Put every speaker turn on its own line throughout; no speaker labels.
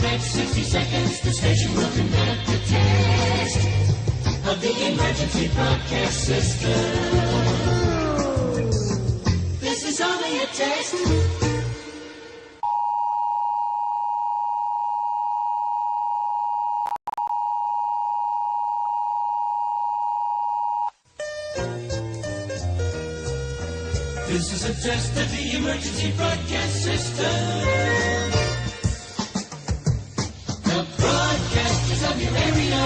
next 60 seconds, the station will conduct a test of the emergency broadcast system. This is only a test. This is a test of the emergency broadcast system. The broadcasters of your area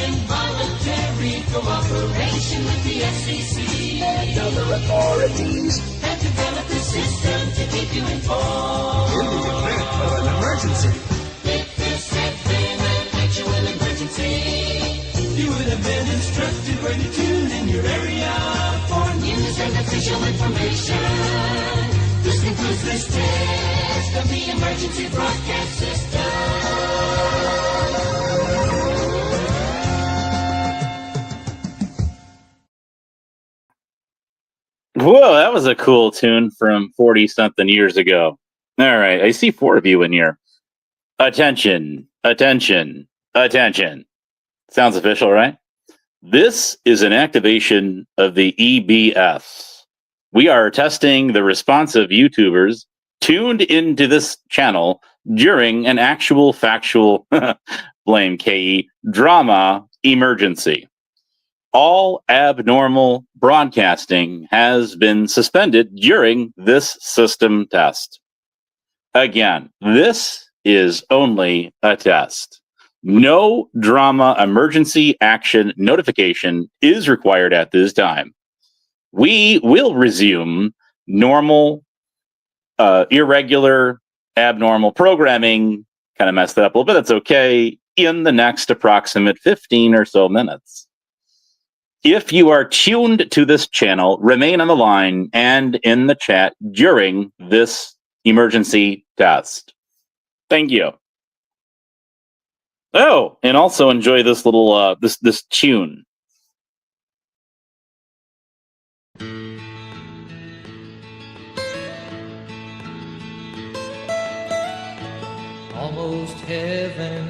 in voluntary cooperation with the FCC
and other authorities
have developed a system to keep you informed
in the event of an emergency.
If this had been an actual emergency, you would have been instructed where to tune in your area for news and official information. This concludes this test of the emergency broadcast system.
Whoa, that was a cool tune from 40-something years ago. All right, I see 4 of you in here. Attention, attention, attention. Sounds official, right? This is an activation of the EBS. We are testing the response of YouTubers tuned into this channel during an actual factual, blame KE, drama emergency. All abnormal broadcasting has been suspended during this system test. Again, this is only a test. No drama emergency action notification is required at this time. We will resume normal, irregular, abnormal programming. Kind of messed that up a little bit. That's okay. In the next approximate 15 or so minutes. If you are tuned to this channel, remain on the line and in the chat during this emergency test. Thank you. Oh, and also enjoy this little this tune.
Almost heaven,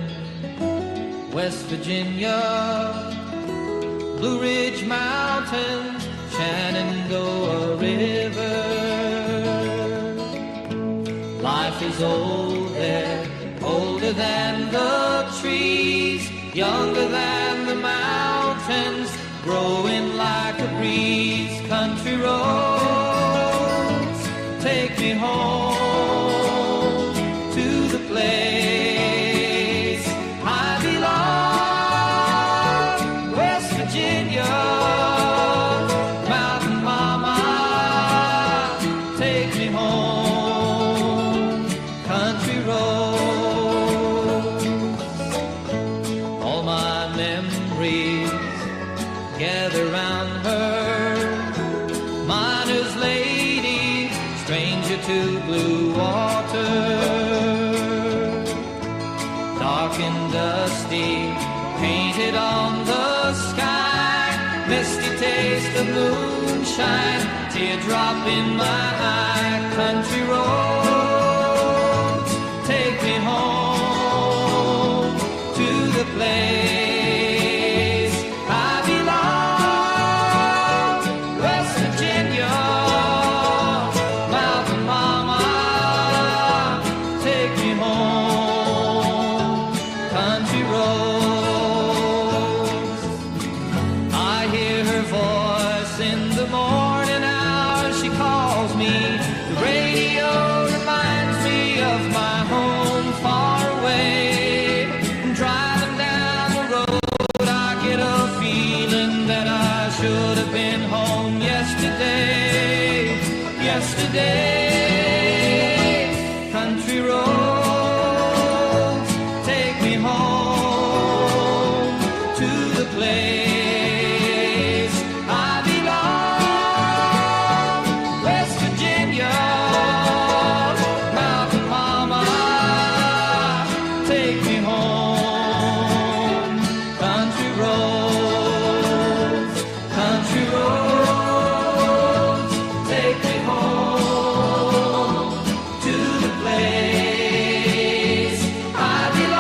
West Virginia, Blue Ridge Mountains, Shenandoah River. Life is old there, older than the trees, younger than the mountains, growing like a breeze. Country roads, take me home to the place I belong. West Virginia, Mountain Mama, take me home. Country roads, all my memories gather round her. Miner's lady, stranger to blue water. Dark and dusty, painted on the sky. Misty taste of moonshine, teardrop in my eye. Country roads, take me home to the place I belong. West Virginia, Mountain Mama, take me home. Country roads, I hear her voice in the morning hours. She calls me. The radio reminds me of my home far away. Driving down the road, I get a feeling that I should have been home yesterday. Yesterday, country roads, take me home to the place I belong. West Virginia, Mountain Mama, take me home. Country roads, take me home to the place I belong.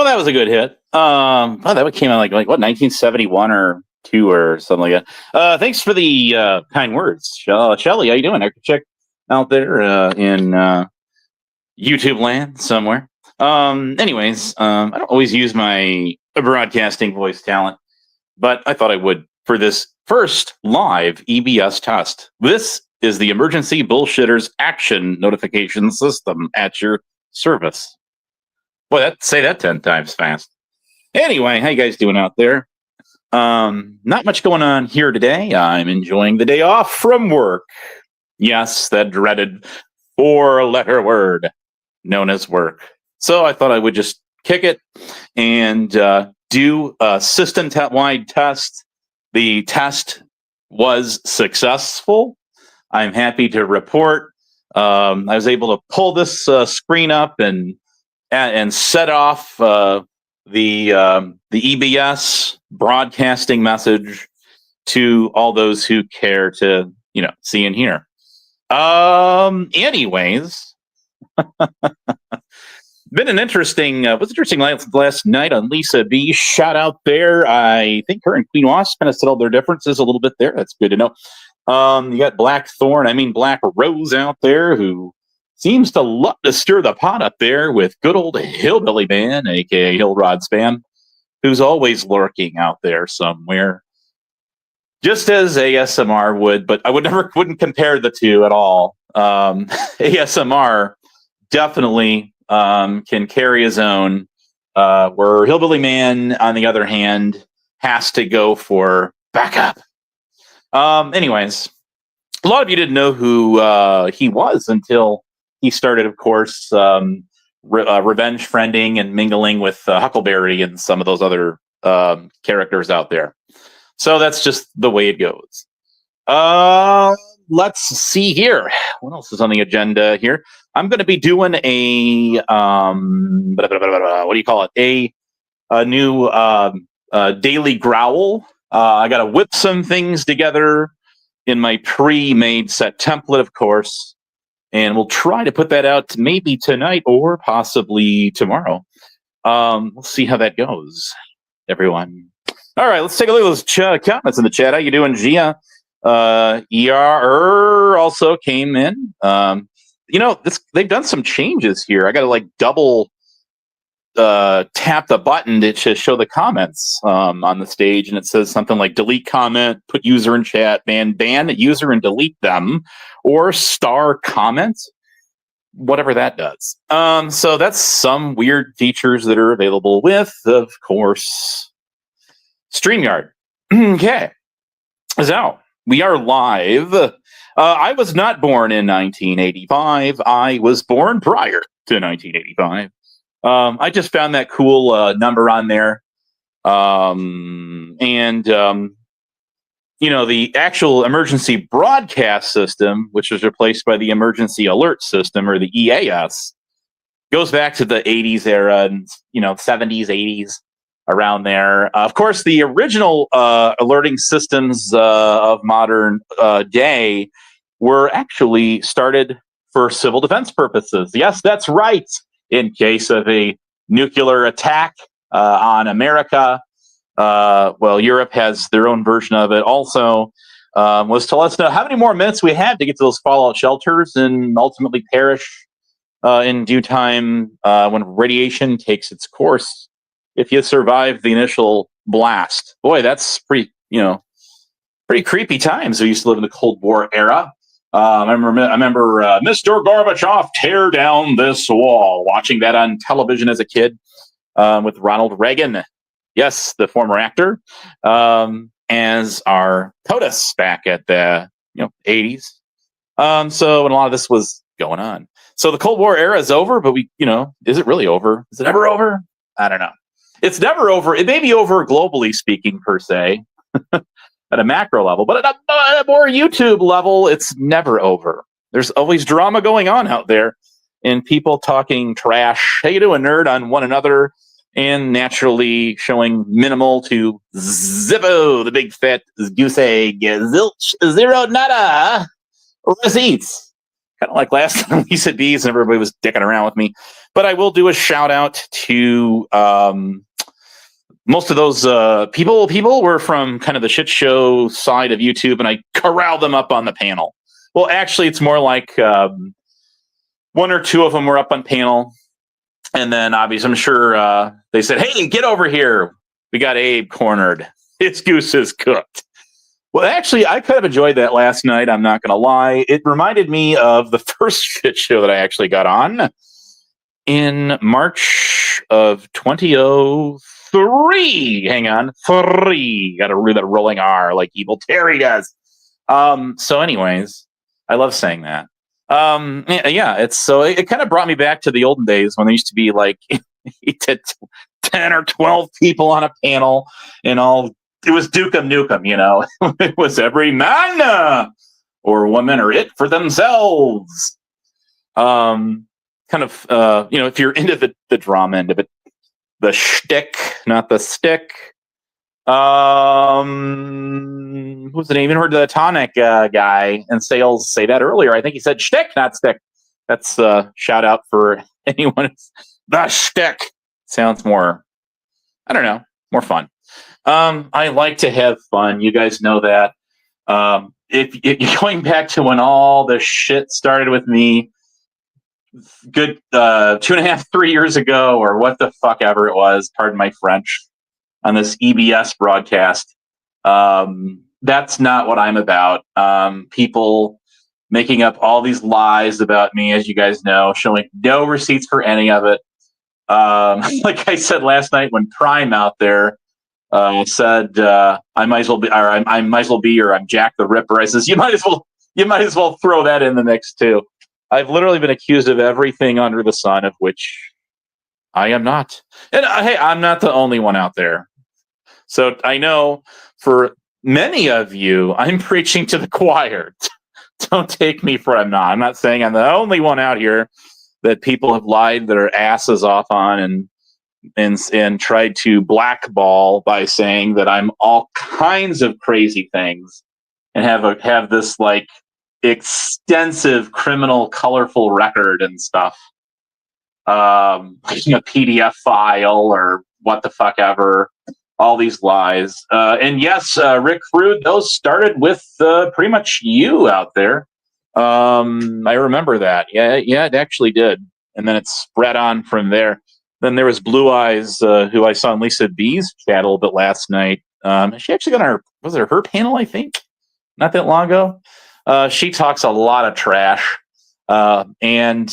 that was a good hit. That came out like what, 1971 or two or something like that. Thanks for the kind words, Shelly. How you doing? I could check out there in YouTube land somewhere. Anyways, I don't always use my broadcasting voice talent, but I thought I would for this first live EBS test. This is the Emergency Bullshitters Action Notification System at your service. Boy, say that 10 times fast. Anyway, how you guys doing out there? Not much going on here today. I'm enjoying the day off from work. Yes, that dreaded 4-letter word known as work. So I thought I would just kick it and do a system-wide test. The test was successful. I'm happy to report I was able to pull this screen up and set off the EBS broadcasting message to all those who care to, see and hear. Anyways, been an interesting, was interesting last night on Lisa B. Shout out there. I think her and Queen Wasp kind of settled their differences a little bit there. That's good to know. You got Black Rose out there who seems to love to stir the pot up there with good old Hillbilly Man, aka Hill Rod Spam, who's always lurking out there somewhere. Just as ASMR would, but I wouldn't compare the two at all. ASMR definitely can carry his own, where Hillbilly Man, on the other hand, has to go for backup. Anyways, a lot of you didn't know who he was until he started, of course, revenge friending and mingling with Huckleberry and some of those other characters out there. So that's just the way it goes. Let's see here. What else is on the agenda here? I'm going to be doing a what do you call it? A new daily growl. I got to whip some things together in my pre-made set template, of course, and we'll try to put that out maybe tonight or possibly tomorrow. We'll see how that goes, everyone. All right, let's take a look at those comments in the chat. How you doing, Gia? ER also came in. They've done some changes here. I got to double tap the button to show the comments on the stage, and it says something like delete comment, put user in chat, ban user and delete them, or star comment, whatever that does. So that's some weird features that are available with, of course, StreamYard. Okay, so we are live. I was not born in 1985. I was born prior to 1985. I just found that cool number on there. The actual emergency broadcast system, which was replaced by the emergency alert system, or the EAS, goes back to the 80s era and, 70s, 80s, around there. Of course, the original alerting systems of modern day were actually started for civil defense purposes. Yes, that's right. In case of a nuclear attack on America, Europe has their own version of it also, was to let us know how many more minutes we had to get to those fallout shelters and ultimately perish in due time when radiation takes its course. If you survive the initial blast. Boy, that's pretty creepy times. We used to live in the Cold War era. I remember Mr. Gorbachev, tear down this wall. Watching that on television as a kid with Ronald Reagan, yes, the former actor, as our POTUS back at the 80s. So when a lot of this was going on, so the Cold War era is over. But is it really over? Is it ever over? I don't know. It's never over. It may be over globally speaking, per se. At a macro level, but at a more YouTube level, it's never over. There's always drama going on out there, and people talking trash, hey, to a nerd on one another, and naturally showing minimal to zippo, the big fat goose egg, zilch, zero, nada, receipts. kind of like last time we said bees and everybody was dicking around with me. But I will do a shout out to most of those people. People were from kind of the shit show side of YouTube, and I corralled them up on the panel. Well, actually, it's more like one or two of them were up on panel. And then, obviously, I'm sure they said, hey, get over here. We got Abe cornered. His goose is cooked. Well, actually, I kind of enjoyed that last night. I'm not going to lie. It reminded me of the first shit show that I actually got on in March of 2003. Hang on. 3. Got to read that rolling R like Evil Terry does. So anyways, I love saying that. Yeah, it kind of brought me back to the olden days when there used to be like 10 or 12 people on a panel and all. It was Dukem Nukem, you know. It was every man or woman or it for themselves. Kind of, you know, if you're into the drama end of it, the shtick, not the stick. Who's the name? Even heard the Tonic guy in sales say that earlier. I think he said shtick, not stick. That's a shout out for anyone. The shtick sounds more, I don't know, more fun. I like to have fun. You guys know that. If you're going back to when all the shit started with me, good 2.5, 3 years ago, or what the fuck ever it was, pardon my French, on this EBS broadcast. That's not what I'm about. People making up all these lies about me, as you guys know, showing no receipts for any of it. Like I said last night when Prime out there said I might as well be, or I might as well be, or I'm Jack the Ripper. I says you might as well throw that in the mix too. I've literally been accused of everything under the sun, of which I am not. And hey, I'm not the only one out there. So I know for many of you, I'm preaching to the choir. Don't take me for what I'm not. I'm not saying I'm the only one out here that people have lied their asses off on and tried to blackball by saying that I'm all kinds of crazy things and have this like extensive criminal colorful record and stuff. A PDF file or what the fuck ever. All these lies. And yes, Rick Rude, those started with pretty much you out there. I remember that. Yeah, it actually did. And then it spread on from there. Then there was Blue Eyes, who I saw in Lisa B's chat a little bit last night. She actually got on her panel, I think, not that long ago. She talks a lot of trash. And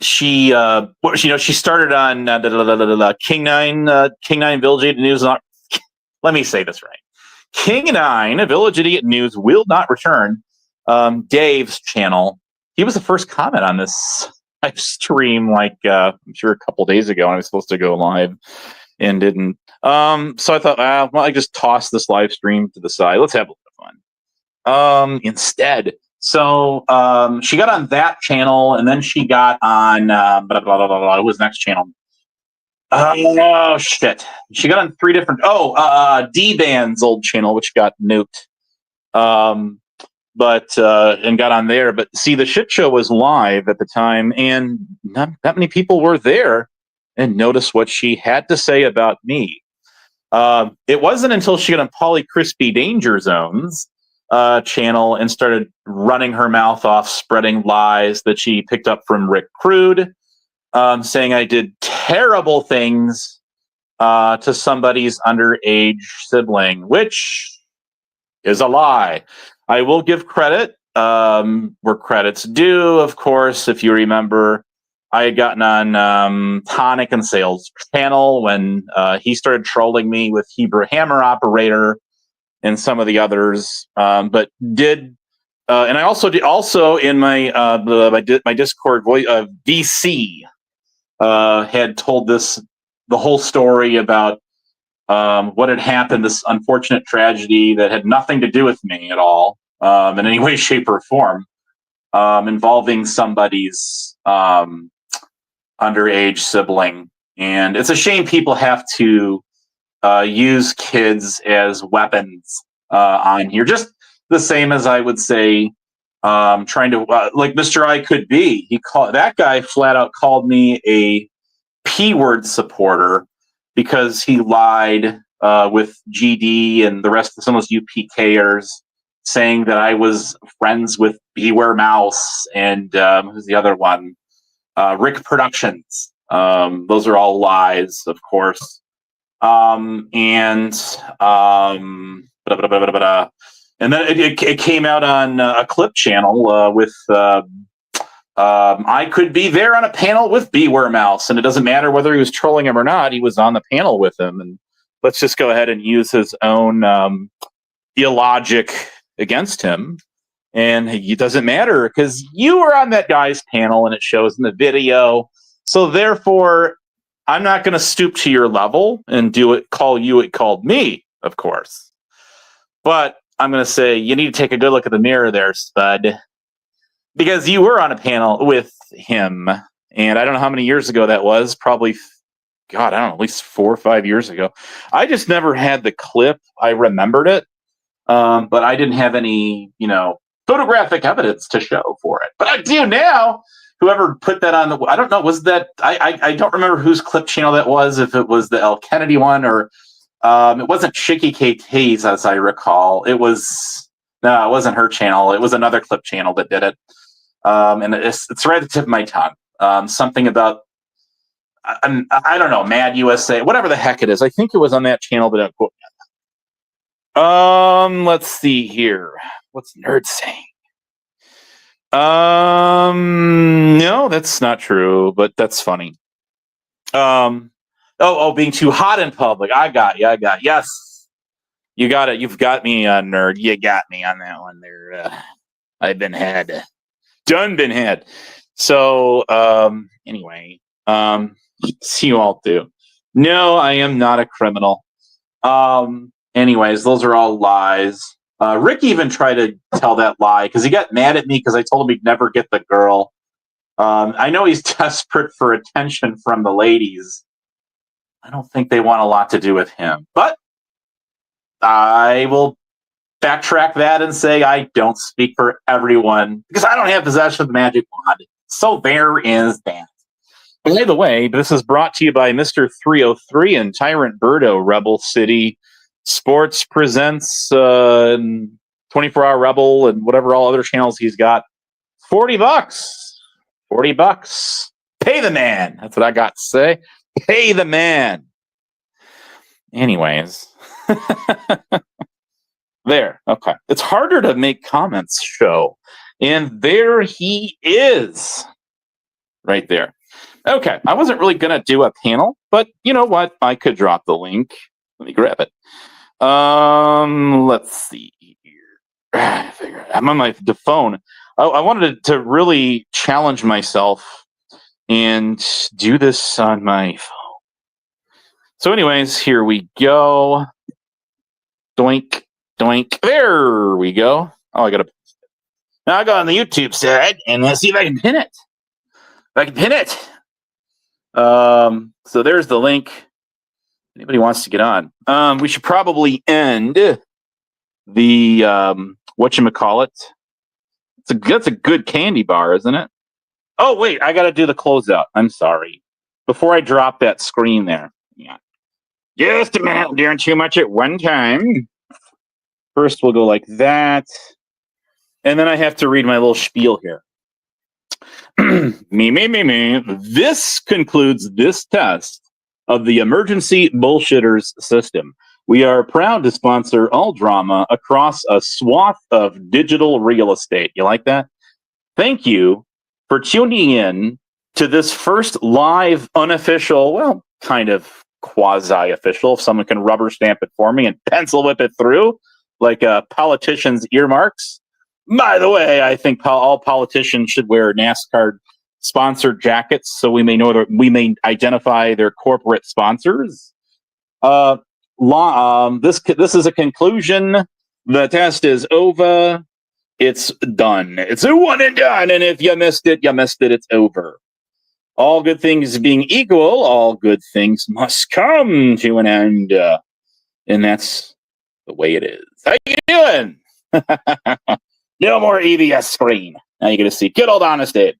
she started on King 9 Village Idiot News. Let me say this right. King 9 Village Idiot News will not return. Dave's channel. He was the first comment on this live stream, like I'm sure a couple days ago, and I was supposed to go live and didn't. So I thought, well, I just tossed this live stream to the side. Let's have a little fun. Instead. So she got on that channel, and then she got on what was the next channel? Oh shit! She got on 3 different. D-Band's old channel, which got nuked. But and got on there. But see, the shit show was live at the time, and not that many people were there. And notice what she had to say about me. It wasn't until she got on Polly Crispy Danger Zone's channel and started running her mouth off, spreading lies that she picked up from Rick Crude, saying I did terrible things to somebody's underage sibling, which is a lie. I will give credit where credit's due, of course. If you remember, I had gotten on Tonic and Sales channel when he started trolling me with Hebrew Hammer Operator and some of the others. But and I also in my Discord voice DC had told the whole story about what had happened, this unfortunate tragedy that had nothing to do with me at all, in any way, shape, or form, involving somebody's underage sibling. And it's a shame people have to use kids as weapons on here. Just the same as I would say trying to like Mr. I Could Be. That guy flat out called me a P-word supporter because he lied with GD and the rest of some of those UPKers, saying that I was friends with Beware Mouse and who's the other one? Rick Productions. Those are all lies, of course. And then it came out on a clip channel with I Could Be there on a panel with Beware Mouse, and it doesn't matter whether he was trolling him or not. He was on the panel with him, and let's just go ahead and use his own illogic against him. And it doesn't matter because you were on that guy's panel, and it shows in the video. So therefore, I'm not going to stoop to your level and call you it called me, of course. But I'm going to say you need to take a good look at the mirror there, Spud. Because you were on a panel with him. And I don't know how many years ago that was. Probably, God, I don't know, at least 4 or 5 years ago. I just never had the clip. I remembered it. But I didn't have any, photographic evidence to show for it. But I do now. Whoever put that on I don't know, was that, I don't remember whose clip channel that was, if it was the El Kennedy one or it wasn't Shiki KT's, as I recall. No, it wasn't her channel. It was another clip channel that did it. And it's right at the tip of my tongue. Something about, I don't know, Mad USA, whatever the heck it is. I think it was on that channel, but don't quote me on that. Let's see here. What's Nerd saying? No, that's not true, but that's funny. Being too hot in public. I got you. Yes. You got it. You've got me on Nerd. You got me on that one there. I've been had. Done been had. So, anyway, see you all do. No, I am not a criminal. Anyways, those are all lies. Rick even tried to tell that lie because he got mad at me because I told him he'd never get the girl. I know he's desperate for attention from the ladies. I don't think they want a lot to do with him. But I will backtrack that and say I don't speak for everyone because I don't have possession of the magic wand. So there is that. By the way, this is brought to you by Mr. 303 and Tyrant Birdo, Rebel City Sports presents 24-Hour Rebel and whatever all other channels he's got. $40. $40. Pay the man. That's what I got to say. Pay the man. Anyways. There. Okay. It's harder to make comments show. And there he is. Right there. Okay. I wasn't really going to do a panel, but you know what? I could drop the link. Let me grab it. Let's see here. I'm on my phone. I wanted to really challenge myself and do this on my phone. So anyways, here we go. Doink, doink. There we go. Oh, I got to. Now I go on the YouTube side and let's see if I can pin it. So there's the link. Anybody wants to get on? We should probably end the whatchamacallit. That's a good candy bar, isn't it? Oh wait, I gotta do the closeout. I'm sorry. Before I drop that screen there. Yeah. Just a minute, I'm doing too much at one time. First we'll go like that. And then I have to read my little spiel here. Me. This concludes this test of the Emergency Bullshitters system. We are proud to sponsor all drama across a swath of digital real estate. You like that? Thank you for tuning in to this first live, unofficial, well, kind of quasi-official, if someone can rubber stamp it for me and pencil whip it through, like a politician's earmarks. By the way, I think all politicians should wear NASCAR sponsored jackets so we may know that we may identify their corporate sponsors. This is a conclusion. The test is over. It's done. It's a one and done. And if you missed it, you missed it. It's over. All good things being equal, all good things must come to an end. And that's the way it is. How you doing? No more EBS screen. Now you're going to see good old Honest Abe.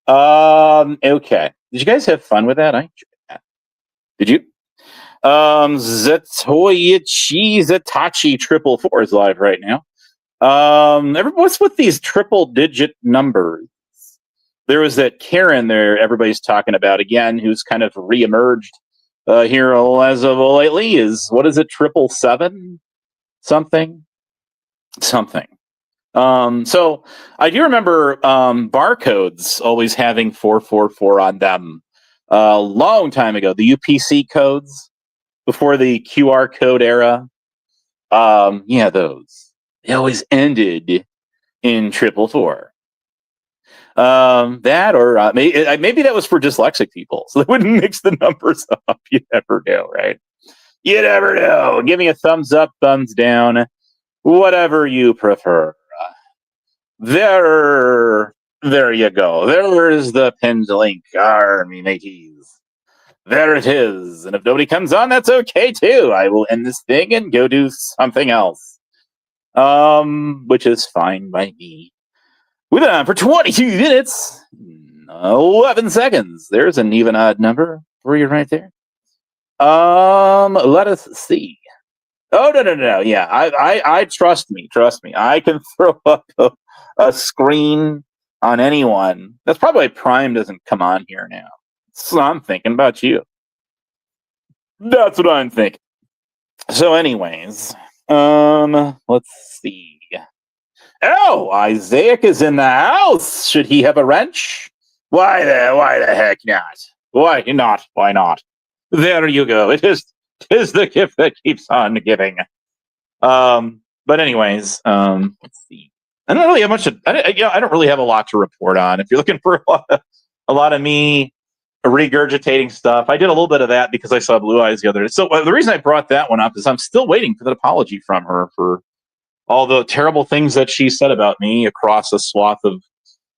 Okay. Did you guys have fun with that? I enjoyed that. Did you? Zatoichi 444 is live right now. What's with these triple digit numbers? There was that Karen there everybody's talking about again, who's kind of reemerged here as of lately. What is it, 777? Something. So I do remember barcodes always having 444 on them a long time ago. The UPC codes before the QR code era. Those. They always ended in 444. That or maybe that was for dyslexic people, so they wouldn't mix the numbers up. You never know, right? You never know. Give me a thumbs up, thumbs down, whatever you prefer. There you go. There's the pinned link, army mateys. There it is. And if nobody comes on, that's okay too. I will end this thing and go do something else. Which is fine by me. We've been on for 22 minutes, 11 seconds. There's an even odd number for you right there. Let us see. Oh, no. Yeah, I trust me. I can throw up a screen on anyone. That's probably why Prime doesn't come on here now. So I'm thinking about you. That's what I'm thinking. So anyways, let's see. Oh, Isaac is in the house. Should he have a wrench? Why the heck not? Why not? There you go. It is the gift that keeps on giving. But anyways, let's see. I don't really have much. I don't really have a lot to report on. If you're looking for a lot of me regurgitating stuff, I did a little bit of that because I saw Blue Eyes the other day. So the reason I brought that one up is I'm still waiting for that apology from her for all the terrible things that she said about me across a swath of.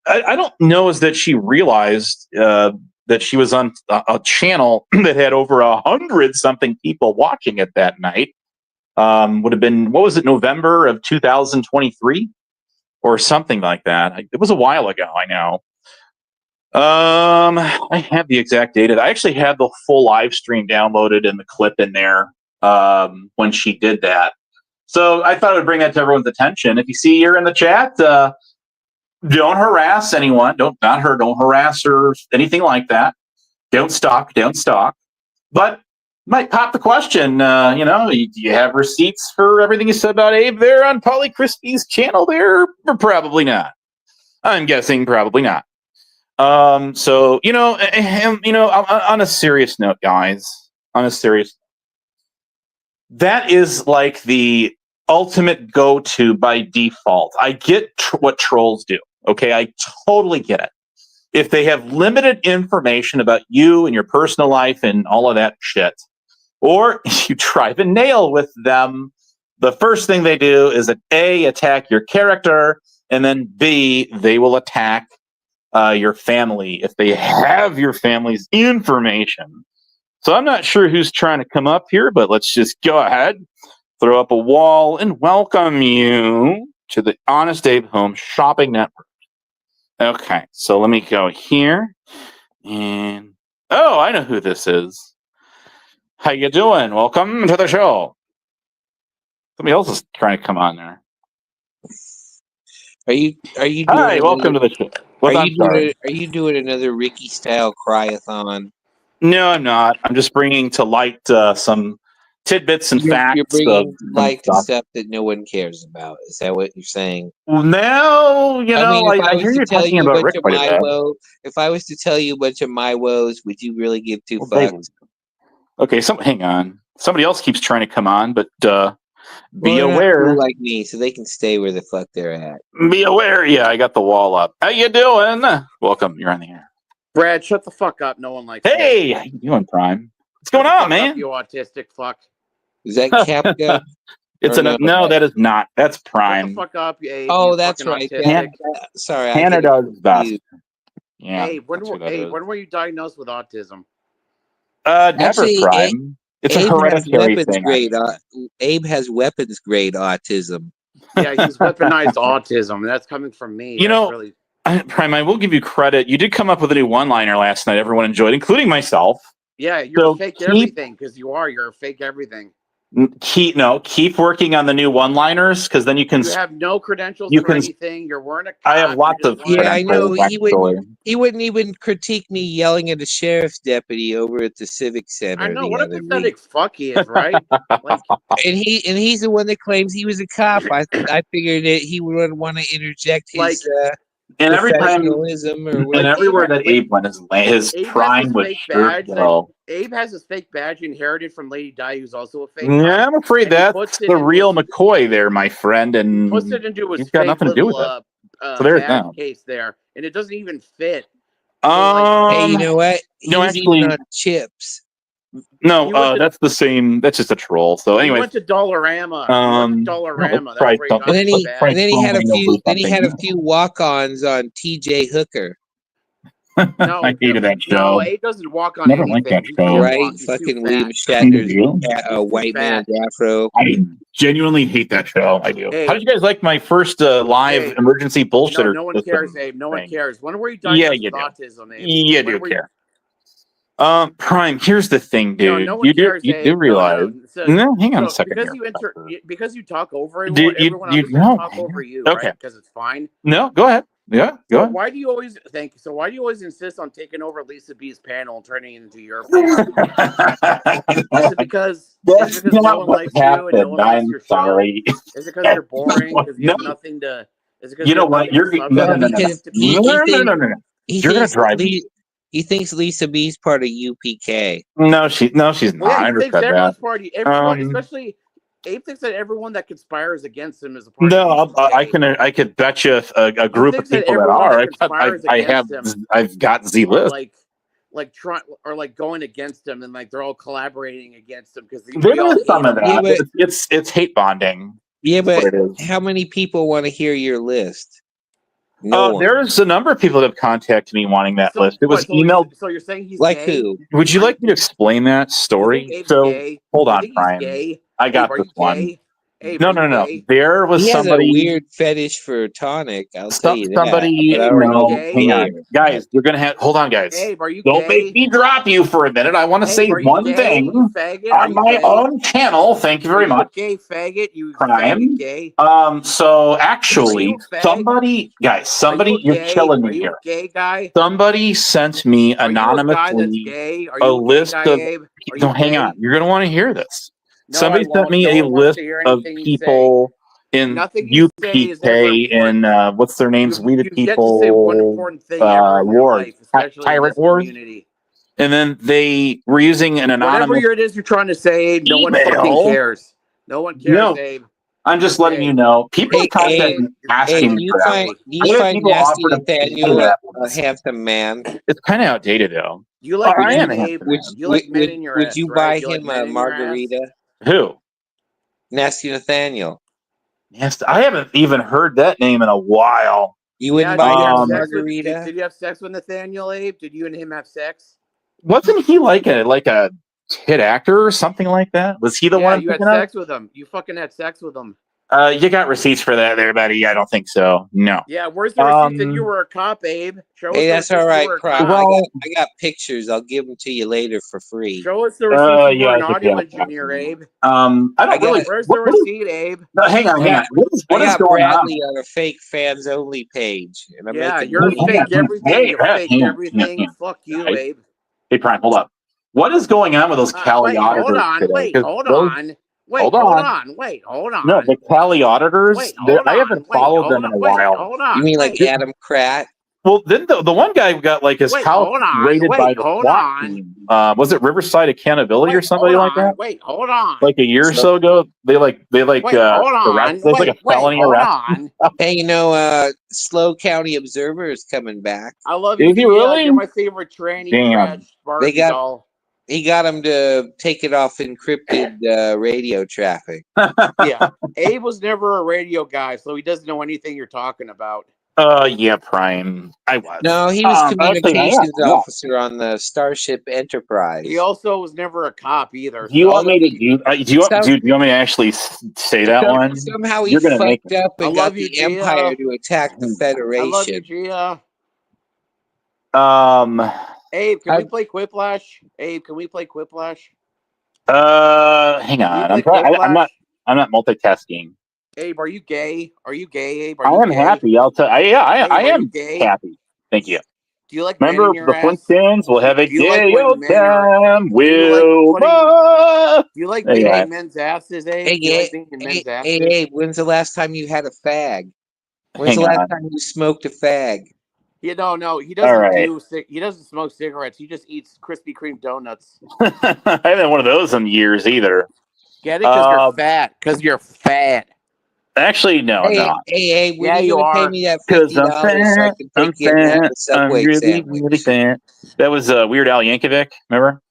I don't know is that she realized that she was on a channel that had over 100-something people watching it that night. Would have been, what was it, November of 2023 or something like that. It was a while ago, I know. I have the exact date. I actually had the full live stream downloaded and the clip in there when she did that. So I thought I would bring that to everyone's attention. If you see here in the chat, don't harass anyone. Don't harass or anything like that. Don't stalk. But might pop the question, do you have receipts for everything you said about Abe there on Polly Crispy's channel there? Or probably not. I'm guessing probably not. On a serious note, guys, that is like the ultimate go-to by default. I get what trolls do. Okay, I totally get it. If they have limited information about you and your personal life and all of that shit, or you drive a nail with them, the first thing they do is A, attack your character, and then B, they will attack your family if they have your family's information. So I'm not sure who's trying to come up here, but let's just go ahead, throw up a wall, and welcome you to the Honest Abe Home Shopping Network. Okay, so let me go here, and I know who this is. How you doing? Welcome to the show. Somebody else is trying to come on there.
Are you?
Hi, welcome to the show.
Are you doing another Ricky style cry-a-thon?
No, I'm not. I'm just bringing to light some tidbits and facts.
You're bringing light stuff that no one cares about. Is that what you're saying?
Well, no, I hear you're talking about Rick quite a bit.
If I was to tell you a bunch of my woes, would you really give two fucks?
Okay, hang on. Somebody else keeps trying to come on, but be aware.
Like me, so they can stay where the fuck they're at.
Be aware. Yeah, I got the wall up. How you doing? Welcome. You're on the air.
Brad, shut the fuck up. No one likes
Hey, you. How you doing, Prime? What's going on, man?
You autistic fuck.
Is that Capca?
No, that is not. That's Prime.
Shut the fuck up, Abe.
Oh, that's right. Sorry,
Hannah does best. Yeah.
Hey, when were you diagnosed with autism?
Never,
Actually,
Prime. It's a hereditary thing.
Abe has weapons grade autism.
Yeah, he's weaponized autism, and that's coming from me.
You know,
really...
Prime, I will give you credit. You did come up with a new one-liner last night. Everyone enjoyed, including myself.
Yeah, you're fake everything because you're a fake everything.
Keep working on the new one-liners because then you can.
You have no credentials for anything. You're wearing a cop.
I have lots of.
Yeah, I know. He wouldn't even critique me yelling at a sheriff's deputy over at the Civic Center.
I know what a pathetic fuck he is, right? Like,
and he's the one that claims he was a cop. I figured that he would want to interject his
and every time,
professionalism or
and everywhere that Abe went, his prime was sure.
Abe has his fake badge inherited from Lady Di, who's also a fake.
Yeah, I'm afraid that's the real McCoy there, my friend, and
puts it into his
got nothing to do with it.
So there's that case there, and it doesn't even fit.
Hey, you know what?
No, actually,
on chips.
No, that's the same. That's just a troll. So anyway,
he went to Dollarama.
And then he had a few. Then he had a few walk-ons on T.J. Hooker.
No,
I hated that show.
No, Abe doesn't walk on
Never
anything.
Liked that show.
Right? Fucking William Shatner's white man afro.
I genuinely hate that show. I do. Hey, how did you guys like my first live emergency bullshitter?
No one cares, Abe. No one cares. When were you diagnosed with autism, Abe?
You do care. Prime, here's the thing, dude. You do realize. No, hang on a second.
Because you talk over everyone else talk over you,
okay?
Right? Because it's fine.
No, go ahead. Yeah, go ahead.
Why do you always why do you always insist on taking over Lisa B's panel and turning it into your panel? Is it because no one likes you and no one likes your show? Is it because you're boring? Because you have nothing to. Is it because
you know what? You're no. You're gonna drive me.
He thinks Lisa B's part of UPK.
No, she's not.
Well, he thinks everyone's part of everyone, especially Abe thinks that everyone that conspires against him is a part of UPK.
I could bet you a group of people that are. I've got Z list.
Like trying or like going against him and like they're all collaborating against him because
there's some of that. Yeah, it's hate bonding.
Yeah, but how many people want to hear your list?
There's a number of people that have contacted me wanting that list. It was emailed.
So you're saying he's
like
gay?
who?
Would you like me to explain that story? So hold on, Brian. I got this one. No. There was somebody.
He has a weird fetish for tonic. I'll tell you that.
Somebody. Hang on, guys. You're gonna have. Hold on, guys.
Abe, are you
Don't make me drop you for a minute. I want to say one thing on my own channel. Thank you very much.
Gay faggot. You
crime.
Gay.
So actually, somebody, you're killing me here.
Gay guy.
Somebody sent me anonymously a list of. No, hang on. You're gonna want to hear this. Somebody sent me a list of people in UPK and what's their names? We the People Wars, Tyrant Wars. And then they were using an anonymous.
Whatever it is you're trying to say, no one fucking cares. No one cares, Abe.
I'm just letting you know. People contact me asking
me for that. You find Nasty Nathaniel a handsome man.
It's kind of outdated, though.
You like
men,
Abe? You like men in your ass,
would you buy him a margarita?
Who?
Nasty Nathaniel.
Yes, I haven't even heard that name in a while.
You wouldn't buy him a margarita?
Did you have sex with Nathaniel, Abe? Did you and him have sex?
Wasn't he like a hit actor or something like that? Was he the one?
You had sex with him. You fucking had sex with him.
You got receipts for that there, buddy? I don't think so. No.
Yeah, where's the receipts that you were a cop, Abe?
Hey, that's all right, Well, I got pictures. I'll give them to you later for free.
Show us the receipt. You're an audio engineer, Abe.
I don't really.
Where's the receipt, Abe?
No, hang on. What is going
Bradley on a fake fans only page. And
you're fake everything. You're fake everything. Fuck you, Abe.
Hey, Prime, hold up. What is going on with those Cali auditors?
Hold on. Hold on.
No, the Cali auditors, I haven't followed them in a while.
Hold on.
You mean like Adam Pratt?
Well, then the one guy got like his house raided by the SWAT team. Was it Riverside Accountability or somebody like that?
Hold on.
Like a year or so ago, they hold on. There's like a felony arrest.
Hey, SLO County Observer is coming back.
I love you.
Is he really?
You're my favorite tranny.
Damn.
He got him to take it off encrypted radio traffic.
Yeah. Abe was never a radio guy, so he doesn't know anything you're talking about.
Yeah, Prime. I was.
No, he was communications
actually,
officer on the Starship Enterprise.
He also was never a cop either.
Do you want me to do? Do you want me to actually say that one?
Somehow he fucked up and got the Empire to attack the Federation.
I love you, Gia. Abe, can we play Quiplash? Abe, can we play Quiplash?
Hang on. I'm not multitasking.
Abe, are you gay? Are you gay, Abe?
I am happy. I'll tell. I am happy. Thank you.
Do you like
remember
men in your
the Flintstones? We'll have a day
like
old time.
Do you like being in men's asses, Abe?
Hey, when's the last time you had a fag? When's the last time you smoked a fag?
Yeah, no, he doesn't he doesn't smoke cigarettes. He just eats Krispy Kreme donuts.
I haven't had one of those in years either.
Get it? Because you're fat. Because you're fat.
Actually, no, no.
Hey, when are you going to pay me that $50 so I can take you in the Subway
really fat. That was Weird Al Yankovic, remember?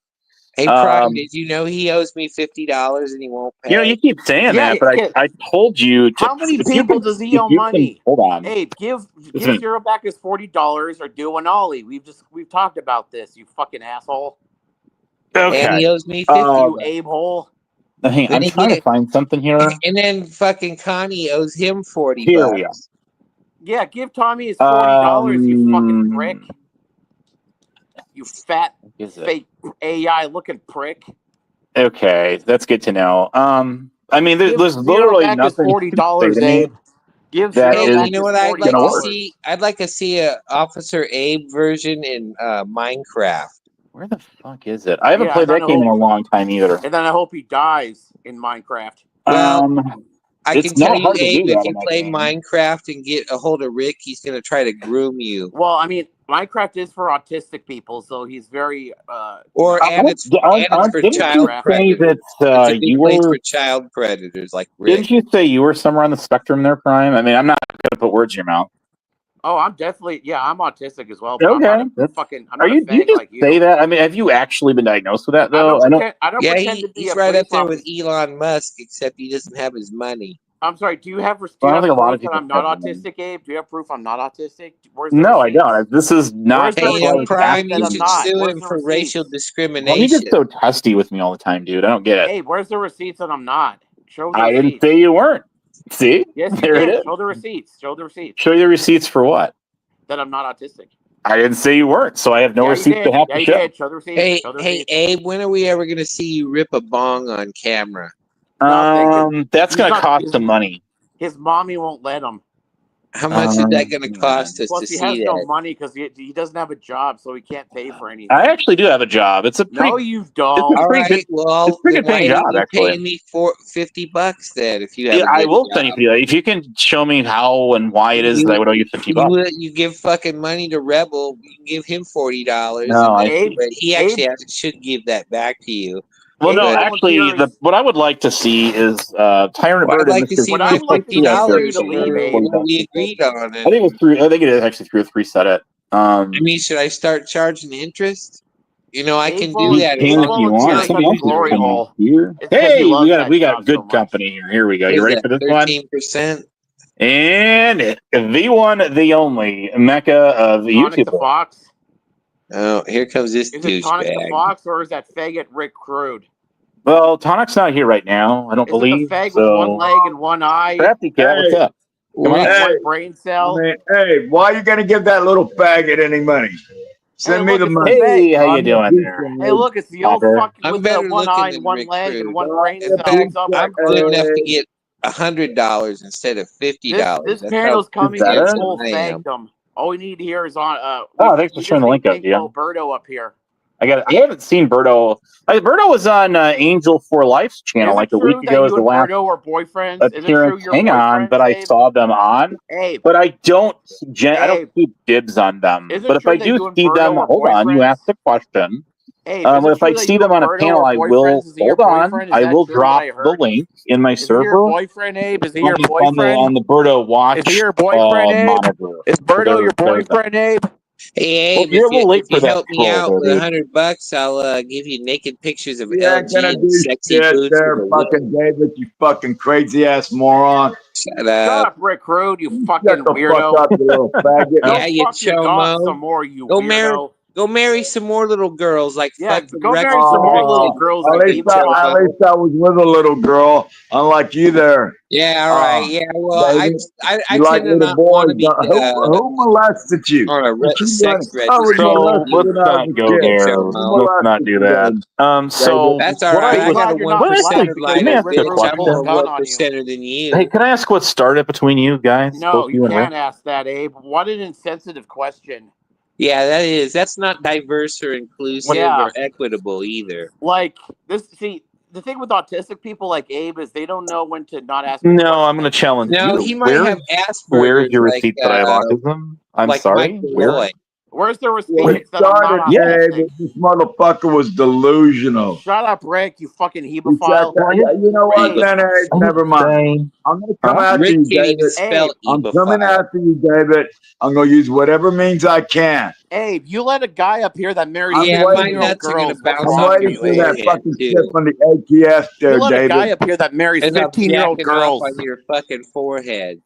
Hey, Prime, did you know he owes me $50 and he won't pay?
You know, you keep saying that, but I told you.
How many people does he owe money?
Hold on.
Hey, give Zero back his $40 or do an ollie. We've talked about this, you fucking asshole.
Okay.
And he owes me 50,
you Abe hole.
I'm trying to find something here.
And then fucking Connie owes him $40.
Here we are.
Yeah, give Tommy his $40, you fucking prick. You fat, fake AI looking prick.
Okay, that's good to know. I mean, there's literally nothing.
$40, Abe.
Give you know what I'd like to see? I'd like to see a Officer Abe version in Minecraft.
Where the fuck is it? I haven't played that game in a long time either.
And then I hope he dies in Minecraft.
Well, I can tell you, Abe, if you play Minecraft and get a hold of Rick, he's going to try to groom you.
Well, I mean, Minecraft is for autistic people, so he's very
and it's for child predators. For child predators like Rick.
Didn't you say you were somewhere on the spectrum there, Prime? I mean, I'm not going to put words in your mouth.
Oh, I'm definitely, I'm autistic as well.
Okay. I'm not you just like you. Say that? I mean, have you actually been diagnosed with that, though?
I don't pretend to be
he's right up there with Elon Musk, except he doesn't have his money.
I'm sorry, do you have proof that I'm not autistic, Abe? Do you have proof I'm not autistic?
No, I don't. This is not.
Prime, you should sue him for racial discrimination.
Why are you just so testy with me all the time, dude? I don't get it.
Abe, where's the receipts that I'm not? Show the
I didn't say you weren't. See?
Yes,
there it is.
Show the receipts. Show the receipts.
Show the receipts for what?
That I'm not autistic.
I didn't say you weren't, so I have no receipts to have to show.
Show the receipts.
Hey, Abe, when are we ever going to see you rip a bong on camera?
That's going to cost some money.
His mommy won't let him.
How much is that going to cost us to see that?
Plus, he has no money because he doesn't have a job, so he can't pay for anything.
I actually do have a job. It's a pretty.
No, you don't.
All right, well,
it's a pretty good paying job. Actually,
pay me $50 then if you have.
Yeah, I will send you if you can show me how and why it is that I would owe you $50.
You give fucking money to Rebel. You can give him $40.
No,
but he actually should give that back to you.
Well, no, actually, what I would like to see is Tyrant Bird.
I'd like to see my $50 we agreed on it.
I think it was three. I think it is actually 3 or 3 set it.
I mean, should I start charging interest? You know, I can do that.
If you want. Hey, we got good company here. Here we go. You ready for this
13%?
And the one, the only Mecca of YouTube.
The Fox.
Oh, here comes this douchebag. Is it
Tonic the Fox or is that faggot Rick Crude?
Well, Tonic's not here right now. I don't believe.
It the fag with one leg and one eye?
Crafty cat, what's up?
Come on. One brain cell.
Hey, why are you going to give that little faggot any money? Send me the money.
Hey, how you doing there?
Hey, look, it's the old fucking with the one eye, one leg, and one brain cell.
I'm good enough to get $100 instead of $50.
This panel's coming in full fagdom. All we need here is on.
Thanks for sharing the link up, yeah.
Birdo up here.
I haven't seen Birdo. Birdo was on Angel for Life's channel like a week ago. As the last
Birdo or boyfriends?
appearance. Hang on, but I saw them on. But I don't. I don't keep dibs on them. But if I do see them, hold on. You asked the question. If I see them on a panel, I will. Hold on. I will drop the link in my server.
Is he your boyfriend, Abe? Is he your boyfriend?
On the Birdo Watch.
Is he your boyfriend, Abe?
Monitor.
Is Birdo your boyfriend, Abe?
Hey,
Well,
Abe,
you're a little late
if you
for that
help me out
troll,
with
baby.
$100, I'll give you naked pictures of
You ain't
LG
gonna
and
do
sexy
shit
boots
there,
with a whip.
fucking David, you fucking crazy ass moron.
Shut
Shut
up.
up, Rick Rude, you
Shut
fucking
the
weirdo.
fuck up, you little faggot.
Go
Yeah, you
fuck your dog
chomo.
some more, you
Go marry,
weirdo.
go marry some more little girls like
Yeah,
fucking
go
Rex.
marry some more little
Oh,
girls,
at
you
least I
Bebo.
was with a little girl, unlike you there.
Yeah, all right. Yeah, well,
David,
I
you like
tend to
little
not want to
boys.
be
Who molested you?
on a
You keep
sex
running. I was
register.
So
molested
let's
when I was
not
a
go
kid.
there.
Who
Chomo.
Let's not
molested
do
you,
that.
David?
So
That's all
what
right.
I
I
was,
got a
Glad you're not
1%
black,
of
let me
life,
because
ask
Rick
you a
bitch.
Rude
I'm
pulled a
more
question.
gun
1
on you.
percenter than
Hey,
you.
can I ask what started between you guys?
No,
Both
you
you and Rick?
can't ask that, Abe. What an insensitive question.
Yeah, that's not diverse or inclusive
Yeah.
or equitable either.
Like, this, see, the thing with autistic people like Abe is they don't know when to not ask.
No, I'm going to challenge
No,
you.
he might have
Where's
Asperger's
your receipt that I have autism? I'm
like
sorry.
Michael
Where?
Lloyd.
Where's the
Well,
receipts
he
that I'm not
started,
Yeah.
autistic?
David. This motherfucker was delusional.
Shut up, Rick, you fucking
He said,
hebephile.
you know what,
Abe,
never mind. I'm going to come after
Rick
you,
can't even
David.
spell
I'm coming
ebephile.
after you, David. I'm going to use whatever means I can.
Abe, you let a guy up here that married
I'm
Yeah, my
waiting.
15-year-old
nuts are gonna
girls. What's
bounce
I'm
off
wrong with
your
waiting
you,
for
Abe?
that
forehead
fucking
too.
tip on the ATS
You
there,
let a guy
David.
up here that marries
And I'm
15-year-old
jacking off
girls.
on your fucking forehead.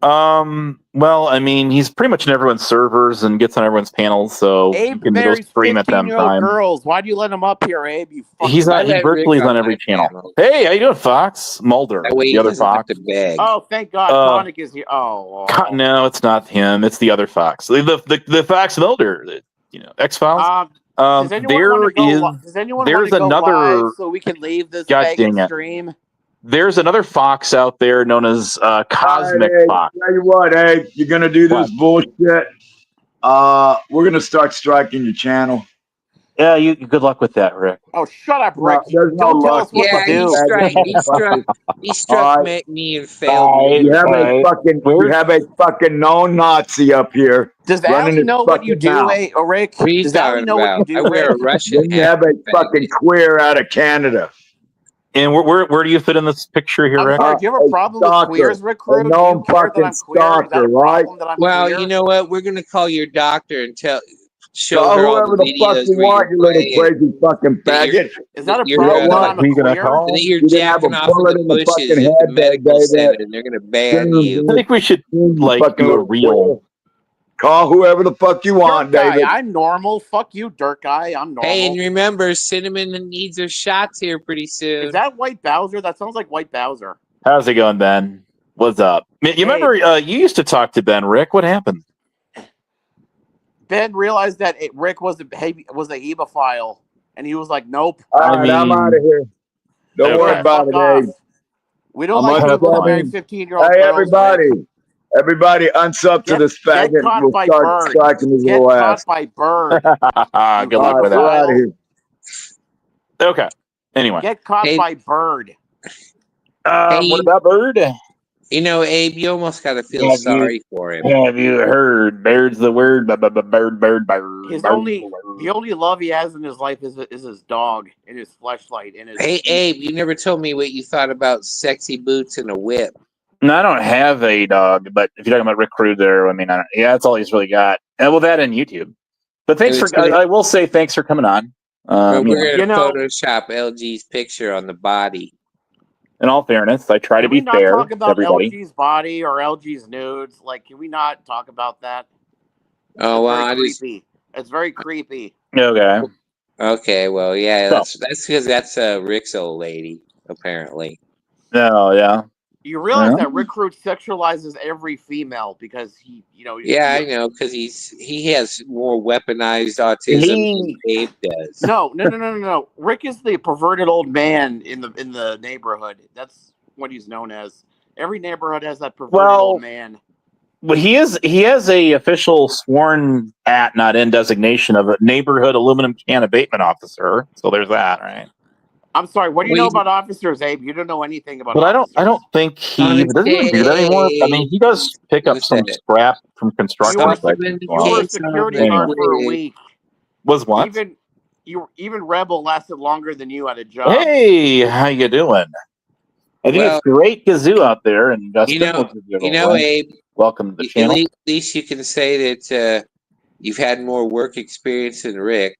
Well, I mean, he's pretty much in everyone's servers and gets on everyone's panels, so you
Abe
can go
marries
stream at them
15-year-old
time.
girls. Why do you let him up here, Abe? You fucking.
He
I let
virtually
Rick
is on
on
every
my
channel.
panel.
Hey, how you doing, Fox? Mulder,
That way
the
he
other
doesn't have
Fox.
to beg.
Oh, thank God, Tonic is here. Oh,
No, it's not him. It's the other Fox. The Fox Mulder. X Files.
Does anyone want to go? Does anyone want
There's
to go
another.
live so we can leave this
God
faggot
dang it.
stream?
There's another Fox out there known as Cosmic
Hey,
Fox.
tell you what, hey, you're going to do this bullshit. We're going to start striking your channel.
Yeah, you. Good luck with that, Rick.
Oh, shut up, Rick!
There's no
Don't tell
luck.
us what to do.
He struck me and failed.
You have a fucking known Nazi up here.
Does
running
Allie
his
know what you
fucking
do,
mouth.
Rick?
What are you
Does Allie
talking
know what you
about?
do,
I wear
Rick?
a Russian
Then you
hat.
have a fucking queer out of Canada.
And where do you fit in this picture here,
I'm
Rick?
sorry, do you have a problem with queers, Rick
A
Rude? Do you
known
care that I'm
fucking
queer? Is that a
stalker, right?
problem that I'm
Well,
queer?
you know what? We're gonna call your doctor and show
Call
her all
whoever
the
the fuck
videos
you
where
want, you
you're
little
playing.
crazy fucking faggot.
Is that a
You're,
problem that
what?
I'm a
Who you gonna
queer?
call?
And then you're
You're gonna have
jacking
a
off in
bullet
the
in the
bushes
fucking
at
head
the
there,
medical
David.
center, and they're gonna ban you.
I think we should do a real.
Call whoever the fuck you want,
Dirt guy,
David.
I'm normal. Fuck you, dirt guy. I'm normal.
Hey, and remember, Cinnamon needs her shots here pretty soon.
Is that White Bowser? That sounds like White Bowser.
How's it going, Ben? What's up? You remember you used to talk to Ben, Rick? What happened?
Ben realized that Rick was a hebephile, and he was like, "Nope."
All right, I'm out of here. Don't worry about it, Abe.
We don't like people that marry 15-year-old
Hey,
girls.
everybody, unsub to this faggot.
Get caught
We'll
by
start
Bird.
striking his
Get
little
caught
ass.
by Bird.
Good luck with that.
We're out of here.
Okay. Anyway.
Get caught by Bird.
What about Bird?
You know, Abe, you almost got to feel sorry for him.
Have you heard? Bird's the word. Bird.
The only love he has in his life is his dog and his fleshlight. And his.
Hey, Abe, you never told me what you thought about sexy boots and a whip.
No, I don't have a dog, but if you're talking about Rick Rude there, I mean, that's all he's really got. And well, that and YouTube. But thanks I will say thanks for coming on.
We're going to Photoshop LG's picture on the body.
In all fairness, I try to be fair.
Can we not talk about
everybody.
LG's body or LG's nudes? Like, can we not talk about that?
Oh, well,
It's very creepy.
Okay.
Okay, well, yeah, that's because that's Rick's old lady, apparently.
No, yeah.
You realize that Rick Rude sexualizes every female because he,
I know, because he has more weaponized autism than Abe does.
No. Rick is the perverted old man in the neighborhood. That's what he's known as. Every neighborhood has that perverted old man.
Well, he has a official sworn not in designation of a neighborhood aluminum can abatement officer. So there's that, right?
I'm sorry. What do you know about officers, Abe? You don't know anything about.
But
officers.
I don't think he doesn't even do that anymore. I mean, he does pick up some scrap from construction sites.
You were a security guard for a week.
Was what?
Even Rebel lasted longer than you at a job.
Hey, how you doing? I think it's great Gazoo out there, and Justin.
Abe.
Welcome to the channel.
At least you can say that You've had more work experience than Rick.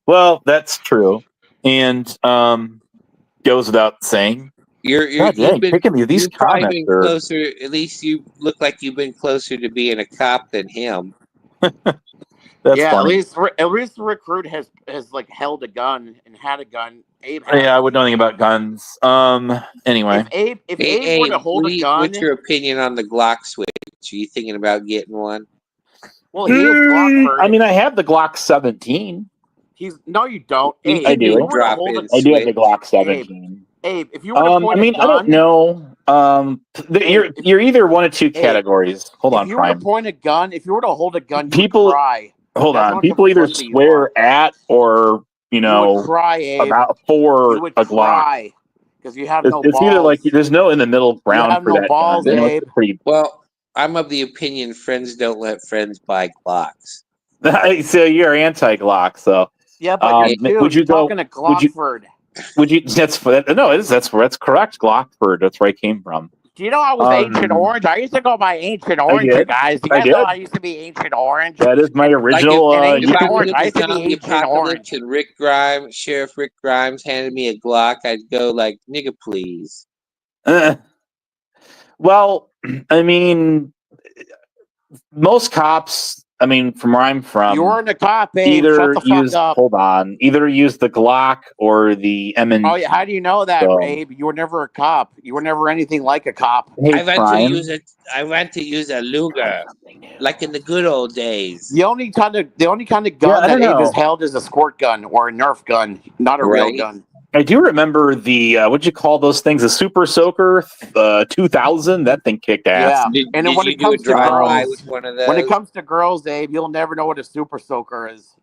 Well, that's true, and goes without saying.
You've been
these
probably
comments
been closer. At least you look like you've been closer to being a cop than him.
That's funny.
At least the recruit has like held a gun and had a gun. Abe
has. Yeah, I would know anything about guns. Anyway,
if Abe were to hold a gun,
what's your opinion on the Glock switch? Are you thinking about getting one?
Well, he is Glockford.
I mean, I have the Glock 17.
No, you don't. Abe,
I do.
I
do have the Glock 17.
Abe, if you were to point a gun,
I don't know. You're either one of two categories. Hold on,
if you
Prime.
were to point a gun, if you were to hold a gun,
people
would cry.
Hold on. People either swear at or you would
cry, Abe.
About for a Glock
because you have no balls.
It's either like there's no in the middle ground.
You have
for
no
that
balls,
gun.
Abe.
Well, I'm of the opinion friends don't let friends buy Glocks.
So you're anti-Glock, so
yeah. But
would you go?
Talking to Glockford?
Would you? That's correct. Glockford. That's where I came from.
Do you know I was Ancient Orange? I used to go by Ancient Orange, you guys. You guys know I used to be Ancient Orange.
That is my original.
I used to be Ancient Orange.
And Sheriff Rick Grimes handed me a Glock. I'd go like, nigga, please.
Well, I mean, most cops. I mean, from where I'm from,
you weren't a cop, Abe.
Either
Shut the fuck up.
Hold on. Either use the Glock or the M&.
Oh, yeah. How do you know that, Abe? You were never a cop. You were never anything like a cop.
Hey,
I went to use a Luger, like in the good old days.
The only kind of gun that Abe has held is a squirt gun or a Nerf gun, not a real gun.
I do remember the what'd you call those things? A Super Soaker 2000. That thing kicked ass.
Yeah, and when it comes to girls, when it comes to girls, Abe, you'll never know what a Super Soaker is.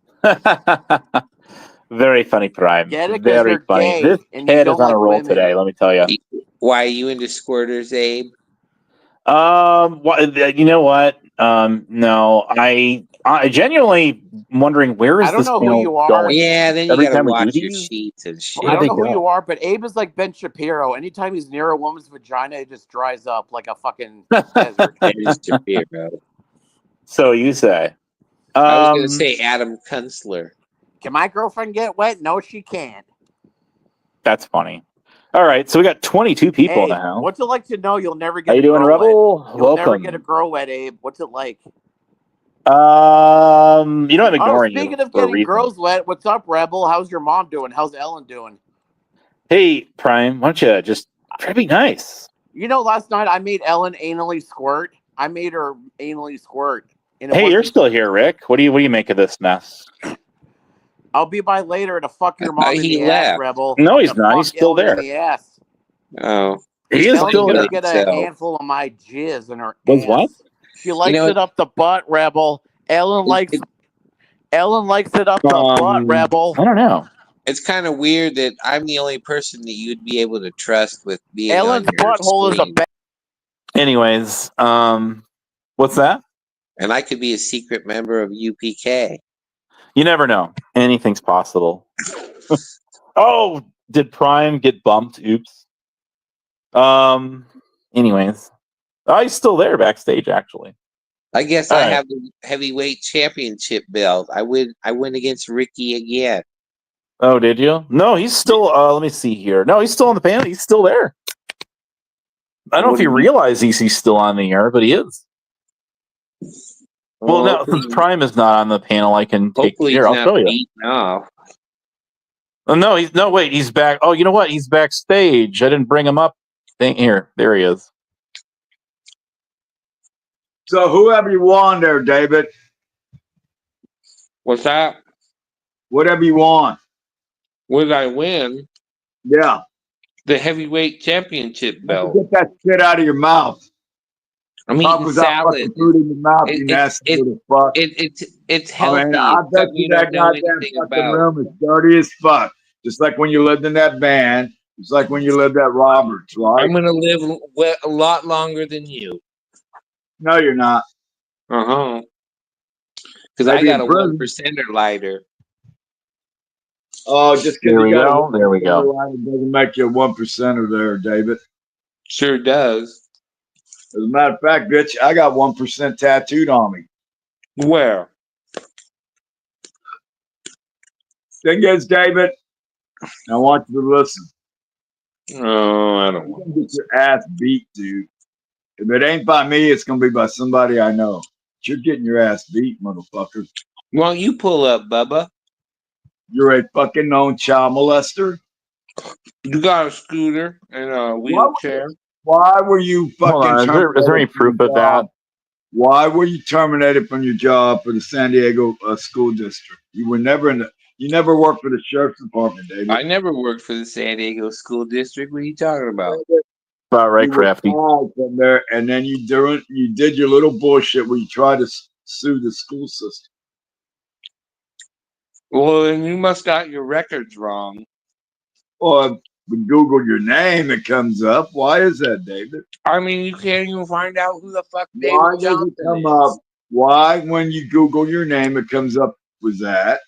Very funny, Prime. Very funny. This head is on a roll today. Let me tell you.
Why are you into squirters, Abe?
You know what? No, I genuinely wondering where is this?
I don't know who you are.
Going?
Yeah, then you gotta watch your sheets and shit.
I don't know who you are, but Abe is like Ben Shapiro. Anytime he's near a woman's vagina, it just dries up like a fucking desert.
Shapiro.
So you say?
I was gonna say Adam Kunstler.
Can my girlfriend get wet? No, she can't.
That's funny. All right, so we got 22 people now.
What's it like to know you'll never get?
How you doing, Rebel?
You'll never get a girl wet, Abe. What's it like?
I'm ignoring you.
Speaking of getting girls wet, what's up, Rebel? How's your mom doing? How's Ellen doing?
Hey, Prime, why don't you just try to be nice?
You know, last night I made Ellen anally squirt. I made her anally squirt.
Hey, you're still here, Rick. What do you make of this mess?
I'll be by later to fuck your mom in the ass, Rebel.
No, he's not. He's still there.
In the ass.
Oh,
he is still there.
Gonna get a handful of my jizz in her
ass.
What? She likes it up the butt, Rebel. Ellen likes it up the butt, Rebel.
I don't know.
It's kind of weird that I'm the only person that you'd be able to trust with being
Ellen's butthole is a bad.
Anyways, what's that?
And I could be a secret member of UPK.
You never know. Anything's possible. Oh, did Prime get bumped? Oops. Anyways. Oh, he's still there backstage, actually.
I guess I have the heavyweight championship belt. I win against Ricky again.
Oh, did you? No, he's still let me see here. No, he's still on the panel. He's still there. I don't know if you realize he's still on the air, but he is. Well, now since Prime is not on the panel, I can take here. I'll show you.
Oh,
no, he's back. Oh, you know what? He's backstage. I didn't bring him up. Here, there he is.
So whoever you won there, David.
What's that?
Whatever you want.
What did I win?
Yeah.
The heavyweight championship belt.
Get that shit out of your mouth.
I'm eating salad.
Food in your mouth,
it's healthy.
I mean, I bet you that goddamn fucking room is dirty as fuck. Just like when you lived in that band. It's like when you lived at Roberts, right?
I'm gonna live a lot longer than you.
No, you're not.
Because I got a 1%er lighter.
Oh, just
there we go. There we go.
It doesn't make you a 1%er there, David.
Sure does.
As a matter of fact, bitch, I got 1% tattooed on me.
Where?
Thing is, David, I want you to listen.
Oh, I don't want
to get your ass beat, dude. If it ain't by me, it's gonna be by somebody I know. But you're getting your ass beat, motherfucker.
Why don't you pull up, Bubba?
You're a fucking known child molester.
You got a scooter and a wheelchair.
Why were you fucking
terminated? Is there any proof of that?
Why were you terminated from your job for the San Diego school district? You were never in the. You never worked for the sheriff's department, David.
I never worked for the San Diego school district. What are you talking about?
About right, Crafty.
From there, and then you did your little bullshit where you tried to sue the school system.
Well, then you must got your records wrong.
Or we Google your name, it comes up. Why is that, David?
I mean, you can't even find out who the fuck David Johnson is.
Up? Why, when you Google your name, it comes up with that?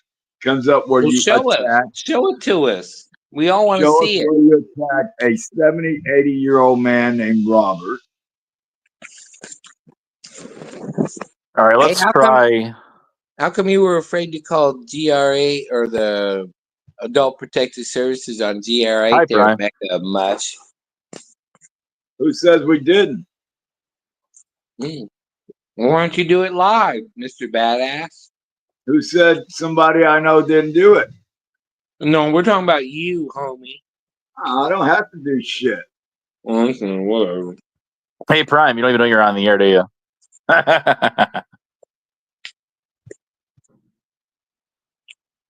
Comes up where you attack.
Show it to us. We all want to see it.
Where you attack a 70, 80-year-old man named Robert.
All right, let's try.
How come you were afraid to call GRA or the Adult Protective Services on GRA?
Hi, Brian.
Much.
Who says we didn't?
Why don't you do it live, Mr. Badass?
Who said somebody I know didn't do it?
No, we're talking about you, homie.
I don't have to do shit.
Okay, whatever.
Hey, Prime, you don't even know you're on the air, do you?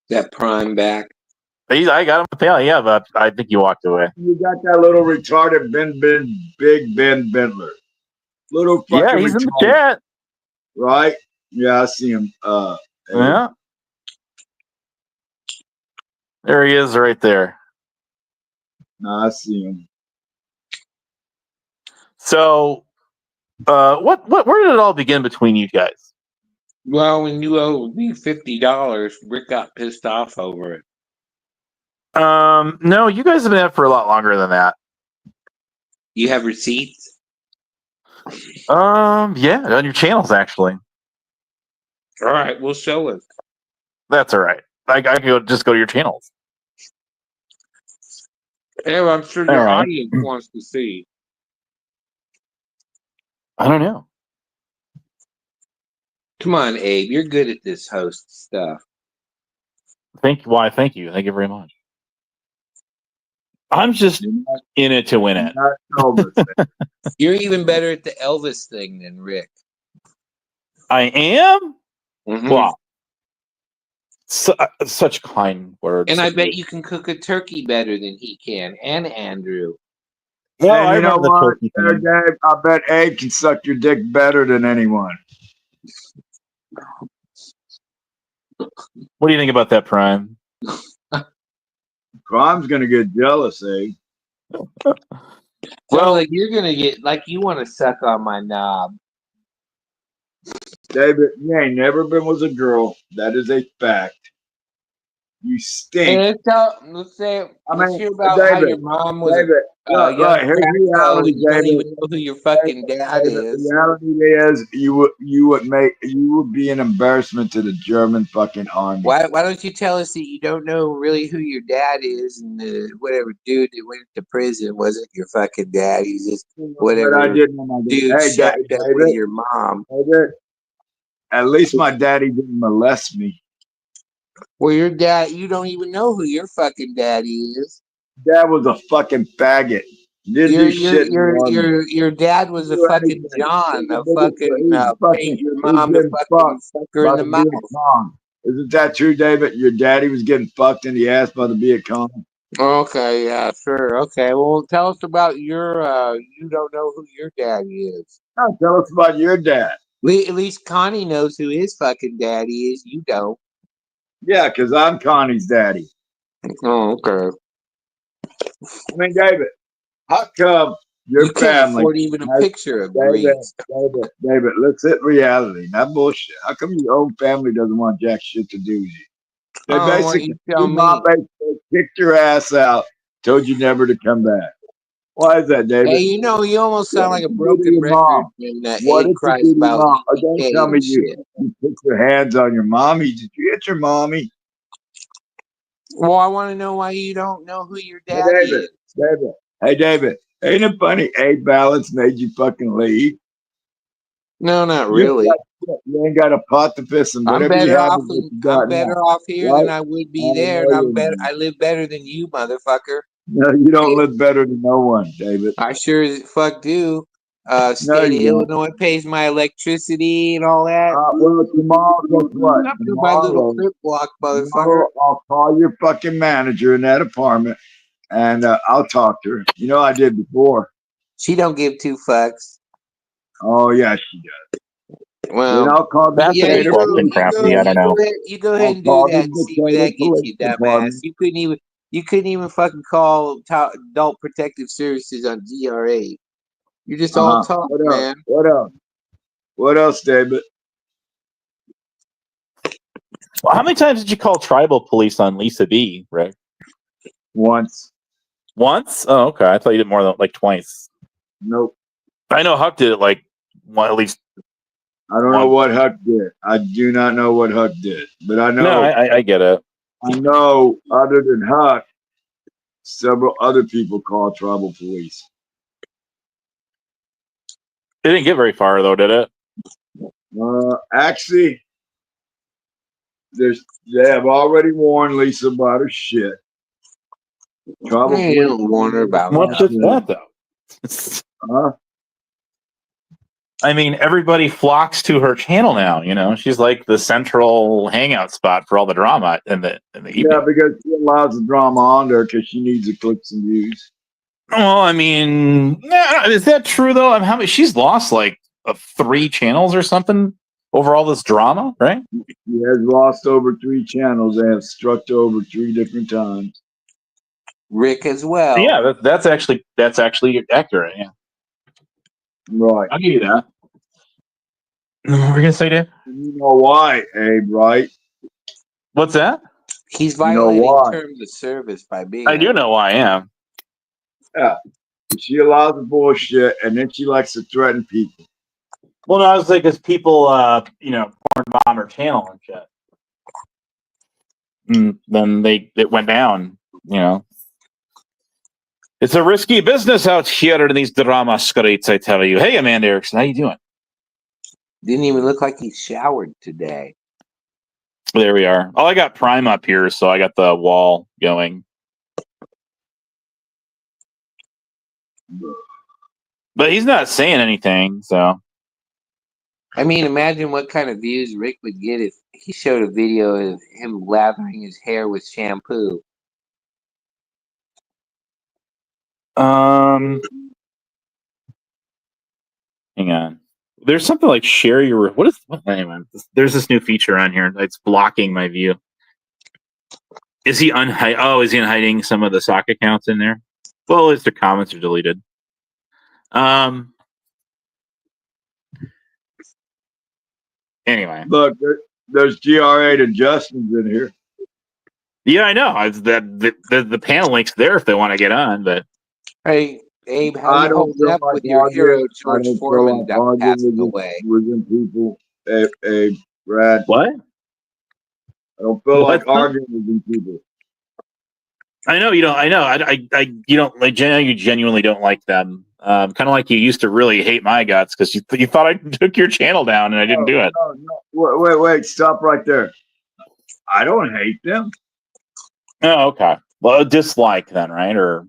That Prime back.
I got him to pay. Yeah, but I think you walked away.
You got that little retarded Big Ben Bentler. Little fucking
yeah, he's
retarded.
In the chat.
Right? Yeah, I see him.
Yeah. There he is right there.
No, I see him.
So, where did it all begin between you guys?
Well, when you owed me $50, Rick got pissed off over it.
No, you guys have been at it for a lot longer than that.
You have receipts?
Yeah, on your channels, actually.
All right, we'll show it.
That's all right. I can just go to your channels.
Yeah, well, I'm sure your audience wants to see.
I don't know.
Come on, Abe. You're good at this host stuff.
Thank you. Why? Thank you. Thank you very much. I'm just in it to win it.
You're even better at the Elvis thing than Rick.
I am?
Mm-hmm.
Wow. Such kind words.
And I bet you can cook a turkey better than he can, and Andrew.
Well, you know what, Dave? I bet Abe can suck your dick better than anyone.
What do you think about that, Prime?
Prime's gonna get jealous, Abe.
Well, like you're gonna get you want to suck on my knob.
David, you ain't never been with a girl. That is a fact. You stink.
Hey, let's hear about how your mom was
David, here's reality,
you don't even know who your fucking dad is.
The reality is you would be an embarrassment to the German fucking army.
Why don't you tell us that you don't know really who your dad is, and whatever dude that went to prison wasn't your fucking dad? He's just whatever
I didn't know my
dude shacked up with your mom.
David, at least my daddy didn't molest me.
Well, your dad, you don't even know who your fucking daddy is.
Dad was a fucking faggot.
Your dad was a fucking John, a fucking paint your mom to fucking fuck her in the mouth.
Isn't that true, David? Your daddy was getting fucked in the ass by the Viet Cong.
Okay, yeah, sure. Okay, well, tell us about your. You don't know who your daddy is.
No, tell us about your dad.
At least Connie knows who his fucking daddy is. You don't.
Yeah, because I'm Connie's daddy.
Oh, okay.
I mean, David, how come your family
can't afford even a picture of
David, let's hit reality, not bullshit. How come your own family doesn't want jack shit to do with you? They basically kicked your ass out, told you never to come back. Why is that, David?
Hey, you know, you almost sound like a broken record
mom?
when
What
Abe
did you
cries
do to your
about
mom? Oh, don't
UGK
tell me
and shit.
you put your hands on your mommy. Did you hit your mommy?
Well, I want to know why you don't know who your
Hey,
daddy
David.
is.
David. Hey, David. Ain't it funny? 𝖄𝖔𝖊𝖇𝖊 made you fucking leave.
No, not
You ain't
really.
got a pot to piss in.
I'm
Whatever you
better
have
off.
is what you
I'm
got
better
now.
off here
Right?
than I would
I
be there, and
know
I'm better.
you.
I live better than you, motherfucker.
No, you don't live better than no one, David.
I sure as fuck do.
No,
State of
you don't.
Illinois pays my electricity and all that.
Well, tomorrow, guess what?
Up to my little crib block, motherfucker.
Tomorrow, I'll call your fucking manager in that apartment, and I'll talk to her. You know I did before.
She don't give two fucks.
Oh yeah, she does. Then
Well,
I'll call the
That's an
state of
interesting
police.
crafty. I don't know.
you go ahead
I'll
and do
call
that
the
and see where that
Decatur
gets
Police
you, dumbass.
Department.
You couldn't even fucking call Adult Protective Services on GRA. You're just all talk,
What else?
man.
What else? What else, David?
Well, how many times did you call tribal police on Lisa B, Rick?
Once.
Once? Oh, okay. I thought you did more than like twice.
Nope.
I know Huck did it like at least.
I don't know what Huck did. I do not know what Huck did, but I know.
No, I get it.
I know. Other than Huck, several other people call tribal police.
It didn't get very far though, did it?
Actually, they have already warned Lisa about her shit. Tribal
They
police
don't warn her about
What's
nothing.
with that though?
Huh?
I mean, everybody flocks to her channel now. You know, she's like the central hangout spot for all the drama in the evening.
Yeah, because she allows the drama on there because she needs the clicks and views.
Well, I mean, is that true though? I mean, how many? She's lost like 3 channels or something over all this drama, right?
She has lost over 3 channels. They have struck over 3 different times.
Rick as well.
Yeah, that's actually accurate. Yeah,
Right.
I'll give you that. What were you gonna say, Dave?
You know why, Abe, right?
What's that?
He's
You know
violating
why?
terms of service by being.
I do know why I am.
Yeah. She allows the bullshit, and then she likes to threaten people.
Well, no, I was like, because people, porn bomb her channel and shit. And then it went down. You know, it's a risky business out here in these drama streets. I tell you. Hey, Amanda Erickson, how you doing?
Didn't even look like he showered today.
There we are. Oh, I got Prime up here, so I got the wall going. But he's not saying anything, so.
I mean, imagine what kind of views Rick would get if he showed a video of him lathering his hair with shampoo.
Hang on. There's something like share your. What anyway? There's this new feature on here that's blocking my view. Is he is he unhiding some of the sock accounts in there? Well, at least their comments are deleted. Anyway,
look, there's GRA to Justin's in here.
Yeah, I know. The panel link's there if they want to get on, but
hey, Abe, how you holding up with your hero George Foreman passing away?
With people, Abe, Brad.
What?
I don't feel like arguing with people.
I know you don't. I know. You don't like. You genuinely don't like them. Kind of like you used to really hate my guts because you thought I took your channel down and I didn't do it.
No. Wait! Stop right there. I don't hate them.
Oh, okay. Well, a dislike then, right? Or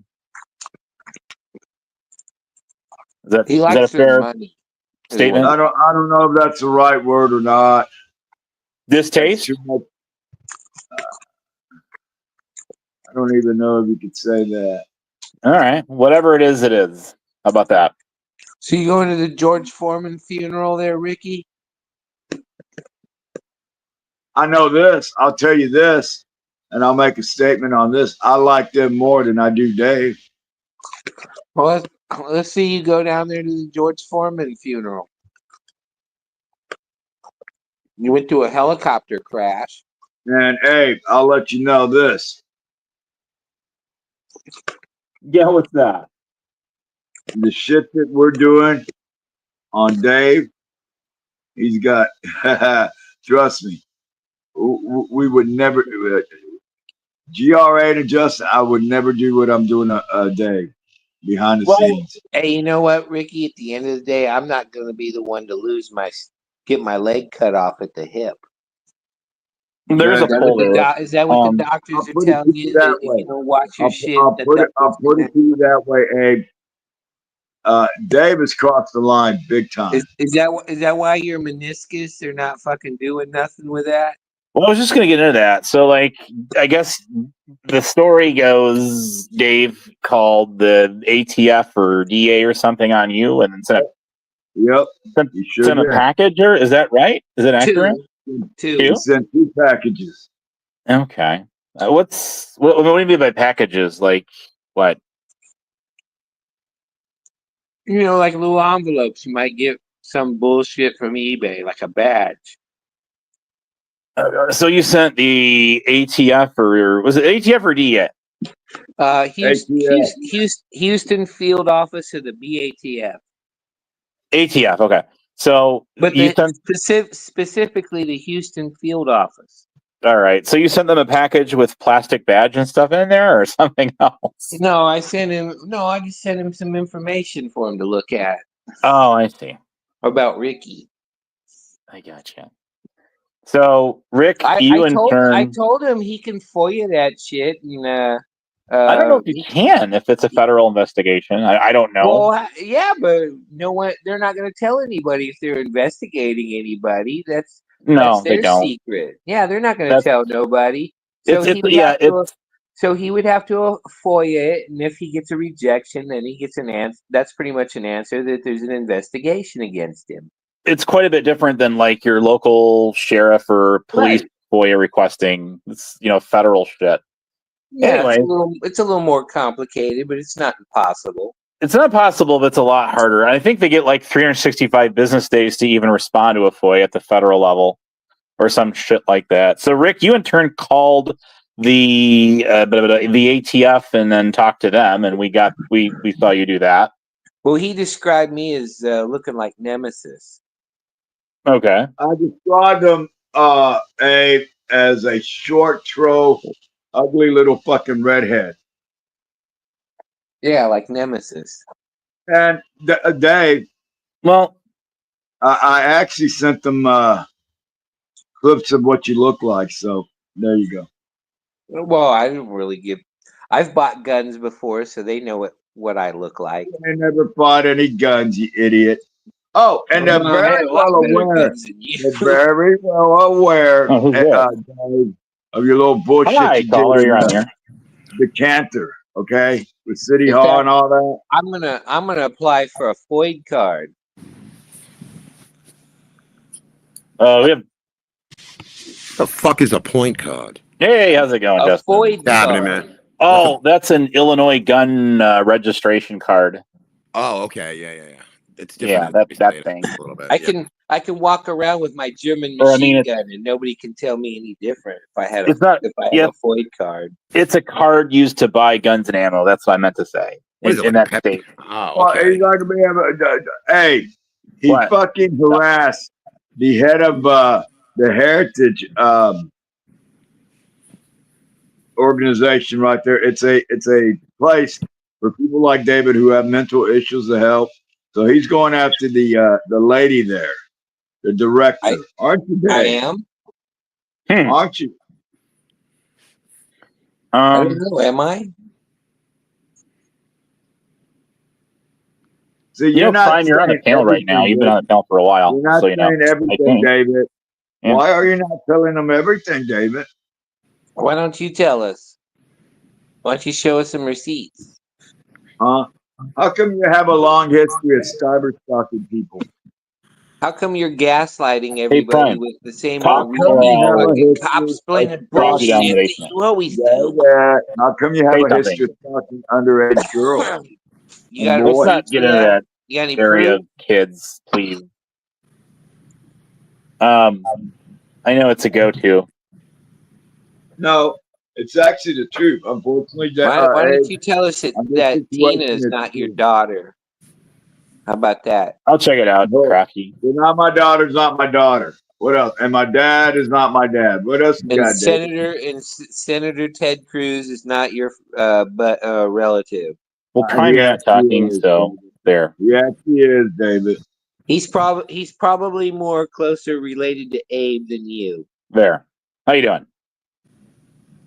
is that a fair statement?
I don't know if that's the right word or not.
Distaste?
I don't even know if you could say that.
All right. Whatever it is, it is. How about that?
So you going to the George Foreman funeral there, Ricky?
I know this. I'll tell you this, and I'll make a statement on this. I like them more than I do Dave.
Well, let's see you go down there to the George Foreman funeral. You went to a helicopter crash.
And Abe, I'll let you know this.
Yeah, what's that?
the shit that we're doing on Dave, he's got. Trust me, we would never. GRA to Justin, I would never do what I'm doing a day behind the scenes.
Hey, you know what, Ricky? At the end of the day, I'm not going to be the one to get my leg cut off at the hip.
There's a poll.
Is that what the doctors are telling you? That if you don't watch your shit,
I'll put it to you that way, Abe. Dave has crossed the line big time.
Is that why your meniscus? They're not fucking doing nothing with that.
Well, I was just going to get into that. So, like, I guess the story goes Dave called the ATF or DA or something on you and sent a package, or is that right? Is it accurate?
Two.
He sent 2 packages.
Okay. What do you mean by packages? Like, what?
You know, like little envelopes. You might get some bullshit from eBay, like a badge.
So you sent the ATF, or was it ATF or DA?
Houston field office of the BATF.
ATF, okay. So,
but specifically the Houston field office.
All right. So you sent them a package with plastic badge and stuff in there, or something else?
No, I just sent him some information for him to look at.
Oh, I see.
About Ricky.
I gotcha. So, Rick, I
told him he can FOIA that shit, and
I don't know if you can if it's a federal investigation. I don't know.
Well, yeah, but they're not going to tell anybody if they're investigating anybody. That's their secret. Yeah, they're not going to tell nobody. So he would have to FOIA it, and if he gets a rejection, then he gets an answer. That's pretty much an answer that there's an investigation against him.
It's quite a bit different than like your local sheriff or police FOIA requesting. It's federal shit.
Yeah, anyway, it's a little more complicated, but it's not impossible.
It's not possible, but it's a lot harder. I think they get like 365 business days to even respond to a FOIA at the federal level, or some shit like that. So, Rick, you in turn called the ATF and then talked to them, and we saw you do that.
Well, he described me as looking like Nemesis.
Okay.
I described him as a short, ugly little fucking redhead.
Yeah, like Nemesis.
And Dave,
well,
I actually sent them clips of what you look like. So there you go.
Well, I didn't really I've bought guns before, so they know what I look like.
I never bought any guns, you idiot. Oh, and they're very well aware of your little bullshit.
Hi, caller, you're on here.
The Cantor, okay, with City Hall and all that.
I'm gonna apply for a FOID card.
We have.
The fuck is a point card?
Hey, how's it going, Justin?
FOID card.
Man.
Oh, that's an Illinois gun registration card.
Oh, okay, yeah. It's different.
Yeah, that thing.
A little bit.
I can walk around with my German machine gun, and nobody can tell me any different if I had a FOID card.
It's a card used to buy guns and ammo. That's what I meant to say. In that state.
Oh, okay.
He fucking harassed the head of the Heritage organization right there. It's a place for people like David who have mental issues to help. So he's going after the lady there, the director. Aren't you, Dave?
I am.
Aren't you?
I don't know. Am I?
See, you're
on the panel right now. You've been on the panel for a while.
You're not saying everything, David. Yeah. Why are you not telling them everything, David?
Why don't you tell us? Why don't you show us some receipts?
How come you have a long history of cyber stalking people?
How come you're gaslighting everybody with the same
cops
playing bullshit that you always do?
How come you have a history of stalking underage girls?
Let's not get into that area of kids, please. I know it's a go-to.
No, it's actually the truth. Unfortunately,
why don't you tell us that Tina is not your daughter? How about that?
I'll check it out, Crafty.
You're not my daughter's not my daughter. What else? And my dad is not my dad. What else you got, David?
Senator Ted Cruz is not your relative.
Well, Prime not talking, so there.
Yes, he is, David.
He's probably more closer related to Abe than you.
There. How you doing?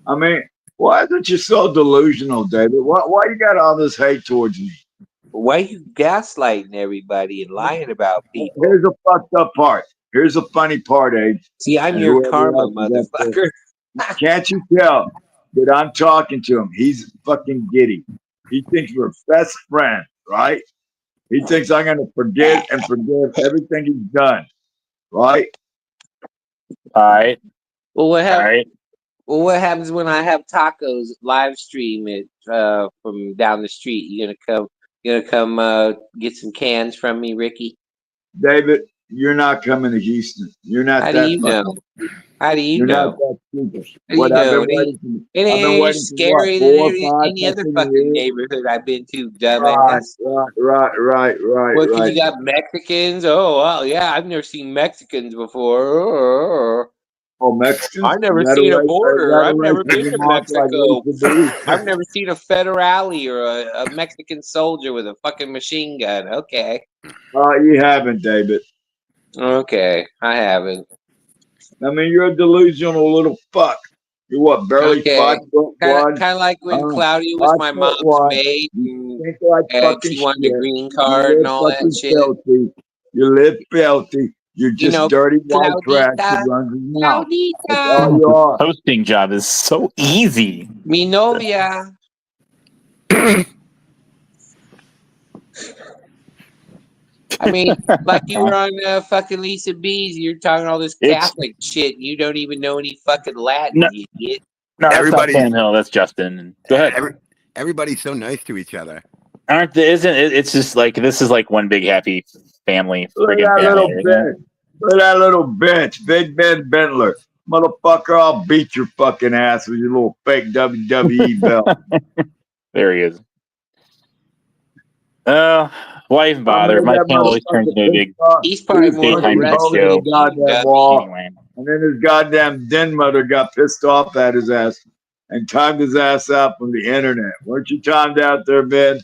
I mean, why isn't you so delusional, David? Why you got all this hate towards me?
Why are you gaslighting everybody and lying about people?
Here's the fucked up part. Here's the funny part, Abe.
See, I'm your karma, motherfucker.
Can't you tell that I'm talking to him? He's fucking giddy. He thinks we're best friends, right? He thinks I'm going to forget and forgive everything he's done, right?
All right.
Well, what happens when I have tacos live stream it from down the street? You gonna come get some cans from me, Ricky?
David, you're not coming to Houston. You're not.
How do you know? How do you know? It ain't scary than any other fucking neighborhood I've been to, dumbass.
Right.
Well, because you got Mexicans. Oh, well, yeah, I've never seen Mexicans before.
Oh, Mexicans?
I've never seen a border. I've never been to Mexico. I've never seen a federale or a Mexican soldier with a fucking machine gun. Okay.
You haven't, David.
Okay, I haven't.
I mean, you're a delusional little fuck. You're what, barely 5 foot one?
Kind of like when Claudia was my mom's maid and she wanted a green card and all that shit.
Filthy. You live filthy. You're just dirty white trash that runs your mouth. That's all you are.
Hosting job is so easy.
Mi novia. I mean, like you were on fucking Lisa B's, you're talking all this Catholic shit. You don't even know any fucking Latin, you idiot.
No, everybody. That's not Hill. That's Justin. Go ahead.
Everybody's so nice to each other.
Aren't there? Isn't it? It's just like this is like one big happy family.
Look at that little bitch, Big Ben Bentler. Motherfucker, I'll beat your fucking ass with your little fake WWE belt.
There he is. Why even bother? My channel always turns into a big.
He's probably more
show. Anyway. And then his goddamn den mother got pissed off at his ass and timed his ass out from the internet. Weren't you timed out there, Ben?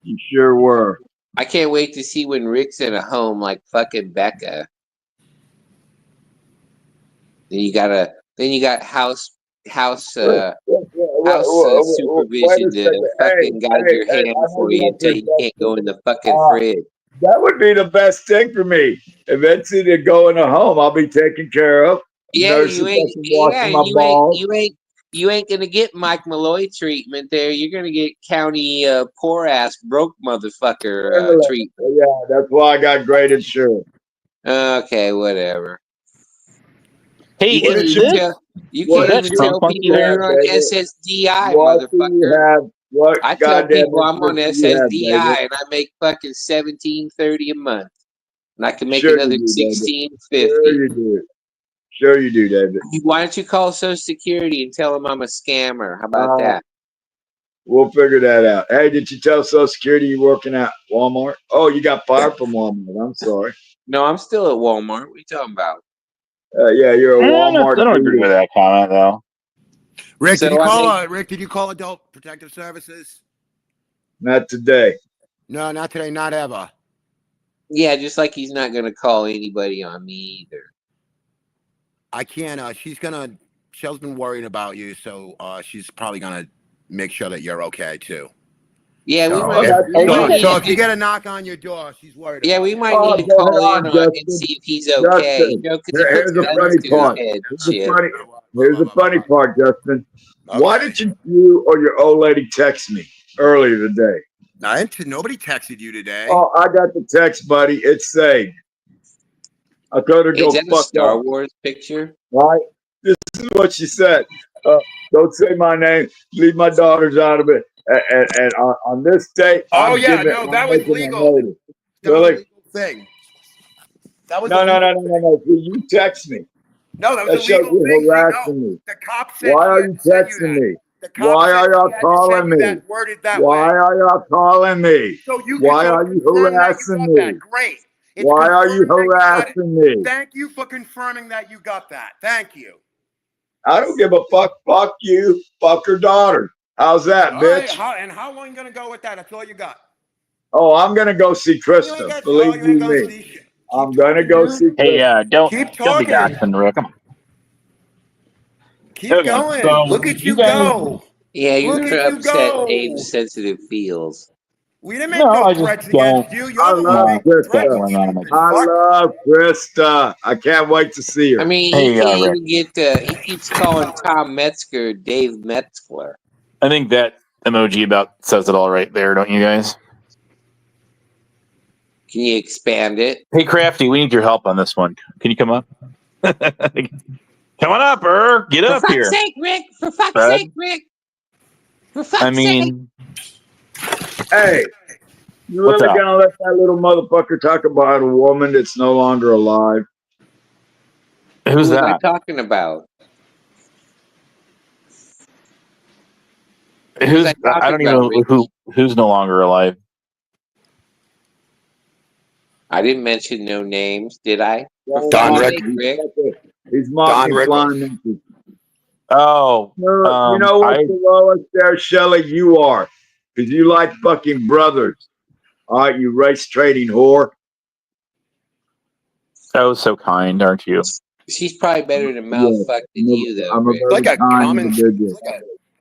You sure were.
I can't wait to see when Rick's in a home like fucking Becca. Then you got house supervision to fucking guide your hand for you until you can't go in the fucking fridge.
That would be the best thing for me. Eventually to go in a home, I'll be taken care of.
Yeah, you ain't gonna get Mike Malloy treatment there. You're gonna get county poor ass broke motherfucker treatment.
Yeah, that's why I got great insurance.
Okay, whatever.
Hey,
you can't even tell people you're on SSDI, motherfucker. I tell people I'm on SSDI and I make fucking $17.30 a month, and I can make another $16.50.
Sure you do, David.
Why don't you call Social Security and tell them I'm a scammer? How about that?
We'll figure that out. Hey, did you tell Social Security you're working at Walmart? Oh, you got fired from Walmart. I'm sorry.
No, I'm still at Walmart. What are you talking about?
Yeah, you're a Walmart.
I don't agree with that comment, though.
Rick, did you call Adult Protective Services?
Not today.
No, not today. Not ever.
Yeah, just like he's not going to call anybody on me either.
I can't. Shell's been worrying about you, so she's probably going to make sure that you're okay, too.
Yeah,
so if you get a knock on your door, she's worried.
Yeah, we might need to call in on and see if he's okay.
Here's the funny part. Here's the funny part, Justin. Okay. Why didn't you or your old lady text me earlier today?
Nobody texted you today.
Oh, I got the text, buddy. It's saved. I told her go fuck
a Star Wars picture.
Right? This is what she said. Don't say my name. Leave my daughters out of it. And on this day,
that was legal. That was a legal thing. That was
no. You text me.
No, that was a legal thing.
Harassing me.
The cop said.
Why are you texting me? Why are y'all calling me? Why are y'all calling me?
So you
Why
can
are you
confirm that you
harassing
got
me?
that. Great. It's
Why are you
confirmed that got it.
harassing me?
Thank you for confirming that you got that. Thank you.
I don't give a fuck. Fuck you. Fuck her daughter. How's that,
All right.
bitch?
How long you gonna go with that? That's all you got.
Oh, I'm gonna go see
You ain't
Krista.
got.
Believe
You ain't
you
gonna
me.
see shit.
I'm
Keep
gonna
talking,
go
dude.
see
Hey,
Krista.
don't
Keep
be
talking.
doxing, Rick. Come on.
Keep
Okay,
going.
so
Look at
you
you
guys.
go.
Yeah, you're
Look
going
at
to
you
upset
go.
Dave's sensitive feels.
We didn't make
No,
no
I just
threats
don't
against you.
I
You're the one
love
want
making
that
threats,
Krista.
going
you
on in my.
stupid
I
fuck.
love Krista. I can't wait to see
I
her.
mean, he
Hey,
can't
Rick.
even get. He keeps calling Tom Metzger Dave Metzler.
I think that emoji about says it all right there, don't you guys?
Can you expand it?
Hey, Crafty, we need your help on this one. Can you come up? Come on up, get
For
up
fuck's
here.
sake, Rick! For fuck's
Fred?
sake, Rick! For fuck's
I
sake!
mean,
Hey, you
what's
really
up?
gonna let that little motherfucker talk about a woman that's no longer alive?
Who's
Who am I
that?
talking about?
Who's
I
I
talking
don't even
about,
know who's no longer alive.
I didn't mention no names, did I? For
Don
fuck's
Rick.
sake, Rick!
He's
Don
mocking
Rickles.
flying monkeys.
Oh,
You know what's the lowest there, Shelly? You are. Because you like fucking brothers. All right, you race trading whore.
oh, so kind, aren't you?
She's probably better to mouth
Yeah,
fuck than you, though,
I'm a
Rick.
very
Like a
kind
common,
individual.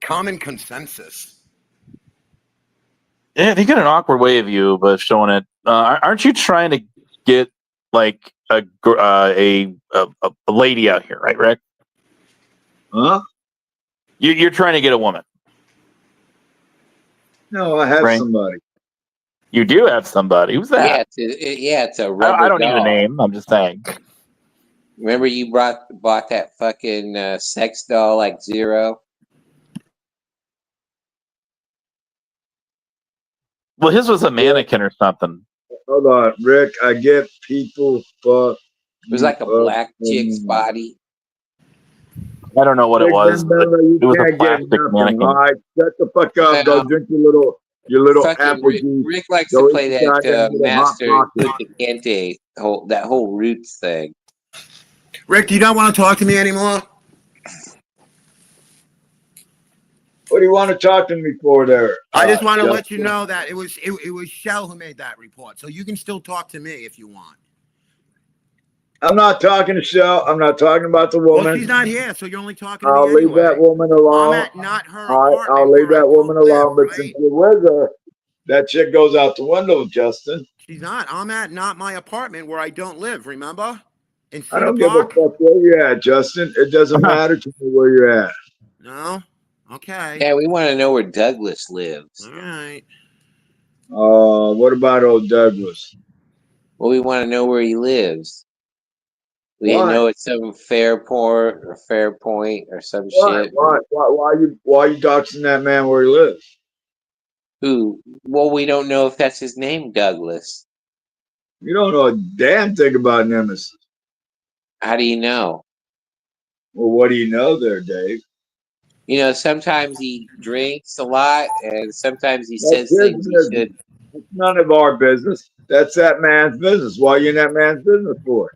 common consensus.
Yeah, they got an awkward way of you, but showing it. Aren't you trying to get like a lady out here, right, Rick?
Huh?
You're trying to get a woman,
No, I have
right?
somebody.
You do have somebody. Who's that?
Yeah, it's a rubber
I don't need a
doll.
name. I'm just saying.
Remember you bought that fucking sex doll like Zero?
Well, his was a mannequin or something.
Hold on, Rick. I get people fuck.
It was like a black chick's body.
I don't know what it was, but
You
it was a
can't get
plastic
nothing.
mannequin.
All right, shut the fuck up. Go drink your little
Fucking
apple juice.
Rick likes
Go
to
eat
play
your
that
goddamn little hot
Master
pocket.
Kente, that whole Roots thing.
Rick, do you not want to talk to me anymore?
What do you want to talk to me for there?
I just want to
Justin?
let you know that it was Shell who made that report, so you can still talk to me if you want.
I'm not talking to Shell. I'm not talking about the woman.
Well, she's not here, so you're only talking to me
I'll
anyway.
leave that woman alone.
I'm at not her
I'll
apartment
leave
where I
that woman
don't
alone.
live,
But
right?
since you're with her, that shit goes out the window, Justin.
She's not. I'm at not my apartment where I don't live, remember? In
I
Cedar
don't give a
Park?
fuck where you're at, Justin. It doesn't matter to me where you're at.
No? Okay.
Yeah, we want to know where Douglas lives.
All right.
What about old Douglas?
Well, we want to know where he lives. We didn't know it's some Fairport or Fairpoint or some shit.
Why you doxing that man where he lives?
Who? Well, we don't know if that's his name, Douglas.
You don't know a damn thing about Nemesis.
How do you know?
Well, what do you know there, Dave?
You know, sometimes he drinks a lot, and sometimes he
That's
says
his
things he
business.
shouldn't.
It's none of our business. That's that man's business. Why are you in that man's business for?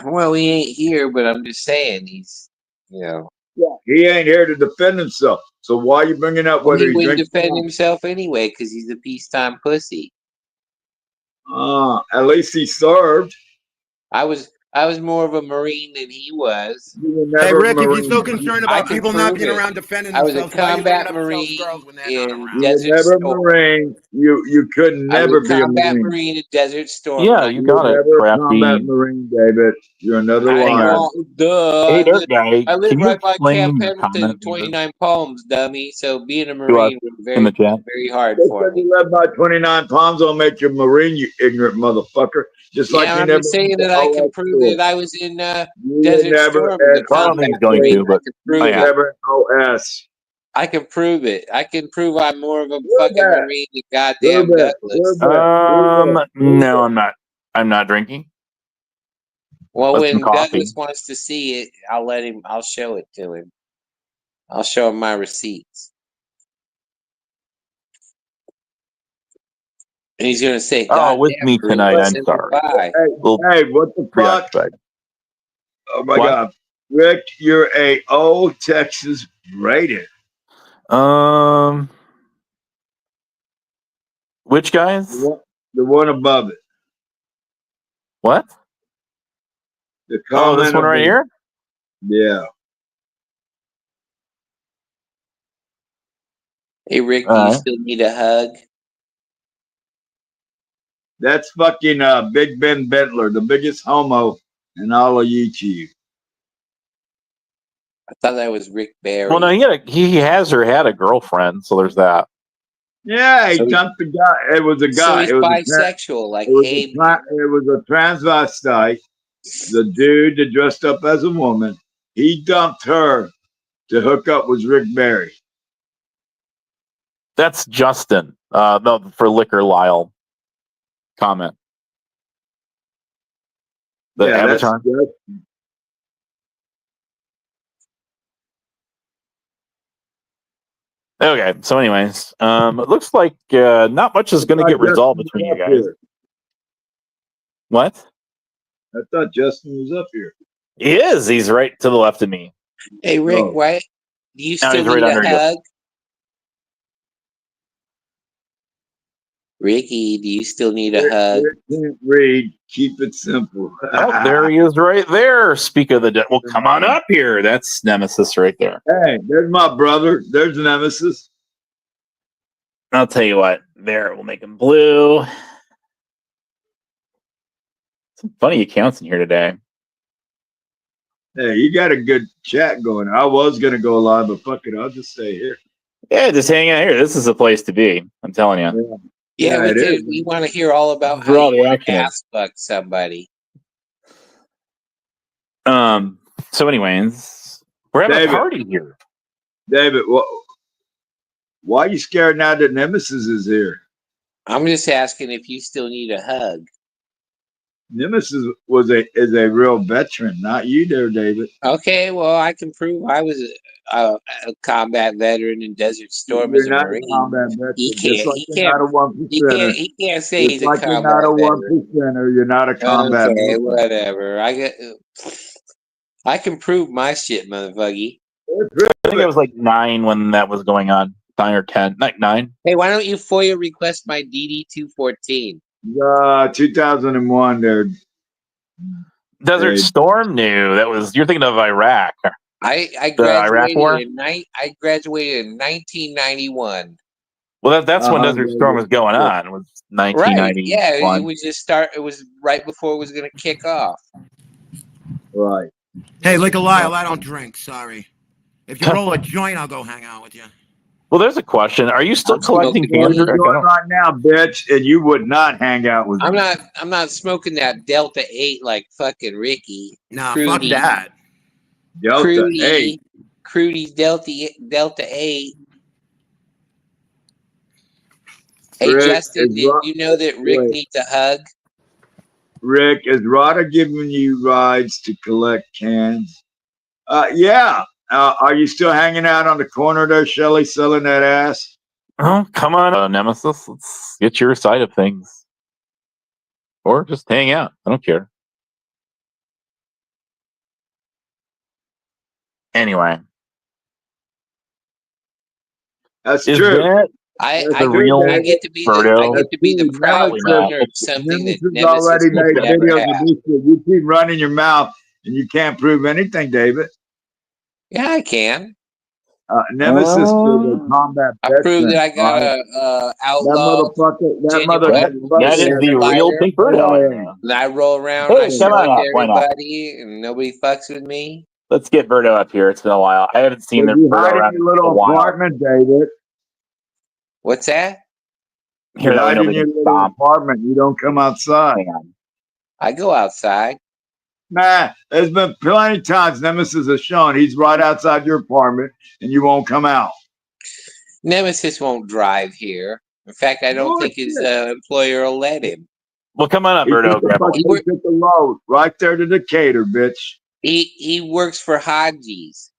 Well, he ain't here, but I'm just saying he's, you know.
Yeah, he ain't here to defend himself. So why are you bringing up whether
He
he
wouldn't
drinks?
defend himself anyway because he's a peacetime pussy.
At least he served.
I was more of a Marine than he was.
You were
Hey,
never a
Rick, if you're
Marine.
so concerned
I
about
can
people not
prove
being
it.
around defending
I was a
themselves, why are you bringing
combat
up self
Marine
girls when they're not
in
around?
You were
Desert
never a
Storm.
Marine. You could
I was
never
a
be a
combat
Marine.
Marine in Desert Storm.
Yeah, you
You
got
were
it,
never a
Crafty.
combat Marine, David. You're another liar.
Hey, Dirt Guy,
I live
can you
right by Camp
explain your
Pendleton,
comment
29 Palms, dummy. So being a
to us
Marine was
in the
very,
chat?
very hard
Just
for
because
me.
you live by 29 palms don't make you a Marine, you ignorant motherfucker. Just like
Yeah,
you
I'm
never
just saying
went to
that I can
OS
prove
school.
that I was in
You were
Desert
never
Storm in the
at
Well, I don't think he's
combat
going
Marine.
to, but
I can
you
prove
were
yeah.
it.
never in OS.
I can prove it. I can prove I'm more of a
Prove
fucking
that.
Marine than goddamn
Prove it.
Douglas.
Prove it.
No, I'm not. I'm not drinking.
Well,
With some
when
coffee.
Douglas wants to see it, I'll show it to him. I'll show him my receipts. And he's going to say, God
with
damn,
me
Bruce,
tonight, I'm
send
sorry.
it by.
Hey, what the fuck?
Preoccupied.
Oh my
What?
God, Rick, you're a old Texas Raider.
Which guys?
The one above it.
What?
The comment
this one right
above-
here?
Yeah.
Hey, Rick, do you still need a hug?
That's fucking Big Ben Bentler, the biggest homo in all of YouTube.
I thought that was Rick Barry.
Well, no, he has or had a girlfriend, so there's that.
Yeah, he dumped the guy. It was a guy.
So he's bisexual,
it was a transvestite. The dude that dressed up as a woman, he dumped her to hook up with Rick Barry.
That's Justin. No, for Liquor Lyle. Comment. The avatar. Okay, so anyways, it looks like not much is going to get resolved between you guys. What?
I thought Justin was up here.
He is. He's right to the left of me.
Hey, Rick, what? Do you still need a hug? Ricky, do you still need a hug?
Can't read. Keep it simple.
Oh, there he is right there. Speak of the devil. Well, come on up here. That's Nemesis right there.
Hey, there's my brother. There's Nemesis.
I'll tell you what. There, we'll make him blue. Some funny accounts in here today.
Hey, you got a good chat going. I was going to go live, but fuck it. I'll just stay here.
Yeah, just hang out here. This is the place to be. I'm telling you.
Yeah, we want to hear all about how you ass fuck somebody.
So anyways, we're having a party here.
David, why are you scared now that Nemesis is here?
I'm just asking if you still need a hug.
Nemesis is a real veteran, not you there, David.
Okay, well, I can prove I was a combat veteran in Desert Storm as a Marine. He can't say he's a combat veteran.
You're not a combat veteran.
Whatever. I can prove my shit, motherfucker.
I think it was like 9 when that was going on. 9 or 10. Like 9.
Hey, why don't you FOIA request my DD-214?
2001 there.
Desert
Storm? No, you're thinking of Iraq.
I graduated in 1991.
Well, that's when Desert Storm was going on. It was 1991.
Right. Yeah, it was It was right before it was going to kick off.
Right.
Hey, 𝖄𝖚𝖇𝖊, I don't drink. Sorry. If you roll a joint, I'll go hang out with you.
Well, there's a question. Are you still collecting cancer
right now, bitch? And you would not hang out with
me.
me.
I'm not smoking that Delta 8 like fucking Ricky.
Nah, fuck that.
Delta 8.
Crudy's Delta 8. Hey,
Rick,
Justin, did you know that Rick needs a hug?
Rick, is Rada giving you rides to collect cans? Yeah. Are you still hanging out on the corner there, Shelly, selling that ass?
Oh, come on, Nemesis. Let's get your side of things. Or just hang out. I don't care. Anyway.
That's true.
I get to be the proud owner of something that Nemesis
already made videos
have.
of this shit. You keep running your mouth and you can't prove anything, David.
Yeah, I can.
Nemesis is a combat veteran.
I proved that I got a outlaw.
That is the real Pink Birdo.
And I roll around, I show it to everybody, and nobody fucks with me.
Let's get Birdo up here. It's been a while. I haven't seen the
Birdo around in your little apartment, David.
What's that?
You're hiding in your little apartment. You don't come outside.
I go outside.
Nah, there's been plenty of times Nemesis has shown he's right outside your apartment and you won't come out.
Nemesis won't drive here. In fact, I don't think his employer will let him.
Well, come on up, Birdo.
He took the load right there to Decatur, bitch.
He works for Hodges.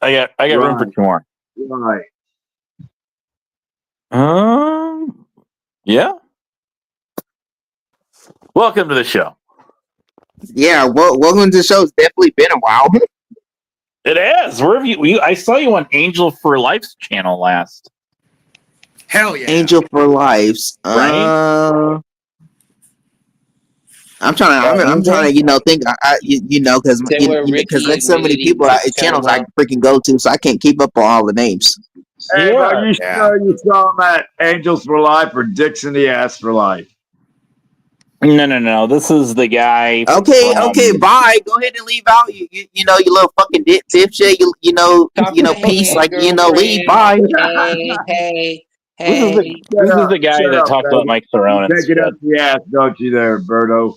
I got room for 2 more.
Right.
Yeah. Welcome to the show.
Yeah, welcome to the show. It's definitely been a while.
It is. Where have you? I saw you on Angel for Life's channel last.
Hell yeah.
Angel for Lives.
Right?
I'm trying to, think, because there's so many people, channels I freaking go to, so I can't keep up on all the names.
Hey, bro, you sure you saw him at Angels for Life or Dixon the Ass for Life?
No. This is the guy.
Okay, bye. Go ahead and leave out. You little fucking dipshit. Peace. Leave. Bye.
Hey. This is the guy that talked about Mike Cerrone.
Take it up the ass, don't you, there, Berto?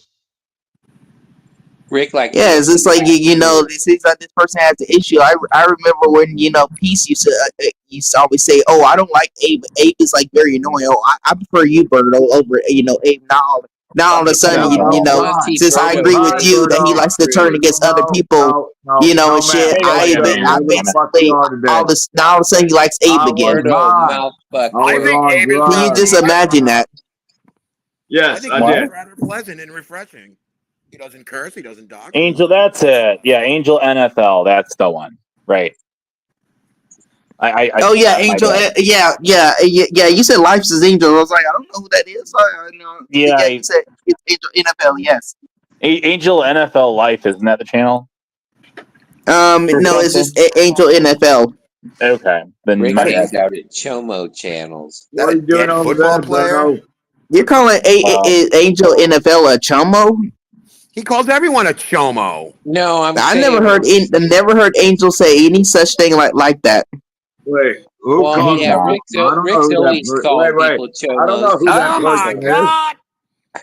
Rick,
it's just like it seems like this person has the issue. I remember when Peace used to always say, "Oh, I don't like Abe. Abe is like very annoying. Oh, I prefer you, Berto, over Abe." Now all of a sudden, since I agree with you that he likes to turn against other people, and shit. I basically all of a sudden he likes Abe again. Can you just imagine that?
Yes, I did.
Rather pleasant and refreshing. He doesn't curse. He doesn't dog.
Angel, that's it. Yeah, Angel NFL. That's the one. Right.
Angel. Yeah. You said Life's is Angel. I was like, I don't know who that is. You said it's Angel NFL. Yes.
Angel NFL Life, isn't that the channel?
No, it's just Angel NFL.
Okay, then
Rick hangs out at Chomo channels.
What are you doing over
football
there,
player?
Berto?
You're calling Angel NFL a chomo?
He calls everyone a chomo.
No,
I never heard Angel say any such thing like that.
Wait, who called him?
Rick's always called people chomos.
I don't know who that
my
person
God.
is.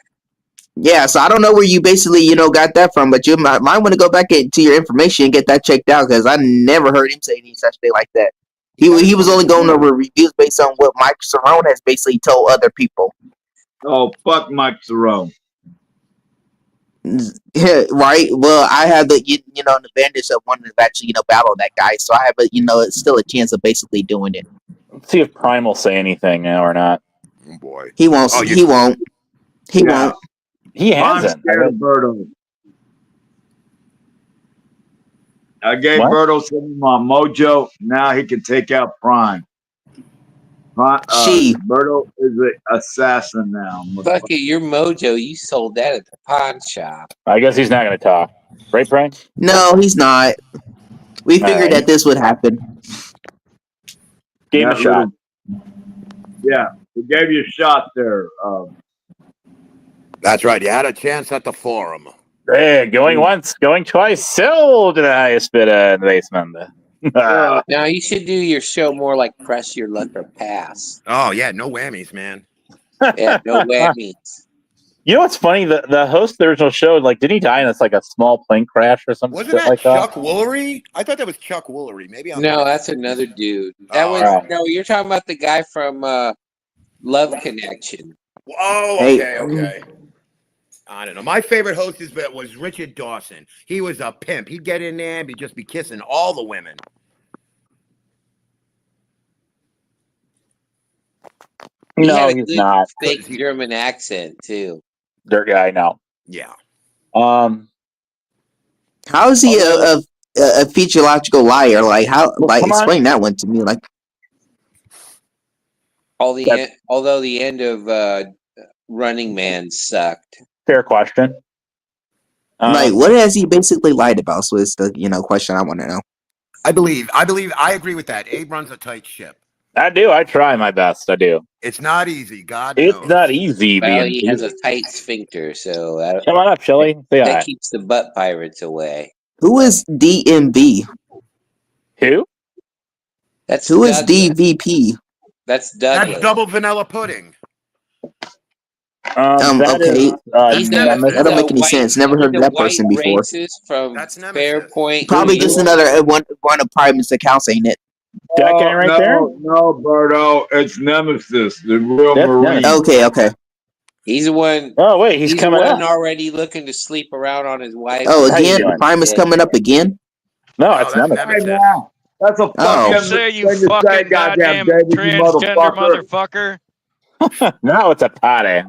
Yeah, so I don't know where you basically, got that from, but you might want to go back into your information and get that checked out, because I never heard him say any such thing like that. He was only going over reviews based on what Mike Cerrone has basically told other people.
Oh, fuck Mike Cerrone.
Yeah, right. Well, I have the the advantage of wanting to actually battle that guy, so I have it's still a chance of basically doing it.
Let's see if Prime will say anything now or not.
Oh boy,
he won't. He won't. He won't.
He hasn't.
Berto. I gave Berto some of my mojo. Now he can take out Prime. Berto is an assassin now.
Fuck it, your mojo. You sold that at the pawn shop.
I guess he's not going to talk. Right, Brian?
No, he's not. We figured that this would happen.
Gave him a shot.
Yeah, we gave you a shot there.
That's right. You had a chance at the forum.
Hey, going once, going twice, sold to the highest bidder in the basement.
Now you should do your show more like Press Your Luck or Pass.
Oh yeah, no whammies, man.
Yeah, no whammies.
You know what's funny? The host of the original show, didn't he die in a small plane crash or something?
Wasn't that Chuck Woolery? I thought that was Chuck Woolery. Maybe I'm
no, that's another dude. That was no. You're talking about the guy from Love Connection.
Oh, okay. I don't know. My favorite host was Richard Dawson. He was a pimp. He'd get in there and just be kissing all the women.
No, he's not.
Fake German accent too.
Dirt guy, no.
Yeah.
How is he a physiological liar? Explain that one to me.
Although the end of Running Man sucked.
Fair question.
What has he basically lied about? So it's the question I want to know.
I agree with that. Abe runs a tight ship.
I do. I try my best. I do.
It's not easy. God knows.
It's not easy.
Well, he has a tight sphincter, so
come on up, Shelly.
That keeps the butt pirates away.
Who is DMV?
Who?
Who is DVP?
That's Douglas.
That's double vanilla pudding.
Okay. That don't make any sense. Never heard of that person before.
That's Fairpoint.
Probably just another one of Prime's accounts, ain't it?
That guy right there?
No, Berto. It's Nemesis, the real Marine.
Okay.
He's the one.
Oh wait, he's coming up.
Already looking to sleep around on his wife.
Oh, again, Prime is coming up again.
No, it's Nemesis.
That's a
You
fucking
say you
thing to say,
fucking
goddamn
goddamn
David, you
transgender
motherfucker.
motherfucker.
No, it's a potty.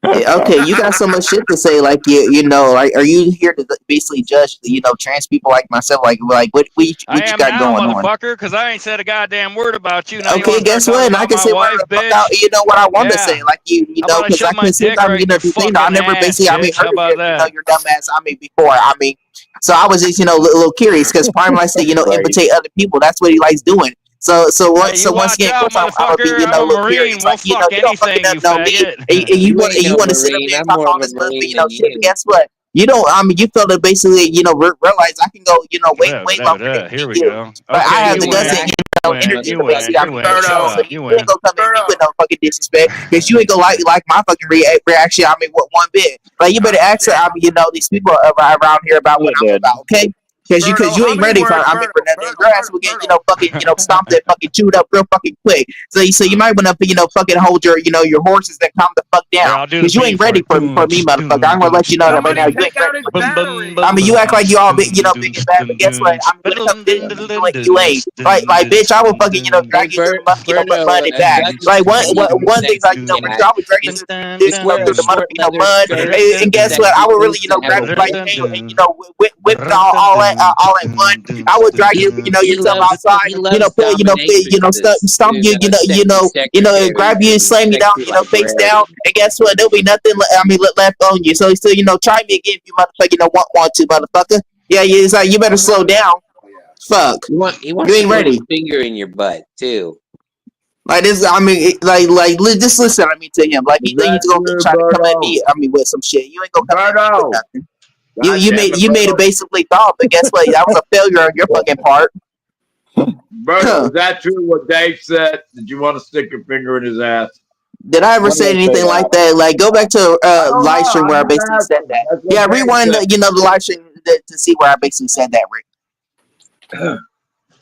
Okay, you got so much shit to say. Like you know, like, are you here to basically judge, trans people like myself? Like what
I
you
am
got
now,
going on?
motherfucker, because I ain't said a goddamn word about you. Now you
Okay,
want to
guess
start
what?
talking
I
about
can
my
say
wife,
whatever the fuck
bitch?
what I want to say.
Yeah.
Like
How about I
because I
shove my
can say,
dick right in your
the thing.
fucking
I never
ass,
basically,
bitch? How
heard
about that?
your dumb ass. Before. So I was just, a little curious because Prime likes to, imitate other people. That's what he likes doing. So
Hey, you
once
watch
again, of
out,
course, I'm gonna be,
motherfucker. I'm
a
a
little
Marine.
curious.
Won't
Like,
fuck
you don't fucking
anything, you
know me,
faggot.
and
You ain't no
want to sit up
Marine.
there and
I'm
talk
more
all
of a
this little,
Marine than
shit. But
you.
guess what? You don't. You feel to basically, realize I can go, way longer than
Here we
you.
go.
But I
Okay,
have
you
the guts and
win.
energy
You
to
win.
basically,
You win. Shut
so
up.
you
You
ain't
win.
gonna come at me with no fucking disrespect because you ain't gonna like my fucking reaction. What one bit? Like you better ask these people around here about what I'm about, okay? Because you
How
ain't
many
ready
words,
for nothing. Your ass will get fucking stomped and fucking chewed up real fucking quick. So you might want to fucking hold your horses and calm the fuck
Here,
down
I'll do the
because you ain't
beat for
ready
it.
for me, motherfucker. I'm gonna let you know that right now. You ain't
take out
ready
his
for me.
battery?
You act like you all big, big and bad, but guess what? When it comes to this, you ain't. Like, bitch, I will fucking,
Hey,
drag you through the
Berto,
mud and back.
Dutch
Like,
can be a
one thing, like,
sexy
for
cat.
sure, I would drag you
Just,
this,
just wear a
through the
short leather
mud.
skirt,
And guess what? I
sexy
would really,
boots, and have
grab
a
you by your
belt.
hand and, whip all at once. I would drag you, yourself outside,
He loves
stomp you,
sexy
grab you, slam you down,
sexy
face
librarian.
down. And guess what? There'll be nothing, left on you. So, try me again if you motherfucker, want to, motherfucker. Yeah, it's like, you better slow down. Fuck.
He wants
You
to
ain't
put
ready.
his finger in your butt too.
Like this, just listen. To him. Like he think he's gonna try to come at me. With some shit. You ain't gonna come at me with nothing. You made it basically thought, but guess what? That was a failure on your fucking part.
Berto, is that true what Dave said? Did you want to stick your finger in his ass?
Did I ever say anything like that? Like, go back to live stream where I basically said that. Yeah, rewind the live stream to see where I basically said that, Rick.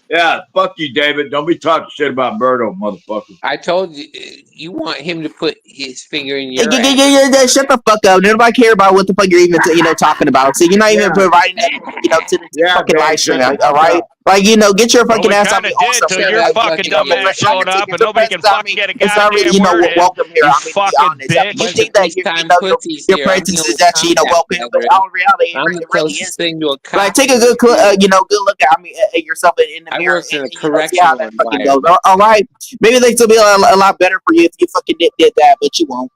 Yeah, fuck you, David. Don't be talking shit about Berto, motherfucker.
I told you, you want him to put his finger in your ass.
Yeah, shut the fuck up. Nobody care about what the fuck you're even talking about. So you're not even providing that to the fucking live stream. All right. Like, get your fucking ass on me on some
till your fucking dumb ass showed up and nobody can fucking get a
it's already,
goddamn word in.
welcome here.
You
I mean, to be
fucking
honest.
bitch.
You think that your presence is actually, welcome, but in reality,
I'm the closest thing to a cop.
like, take a good, good look at yourself in the mirror.
I worked in a
See how that
correctional
fucking goes.
environment.
All right. Maybe things will be a lot better for you if you fucking did that, but you won't.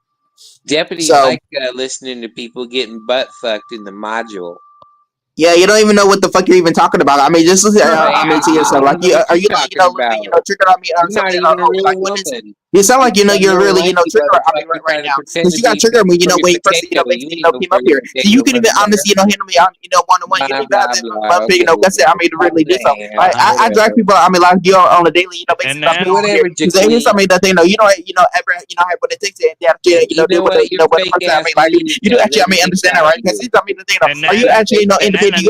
Deputies like listening to people getting butt fucked in the module.
Yeah, you don't even know what the fuck you're even talking about. I mean, just listen. To yourself. Like, are you triggered on me on something? Like, what is it? You sound like you're really triggered on me right now because you got triggered when when you first basically came up here. So you can even honestly handle me on 1-on-one. You don't even have to guts. I mean, to really do so. I drag people. I mean, like you on a daily. Basically, because here's something that they know. You know ever have what it takes to adapt. What the person. I mean, like you do actually. I mean, understand that, right? Because he's something that they know. Are you actually independent? Are you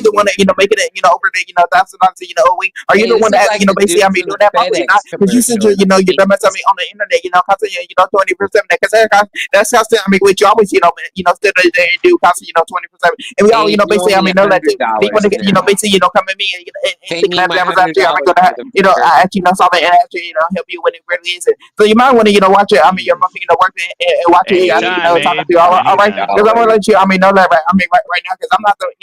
the one that making it over the $1,000 a week? Are you the one that basically doing that probably not because you said your dumbass on the internet constantly 24/7 because that's how what you always still there and do constantly 24/7 and we all basically know that too. They want to basically come at me and think that I'm gonna actually solve it and actually help you when it really isn't. So you might want to watch it. I mean, you're work and watch it. Talking to you all right. Because I'm gonna let you. Know that right. Right now, because I'm not the one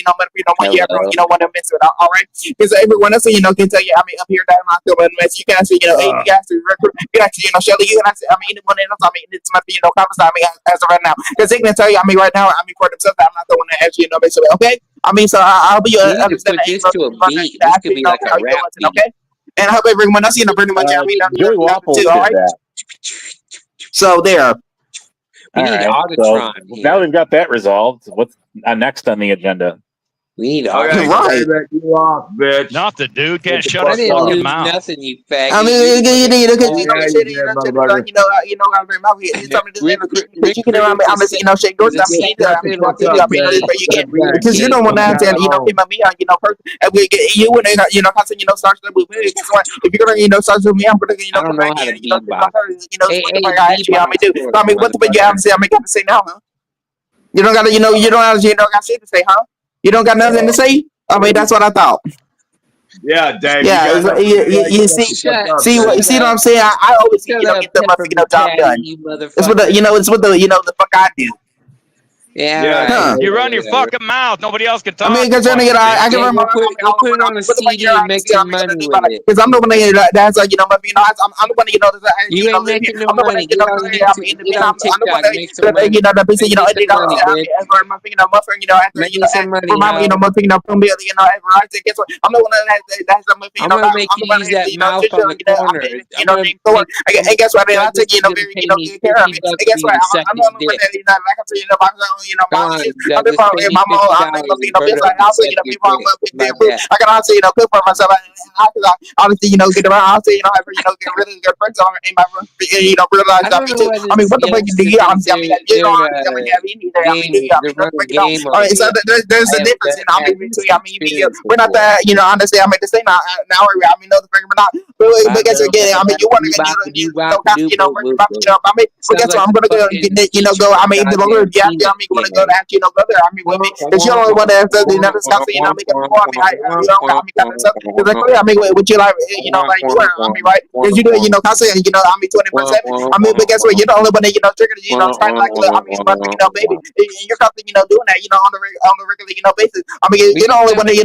you ever want to mess with. All right. Because everyone else can tell you. Up here that I'm not the one to mess. You can actually hey, you can actually recruit. You can actually Shelly. You can actually anyone else. It's might be conversation. As of right now, because they can tell you. Right now. For themselves, I'm not the one that actually mess with. Okay. So I'll be understand that.
This could be like a rap beat.
Okay. And I hope everyone else pretty much.
Joey Waffles
too. All right. So there.
We need Augatron here.
Now we've got that resolved. What's next on the agenda?
We need
Augatron. Right. You off, bitch.
Not the dude can't shut
his fucking mouth. Nothing, you faggot. I mean,
you can very mouth.
Rick,
Shake doors. Because you don't want to have to, him and me on, person. You wouldn't, start with me. If you're gonna, start with me, I'm gonna, come back here, I mean, what the fuck you have to say? I got to say now, huh? You don't got to, you don't have shit to say, huh? You don't got nothing to say? I mean, that's what I thought.
Yeah, Dave.
Yeah, you see what I'm saying? I always get the job done. It's what the fuck I do.
Yeah,
Huh.
You run your fucking mouth. Nobody else can talk.
I mean, because I can
yeah,
remember.
we'll put it on a CD and make some money with it.
Because I'm the one that's I'm the one
You ain't making no money. Get on TikTok, make some money.
the piece
Make me some money, bitch. Make me some money,
I'm the one
I'm gonna make you use that mouth on the corner.
and guess what? I take care of it. And guess what? I'm the one that like I'm saying, I'm the mama. I can also cook for myself. Honestly, get around. Also, have get really good friends on in my room. Realize I mean, what the fuck do you? All right, so there's a difference in between. We're not that honestly. I mean, this thing now. I mean, no, the we're not. But guess again, I mean, you want to but guess what? I'm gonna go go. I mean, the Lord, yeah, I mean, gonna go to go there. I mean, with me, because you don't want to have to stuff. Make it before. I mean, kind of stuff. Because I mean, what you like, like you are. I mean, right? Because you do, constantly, I mean, 24/7. I mean, but guess what? You're the only one that trigger, trying like, I mean, baby, you're constantly, doing that, on the regular, basis. I mean, you're the only one that I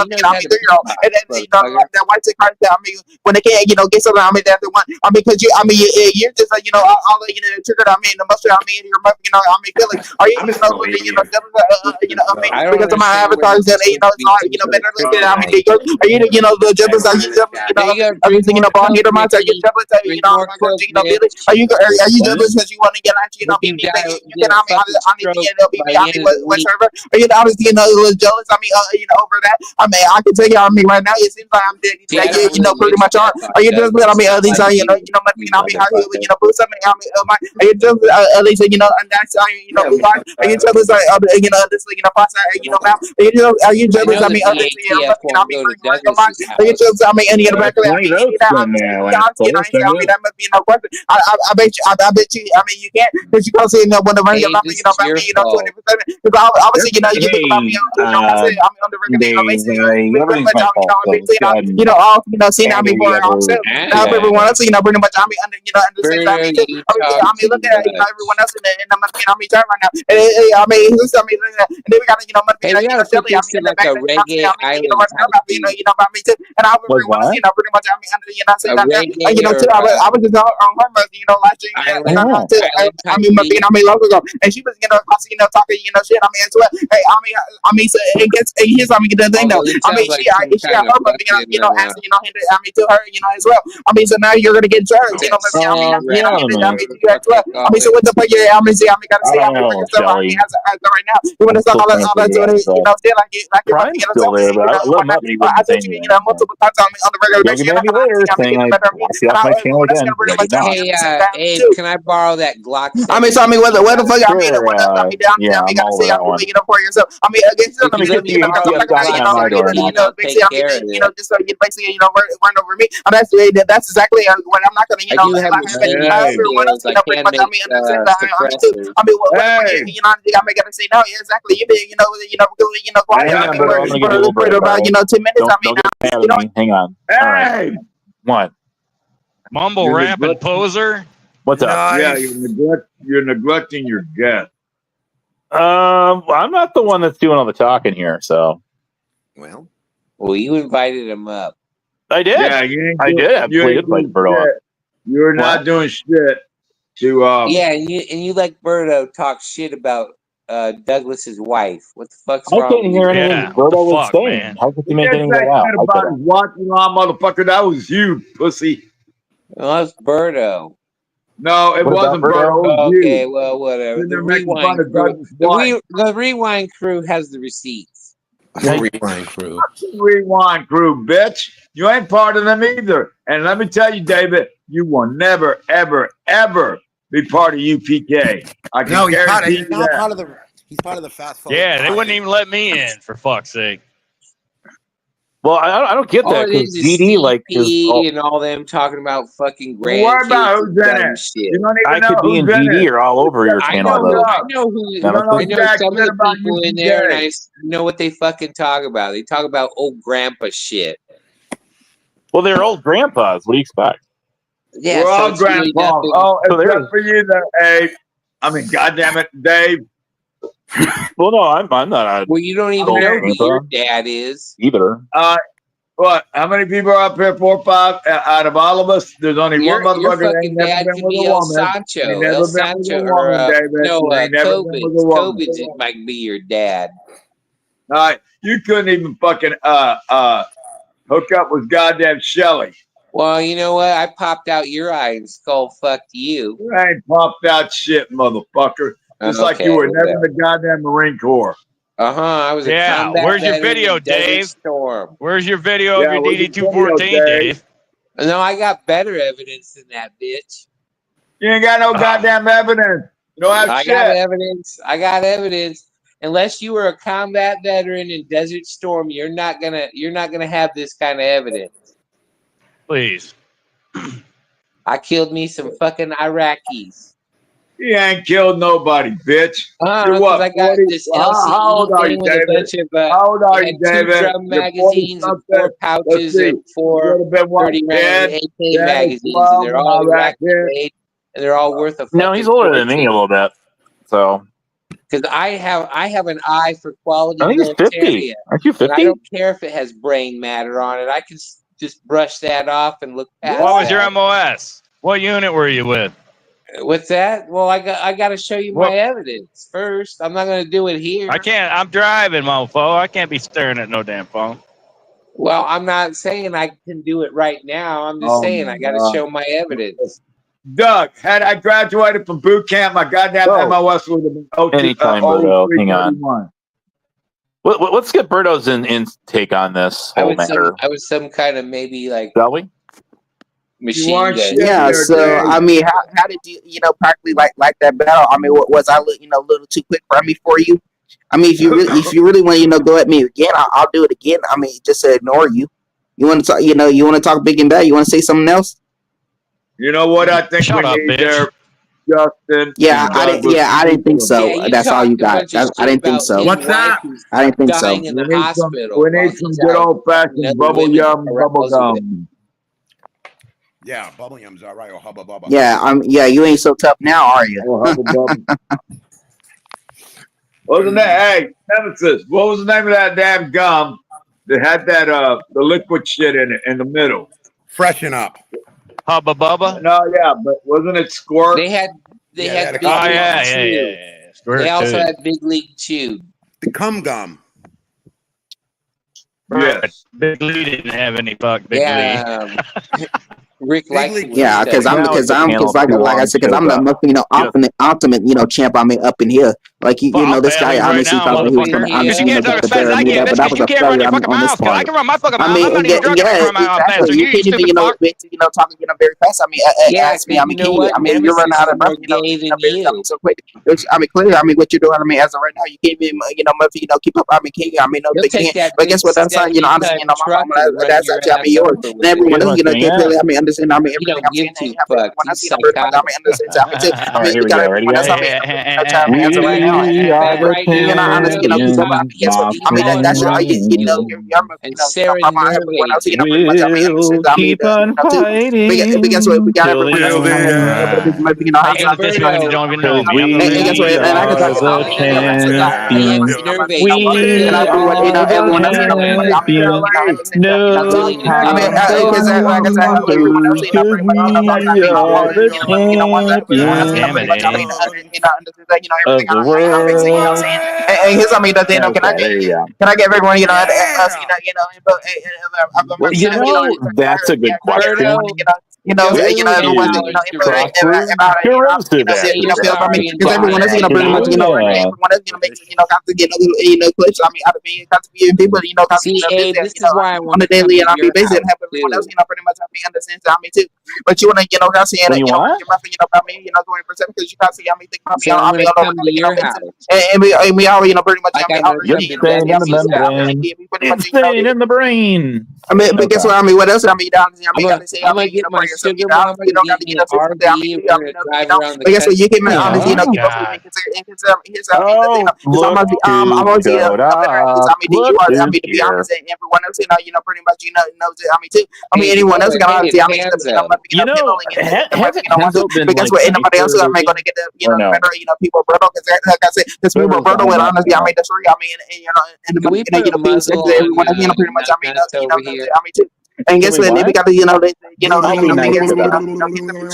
mean, 3-year-old, and then that white chick right there. I mean, when they can't, get something. I mean, that's the one. I mean, because you're just like, all the triggered. I mean, the mustard. I mean, your I mean, feelings. Are you, because of my avatars that it's not, better looking. I mean, are you, the jealous? Are you jealous? Are you thinking about hater minds? Are you jealous? Are you jealous because you want to get at you can whatever. Are you obviously a little jealous? I mean, over that. I mean, I can tell you. I mean, right now it seems like I'm dead. Pretty much are. Are you just? I mean, at least I mean, how you put something. I mean, are you just at least and that's are you jealous? This process. Now. Are you jealous? I mean, are you jealous? I mean, any of the back of that must be no question. I bet you. I mean, you can't because you can't say when the running about me. 20%. Because obviously, you think about me. I'm on the regular basis. All seen out before ourselves. Now everyone else, pretty much. I mean, under the same time. I mean, look at everyone else in the turn right now. I mean, and then we got
like a reggae island.
About me too. And I pretty much. I mean, under too. I was just on her, last year. I mean, long ago, and she was talking, shit. I mean, as well. Hey, I mean, so it gets. Here's the thing though. I mean, she got her, but asking, I mean, to her, as well. I mean, so now you're gonna get charged. I mean, so what the fuck? I mean, see, I mean, gotta say, I mean, as right now, you want to stop all that, still like I told you, multiple times on the regular basis.
Hey, can I borrow that Glock?
I mean, so I mean, where the fuck? I mean, what else? I mean, down there, I mean, gotta say, for yourself. I mean, against just so you basically, run over me. And that's exactly what I'm not gonna, everyone else, pretty much. I mean, I mean, what I gotta say now, exactly. You did, quiet. I mean, we're about 10 minutes. I mean,
hang on.
Hey,
what?
Mumble rapping poser.
What's up?
Yeah, you're neglecting your guest.
I'm not the one that's doing all the talking here, so.
Well,
you invited him up.
I did.
Yeah, I did. You're not doing shit to.
Yeah, and you like Birdo talk shit about Douglas's wife. What the fuck's wrong?
I can't hear anything Birdo was saying. How could you make anything out?
About watching motherfucker, that was you, pussy.
Well, that's Birdo.
No, it wasn't Birdo.
Okay, well, whatever. The Rewind crew has the receipts.
Rewind crew.
Rewind crew, bitch. You ain't part of them either. And let me tell you, David, you will never, ever, ever be part of UPK. I can guarantee you that.
He's part of the fast forward.
Yeah, they wouldn't even let me in, for fuck's sake.
Well, I don't get that because GD
and all them talking about fucking
Don't worry about
grandkids
who's
and
in
dumb
it.
shit.
You don't
I
even
could
know
be in
who's in
GD
it.
or all over your channel.
I know
You don't know jack
some of
shit
the
about
people in there, and I
UGK.
know what they fucking talk about. They talk about old grandpa shit.
Well, they're old grandpas. What do you expect?
Yeah,
We're
so
all
it's really
grandpas.
nothing.
Oh, except for you, though, Abe. I mean, goddamn it, Dave.
Well, no, I'm not.
Well, you don't even know who your dad is
either.
What? How many people are up here? 4 or 5 out of all of us. There's only one motherfucker that ain't never been with a woman. Ain't never been with a woman, David. Ain't never been with a woman.
COVID might be your dad.
All right, you couldn't even fucking hook up with goddamn Shelly.
Well, you know what? I popped out your eye and skull fucked you.
You ain't popped out shit, motherfucker. Just like you were never in the goddamn Marine Corps.
I was a combat
where's your
veteran
video,
in Desert
Dave?
Storm.
Where's your video of your
where's your
DD-214,
video,
Dave?
No, I got better evidence than that, bitch.
You ain't got no goddamn evidence. You don't have shit.
I got evidence. Unless you were a combat veteran in Desert Storm, you're not gonna have this kind of evidence.
Please.
I killed me some fucking Iraqis.
You ain't killed nobody, bitch. You're what?
I got
40?
this
How old are you, David? How old are you, David?
2 drum magazines and 4 pouches of 4 30-round AK magazines, and they're all Iraqi made, and they're all worth a fucking
No, he's older than me a little bit. So.
Because I have an eye for quality.
I think he's 50. Aren't you 50?
I don't care if it has brain matter on it. I can just brush that off and look past
What was your MOS? What unit were you with?
What's that? Well, I got to show you my evidence first. I'm not going to do it here.
I can't. I'm driving, mofo. I can't be staring at no damn phone.
Well, I'm not saying I can do it right now. I'm just saying I got to show my evidence.
Doug, had I graduated from boot camp, my goddamn MOS would have been
anytime, Berto. Hang on. Let's get Berto's in take on this whole matter.
I was some kind of maybe like.
Shall we?
Machine gun.
Yeah, so I mean, how did you practically like that battle? I mean, was I a little too quick for you? I mean, if you really want to go at me again, I'll do it again. I mean, just to ignore you. You want to talk? You want to talk big and bad? You want to say something else?
You know what I think we need there, Justin?
Yeah, I didn't think so.
Yeah,
that's all you got. I didn't think so.
What's that?
I didn't think so.
In the hospital.
We need some good old fashioned bubble gum.
Yeah, bubble yum's all right. Or hubba bubba.
Yeah, you ain't so tough now, are you?
Wasn't that? Hey, Nemesis, what was the name of that damn gum that had that the liquid shit in it in the middle?
Freshen up.
Hubba bubba.
No, yeah, but wasn't it Squirt?
They had Big League Chew. They also had Big League Chew.
The cum gum.
Yes.
Big League didn't have any Big League.
Rick likes
because I'm like I said, because I'm the ultimate champ. I mean, up in here, like this guy honestly thought he was going to honestly get the better me, but that was a failure on this part.
I can run my fucking
I
mouth.
mean,
I'm not even drunk. I can run my mouth fast.
You can't even talking very fast. I mean, ask me. I mean, you're running out of breath. So quick. I mean, clearly, what you're doing. I mean, as of right now, you can't even keep up. I mean, can you? I mean, no, they can't. But guess what? That's honestly, that's yours. And everyone else, clearly, I mean, understand. I mean, everything I'm saying. When I see numbers, I mean, understand. I mean, we got everyone else. I mean, as of right now, and honestly, keep up. I mean, guess what? I mean, that's everyone else.
Keep on fighting.
But guess what? We got everyone else. Can I get everyone,
That's a good question.
everyone's because everyone else, pretty much, everyone else, making, constantly getting, clips. I mean, out of me, constantly getting people, constantly,
this is why I
on
want
the
to come
daily,
to
and I mean,
your
basically,
house
have everyone else,
too.
pretty much, I mean, understands, I mean, too. But you want to, constantly,
What do you want?
your mouth, about me, 20%, because you constantly, I mean, think about me,
So I'm gonna come to your house.
and we all, pretty much,
Like
I mean,
I'm gonna
You're
come to
staying on the
Dennis's house.
membrane. Insane in the brain.
I mean, but guess what? I mean, what else? I mean, I mean, gotta say, I
I'm gonna
mean,
get my
for yourself,
sugar mama to
you don't got
get
to
me
get
an
up to I mean,
RV. We're gonna drive around the
but guess what? You
country.
can honestly, keep
God.
also here's I mean,
Oh,
because I'm
look
I'm
who
always
showed
better at this. I
up.
mean,
Look
you are, I
who's
mean, to be
here.
honest, and everyone else, pretty much, knows it. I mean, too. I mean,
Hey,
anyone else can
hey,
honestly, I mean,
Hanzo.
killing
Hasn't
want to.
Henzo been
But guess
like
what? Anybody
nicer
else, I mean,
lately?
gonna get the,
Or no?
better, people brutal, because like I said, because people brutal will honestly, I mean, destroy. I mean, and the
Can we put a
people say
muzzle on
everyone else, pretty much, I mean,
Nuts over here?
I mean, too. And guess what? They got to, they,
I'll be nice to that.
get the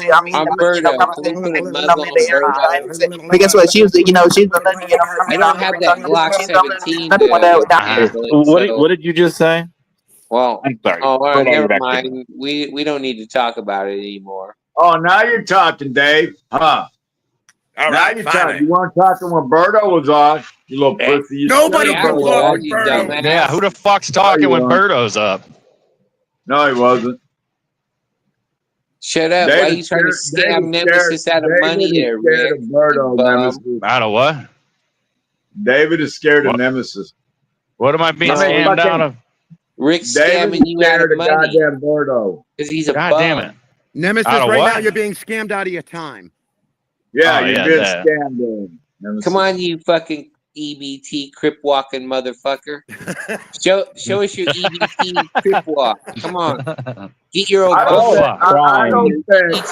shit. I mean,
On Birdo. Can we put a muzzle on Birdo?
but guess what? She's, she's the,
I don't have that Glock 17
nothing with that.
handle it,
What did you just say?
well,
I'm sorry.
oh,
Hold on,
never
you're back to
mind. We don't need to talk about it anymore.
Oh, now you're talking, Dave. Huh?
All
Now
right,
you're
finally.
talking. You weren't talking when Birdo was on. You little pussy. You
Nobody
Yeah,
can
well,
talk with
you
Birdo.
dumbass.
Yeah, who the fuck's talking when Birdo's up?
No, he wasn't.
Shut up. Why are you trying to scam Nemesis out of money there, Rick?
Of Birdo, Nemesis.
Out of what?
David is scared
What?
of Nemesis.
What am I being
No,
scammed out of?
Rick's
David
scamming
is
you out
scared
of
of
money
goddamn Birdo.
because he's a
God
bum.
damn it.
Nemesis,
Out of
right now
what?
you're being scammed out of your time.
Yeah,
Oh,
you're
yeah,
being
that.
scammed. Nemesis.
Come on, you fucking EBT crip walking motherfucker. Show us your EBT crip walk. Come on. Get your old
I
Oh,
don't
fuck.
think,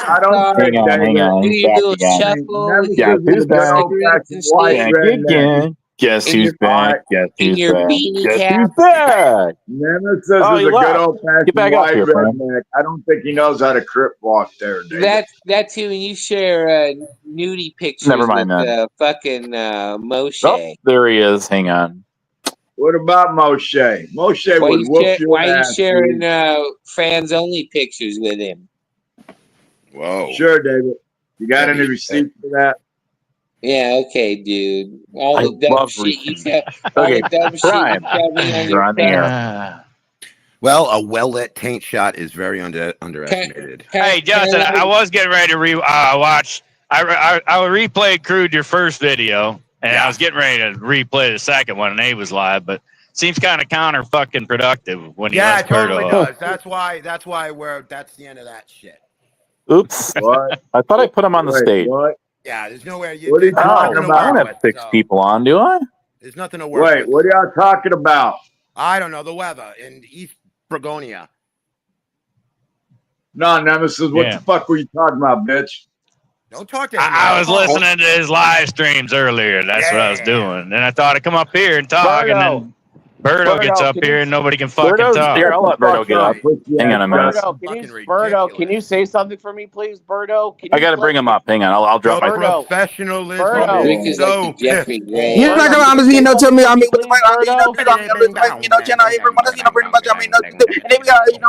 I don't think, David.
Hang on.
Do
He's
your
back
little
again.
shuffle.
Nemesis
Yeah,
is
who's
a good
back?
old-fashioned white
Back
redneck.
again. Guess
And
who's
your-
back? Guess
in
who's
your
back?
beanie
Guess
cap.
who's back?
Nemesis
Oh,
is
he
a good
left.
old-fashioned
Get back up
white
here, friend.
redneck. I don't think he knows how to crip walk there, David.
That too, and you share nudie pictures
Never mind
with
that.
fucking Moshe.
Oh, there he is. Hang on.
What about Moshe? Moshe
Why
would whoop your
are you
ass.
sharing
dude.
fans only pictures with him?
Whoa.
Sure, David. You got
Yeah,
any
he-
receipts for that?
Yeah, okay, dude. All
I
the dumb
love
shit you
receipts.
tell, all
Okay,
the dumb shit
Prime.
you tell me on
You're
your
on the air.
Ah.
Well, a well-lit taint shot is very underestimated.
Hey, Justin, I was getting ready to watch. I replayed Crude your first video, and I was getting ready to replay the second one, and Abe was live, but seems kind of counter fucking productive when he
Yeah,
lets
it totally
Birdo up.
does. That's why that's the end of that shit.
Oops.
What?
I thought I put him on the
Wait,
stage.
what?
Yeah, there's nowhere you.
What are you
there's
talking
nothing to
about?
I don't
work
have
with,
6
so
people on, do I?
There's nothing to work
Wait,
with.
what are y'all talking about?
I don't know the weather in East Bregonia.
No, Nemesis, what
Yeah.
the fuck were you talking about, bitch?
Don't talk to him.
I was listening to his live streams earlier. That's what I was doing. And I thought I'd come up here and talk, and then Birdo gets up here and nobody can fucking talk.
Here, I'll let Birdo get up. Hang on a minute.
Birdo, can you say something for me, please? Birdo, can you
I got to bring him up. Hang on. I'll drop my.
Birdo.
Professionalism
Birdo.
Rick
is
is like
so
the Jeffrey Gray.
You're not gonna honestly, tell me. I mean, with my,
Birdo.
channel, everyone else, pretty much. I mean, and then we got,
Birdo,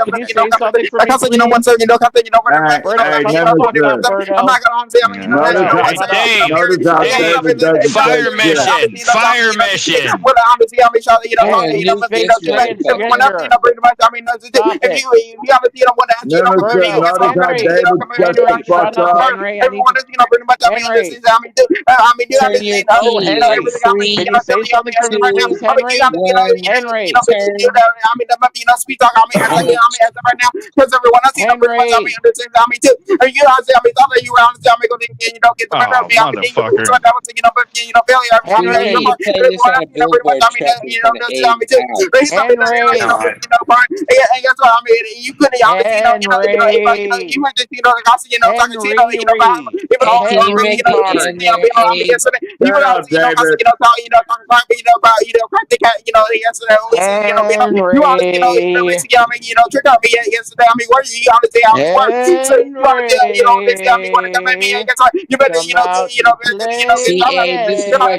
can you say something for me,
constantly, one certain, constantly, I'm not gonna say, I mean,
Fire mission. Fire mission.
Well, honestly, I mean, if you obviously don't want to answer, everyone is, pretty much, I mean, this is, I mean, you have to say, everything, I mean,
can you say something for me, please, Henry? Henry,
I mean, speed talk, I mean, as of right now, because everyone else, pretty much, I mean, understands, I mean, too, you know, I mean, thought that you were honestly, I mean, going to, get the better of me, I mean,
motherfucker.
that was, failure, I mean,
Henry, you play this on a billboard track in front of 8
and guess what? I mean, you could have, you were just, talking to, even all,
Can you make it
yesterday, you were, talking about, yesterday, trick out me yesterday, I mean, where you, honestly, I was working, so you want to, this guy, want to come at me, and guess what? You better,
See, Abe, this is what you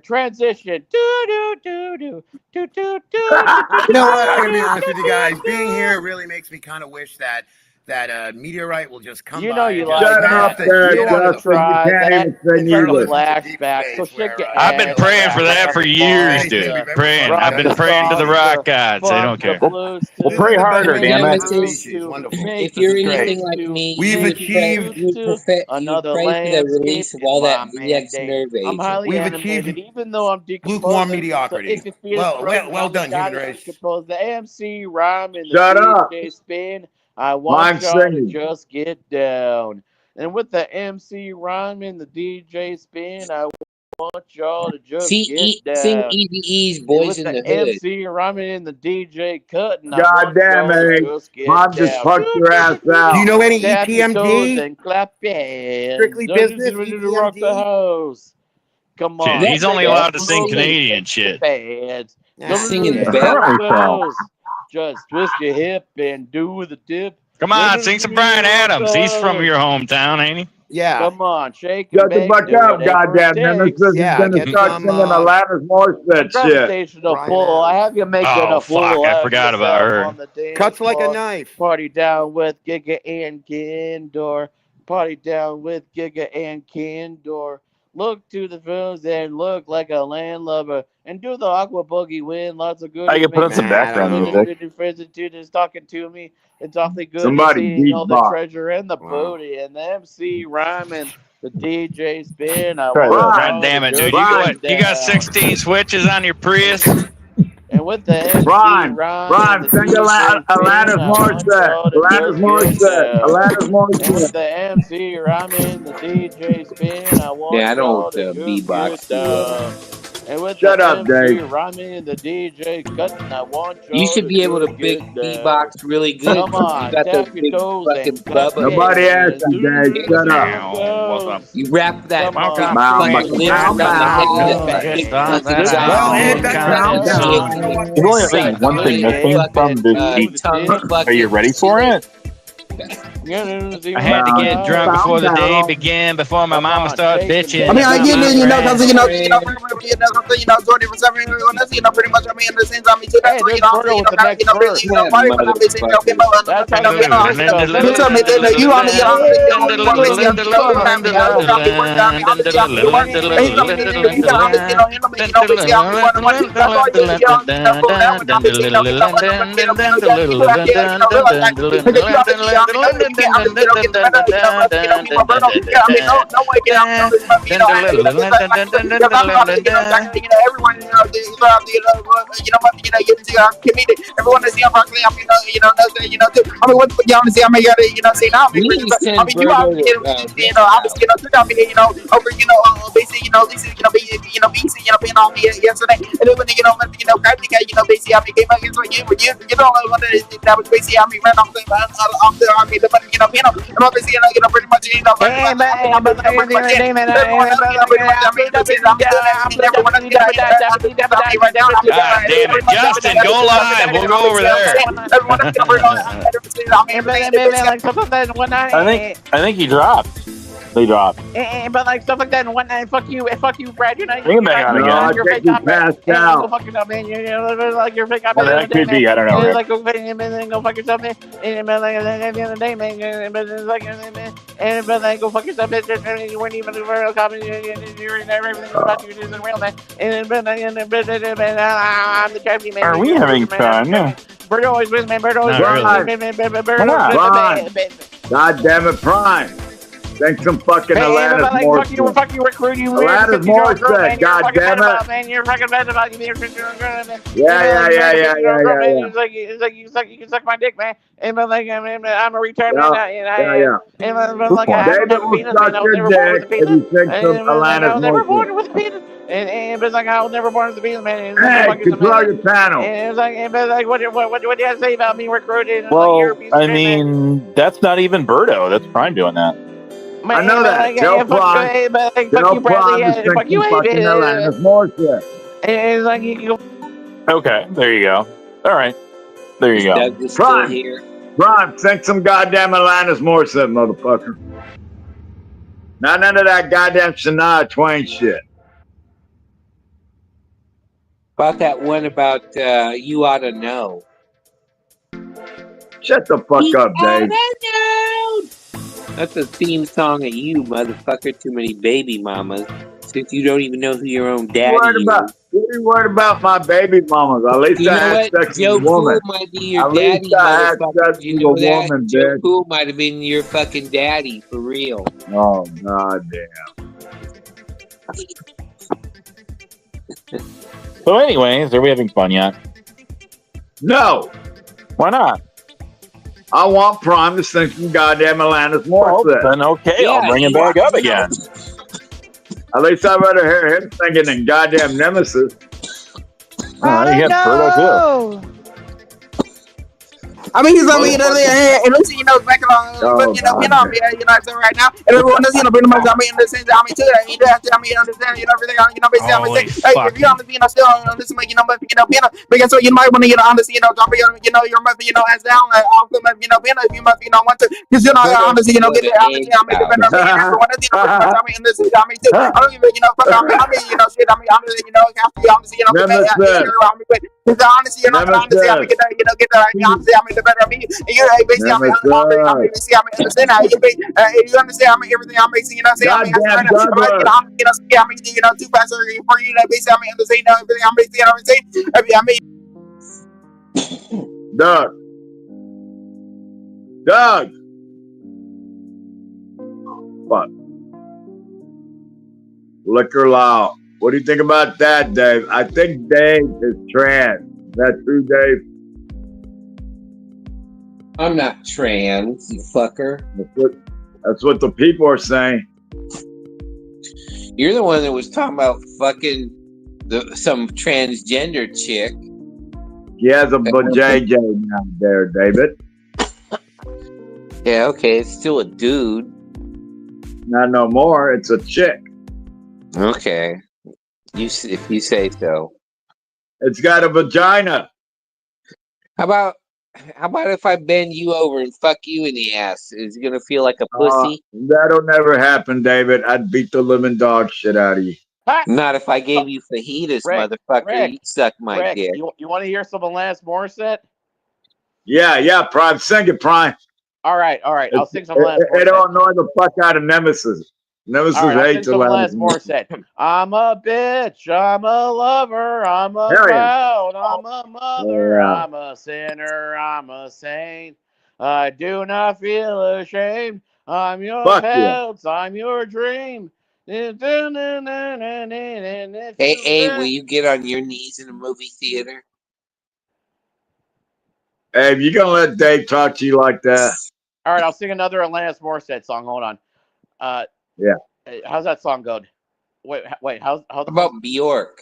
transition. Do do do do do do do.
You know what? I'm gonna be honest with you guys. Being here really makes me kind of wish that that meteorite will just come
You
by
know you
and
like
just
Shut
smash
up
the
there,
shit out of the
Justin. You
try
can't
that.
even say
It's like
neither.
flashback. So shake your
I've been
ass.
praying for that for years,
Anything
dude.
we've ever
Praying.
fucking
I've been
done.
praying to the rock
Fuck
gods. They don't
the
care.
blues
Well,
too.
pray
This has been
harder,
the
damn
best
it.
of the species. Wonderful.
If
This
you're
is
anything
great.
like me,
We've achieved.
you
Another
pray for the
landscape
release of
in
all that
my
VX
mandate.
nerve
I'm
agent.
highly
We've
animated,
achieved
even though I'm
lukewarm
decomposing. So
mediocrity.
if you feel
Well done, human race.
compose the MC rhyme and the
Shut up.
DJ spin. I
I'm
want y'all to
singing.
just get down. And with the MC rhyme and the DJ spin, I want y'all to just get
Sing
down.
EVE's
And
Boys
with
in
the
the Hood.
MC rhyming and the DJ cutting, I
God
want
damn
y'all to
it.
just get
Mom just
down.
fucked your ass
Do you
out.
know any
Tap your toes
EPMD?
and clap your hands.
Strictly
Don't just
business,
ready to rock the
EPMD?
house. Come
Shit,
on.
he's only
shake
allowed to
your
sing
toes and
Canadian
shake
shit.
your pads.
Ah,
Singing
yeah.
Bell.
Apparently so.
Just twist your hip and do the dip.
Come on, sing some Brian Adams. He's from your hometown, ain't he?
Yeah.
Come on, shake and
Shut the
bake,
fuck
do
up,
whatever it
goddamn him.
takes.
This is
Yeah,
gonna
get
start
some,
singing Alanis Morissette shit.
Gravitational
Brian
pull. I
Adams.
have you making
Oh,
a fool
fuck, I
out of
forgot about
yourself
her.
on the dance
Cuts like a
floor.
knife.
Party down with Giga and Kindor. Party down with Giga and Kindor. Look to the films and look like a landlubber. And do the aqua boogie win. Lots of
I
goodies.
can put on some
Man, I don't
background
know.
music.
Good friends and tutors talking to me. It's awfully good
Somebody
seeing all the
beatbox.
treasure and the
Wow.
booty. And the MC rhyming. The DJ spin. I
Try
want
this.
Brian,
God damn it,
just
dude. You
Brian,
what? You got
down.
16 switches on your Prius?
And with the MC
Brian,
rhyme
Brian,
and the
sing
DJ spin,
Alanis
I want
Morissette.
y'all to
Alanis
just get
Morissette.
down.
Alanis
And
Morissette.
with the MC rhyme and the DJ spin, I want
Yeah, I
y'all
don't
to just
beatbox
get
too well.
down. And with
Shut
the
up,
MC
Dave.
rhyming and the DJ cutting, I want
You
y'all
should
to
be able to
just get down.
beatbox really good.
Come
You
on,
got those
tap your
big
toes
fucking
and clap
bubba
your
Nobody asked
hands.
you, Dave. Shut up.
What's up?
You wrap that
Come
big
on,
Bow,
shake
bow,
fucking
your
lips
bow,
booty
around the head
bow.
of that
down.
Get
big
started
fucking
out
Well,
zombie.
and that's
Countdown.
There's only, I think, one thing missing from this beat.
tongue
Are you ready for it?
I had to get drunk before the day began, before my mama started bitching.
I mean, I
about
get
my
it,
friends.
24/7, pretty much. I mean, in the sense, I mean, too, that's
Hey,
what,
there's
I'm
Virgo
saying,
with the next verse.
party, but I'm basically,
That's how you
you tell me that you want me, everyone is here, I mean, I mean, what y'all see? I mean, see now. I mean, you obviously, obviously, I mean, over, basically, Lisa, BC, being on me yesterday, and then when basically, I mean, came out against you know, that was basically, I mean, ran off the, I mean, the money, and obviously, pretty much,
God damn it. Justin, go live. We'll go over there.
I think he dropped. They dropped.
But like stuff like that and whatnot, fuck you, Brad. You're not.
Bring him back on
No,
again.
I
You're
think
fake
he
up, man.
passed out.
Go fuck yourself, man. You know, like you're fake up.
Well, that could be. I don't know.
Like go fuck yourself, man. And like at the end of the day, man. But it's like, and but like go fuck yourself, man. You weren't even a real cop. You're never everything about you isn't real, man. And but I'm the champion, man.
Are we having fun?
Bird always wins, man. Bird always
Not
wins, man. Bird
Come on.
always wins.
God damn it, Prime. Thanks some fucking Alanis Morissette.
Fuck you, recruit you.
Alanis Morissette, God damn it.
Man, you're fucking bad about you.
Yeah.
It's like you can suck my dick, man. And but like I'm a retard, man.
Yeah.
And but like I don't
David
have a
will
penis, man.
suck
I was
your
never born with a
dick if
penis.
you sing some
I
Alanis
was never born
Morissette.
with a penis. And but like I was never born with a penis, man.
Hey, control your panel.
And it's like, what do you have to say about me recruiting?
Well, I mean, that's not even Birdo. That's Prime doing that.
I know that. Tell Prime. Tell Prime to sing some fucking Alanis Morissette.
It's like you can go.
Okay, there you go. All right, there you go.
Prime, sing some goddamn Alanis Morissette, motherfucker. Not none of that goddamn Shania Twain shit.
About that one about You Ought to Know.
Shut the fuck up, Dave.
That's a theme song of you, motherfucker. Too many baby mamas. Since you don't even know who your own daddy
What are you worried about my baby mamas? At least
You
I
know
had
what?
sex with a
Joe
woman.
Cool might be your
At least
daddy,
I had
motherfucker.
sex
You
with a
know that?
woman,
Joe
bitch.
Cool might have been your fucking daddy, for real.
Oh, god damn.
So, anyways, are we having fun yet?
No.
Why not?
I want Prime to sing some goddamn Alanis Morissette.
Then okay, I'll bring him back up again.
At least I'd rather hear him singing than goddamn Nemesis.
You get Birdo too.
I mean, he's and listen, back along, right now, and everyone does, pretty much, understand, too, understand, everything, basically, hey, if you understand, still, listen, but, because so you might want to, understand, drop your ass down, off the, if you must, want to, because understand, get the, everyone does, understand, too, I don't even, fuck, shit, because honestly, get the better of me. And you basically, understand how you understand everything I'm basing, saying, too fast for you, basically, understand everything I'm basing,
Doug. Fuck. Liquor Law. What do you think about that, Dave? I think Dave is trans. Is that true, Dave?
I'm not trans, you fucker.
That's what the people are saying.
You're the one that was talking about fucking some transgender chick.
He has a JJ now there, David.
Yeah, okay, it's still a dude.
Not no more. It's a chick.
Okay. If you say so.
It's got a vagina.
How about if I bend you over and fuck you in the ass? Is it gonna feel like a pussy?
That'll never happen, David. I'd beat the living dog shit out of you.
Not if I gave you fajitas, motherfucker. You suck my dick.
You want to hear some Alanis Morissette?
Yeah, Prime. Sing it, Prime.
All right. I'll sing some Alanis Morissette.
It don't annoy the fuck out of Nemesis. Nemesis hates
Alanis Morissette. I'm a bitch. I'm a lover. I'm a proud. I'm a mother.
Yeah.
I'm a sinner. I'm a saint. I do not feel ashamed. I'm your pets. I'm your dream.
Hey, will you get on your knees in a movie theater?
Hey, if you're gonna let Dave talk to you like that.
All right, I'll sing another Alanis Morissette song. Hold on.
Yeah.
How's that song go? Wait. How
about Bjork?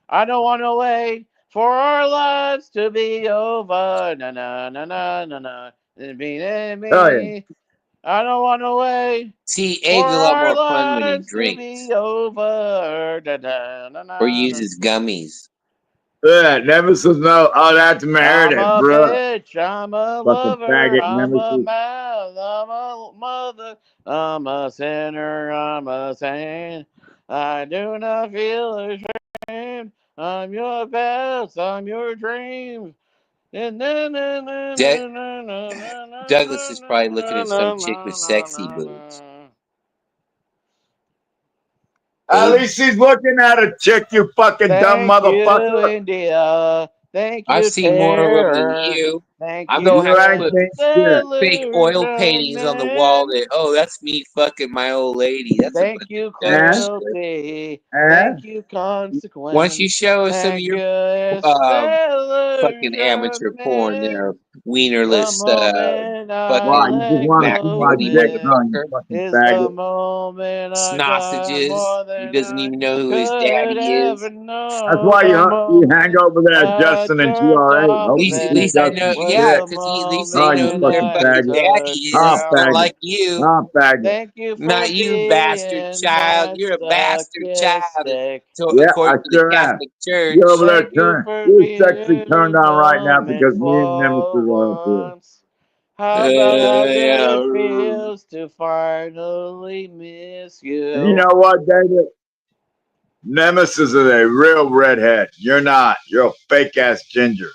I don't want to wait for our lives to be over. Na na na na na na. Me. I don't want to wait.
See, Abe's a lot more fun when he drinks.
Be over.
Or uses gummies.
Yeah, Nemesis, no. Oh, that's Meredith, bro.
Bitch, I'm a lover. I'm a man. I'm a mother. I'm a sinner. I'm a saint. I do not feel ashamed. I'm your best. I'm your dream.
Douglas is probably looking at some chick with sexy boobs.
At least he's looking at a chick, you fucking dumb motherfucker.
You, India. Thank you,
I've seen more of them than you. I'm going to have to put fake oil paintings on the wall that, that's me fucking my old lady. That's
Thank you, cruelty. Thank you, consequence.
Once you show us some of your fucking amateur porn there, wienerless fucking sausages. He doesn't even know who his daddy is.
That's why you hang over there, Justin and GRA.
At least I know, because at least they know who their fucking daddy is. Like you.
Thank you for
not you, bastard child. You're a bastard child.
According to the Catholic Church. You're over there you're sexually turned on right now because me and Nemesis are up here.
How about how good it feels to finally miss you?
And you know what, David? Nemesis is a real redhead. You're not. You're a fake ass ginger.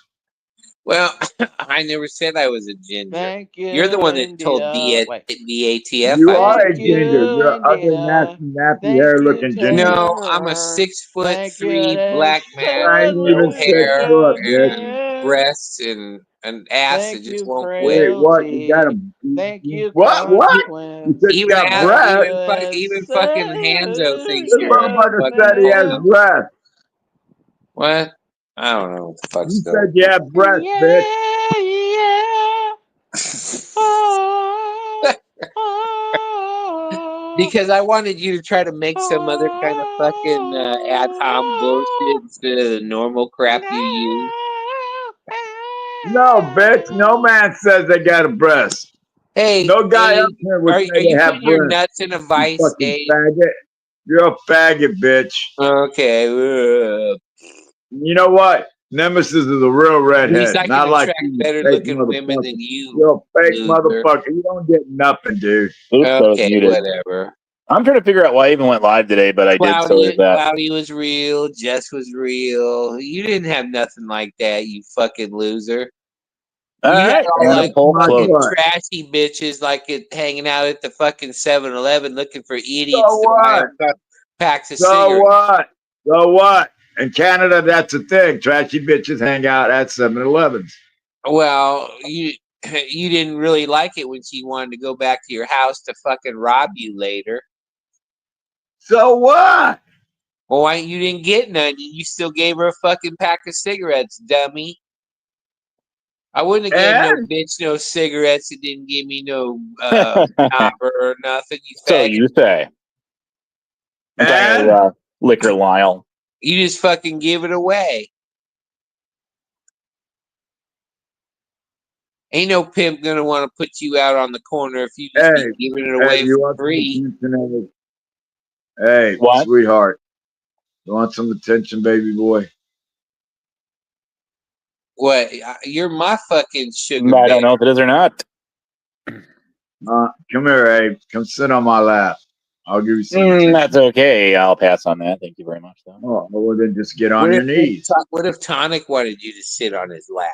Well, I never said I was a ginger.
Thank you,
You're the one that told
India. Wait.
BATF
You
I
are
was.
a
Thank you,
ginger. You're an ugly,
India.
nappy
Thank
hair
you,
looking ginger.
No, I'm a
Taylor.
6'3"
Thank
black
you,
man
I
with
ain't
no
even said
hair
you up, bitch.
and
Sugar.
breasts and an ass that
Thank
just
you,
won't quit.
Wait, what? You got
frailty. Thank you,
what? What? You
consequence.
said you
Even
got
ass,
Thank
breath?
you,
even fucking Hanzo thinks
This
you're a
motherfucker
fucking
said he has
photo.
sugar.
breath.
What? I don't know what the fuck's
You
going
said you
on.
have breath, bitch.
Yeah. Oh, oh,
Because I wanted you to try to make some other kind of fucking ad hom bullshit instead of the normal crap you use.
No, bitch. No man says they got a breast.
Hey,
No guy
hey,
up here would
are
say
you
they have
putting your
breasts.
nuts in a
You
vice,
fucking
Abe?
faggot. You're a faggot, bitch.
Okay.
You know what? Nemesis is a real
At least
redhead.
I can
Not like
attract
you,
better
fake
looking women
motherfucker.
than you,
You're a fake
loser.
motherfucker. You don't get nothing, dude.
Oops, I was
Okay,
muted.
whatever.
I'm trying to figure out why I even went live today, but I did. So there's that.
Cloudy was real. Jess was real. You didn't have nothing like that, you fucking loser.
All
You had
right,
all
and
like
the poll
fucking
closed.
trashy bitches like hanging out at the fucking 7-Eleven looking for idiots
So
to buy
what?
them packs of
So
cigarettes.
what? So what? In Canada, that's a thing. Trashy bitches hang out at 7-Elevens.
Well, you didn't really like it when she wanted to go back to your house to fucking rob you later.
So what?
Well, why you didn't get none? You still gave her a fucking pack of cigarettes, dummy. I wouldn't have gave no bitch no cigarettes that didn't give me no knobber or nothing, you
So
faggot.
you say. I'm talking about Liquor Lyle.
You just fucking give it away. Ain't no pimp gonna want to put you out on the corner if you just be giving it away
you
for
want
free.
some attention, hey,
What?
sweetheart. You want some attention, baby boy?
What? You're my fucking sugar
I
baby.
don't know if it is or not.
Come here, Abe. Come sit on my lap. I'll give you some attention.
That's okay. I'll pass on that. Thank you very much, though.
Oh, well, then just get on your knees.
What if Tonic wanted you to sit on his lap?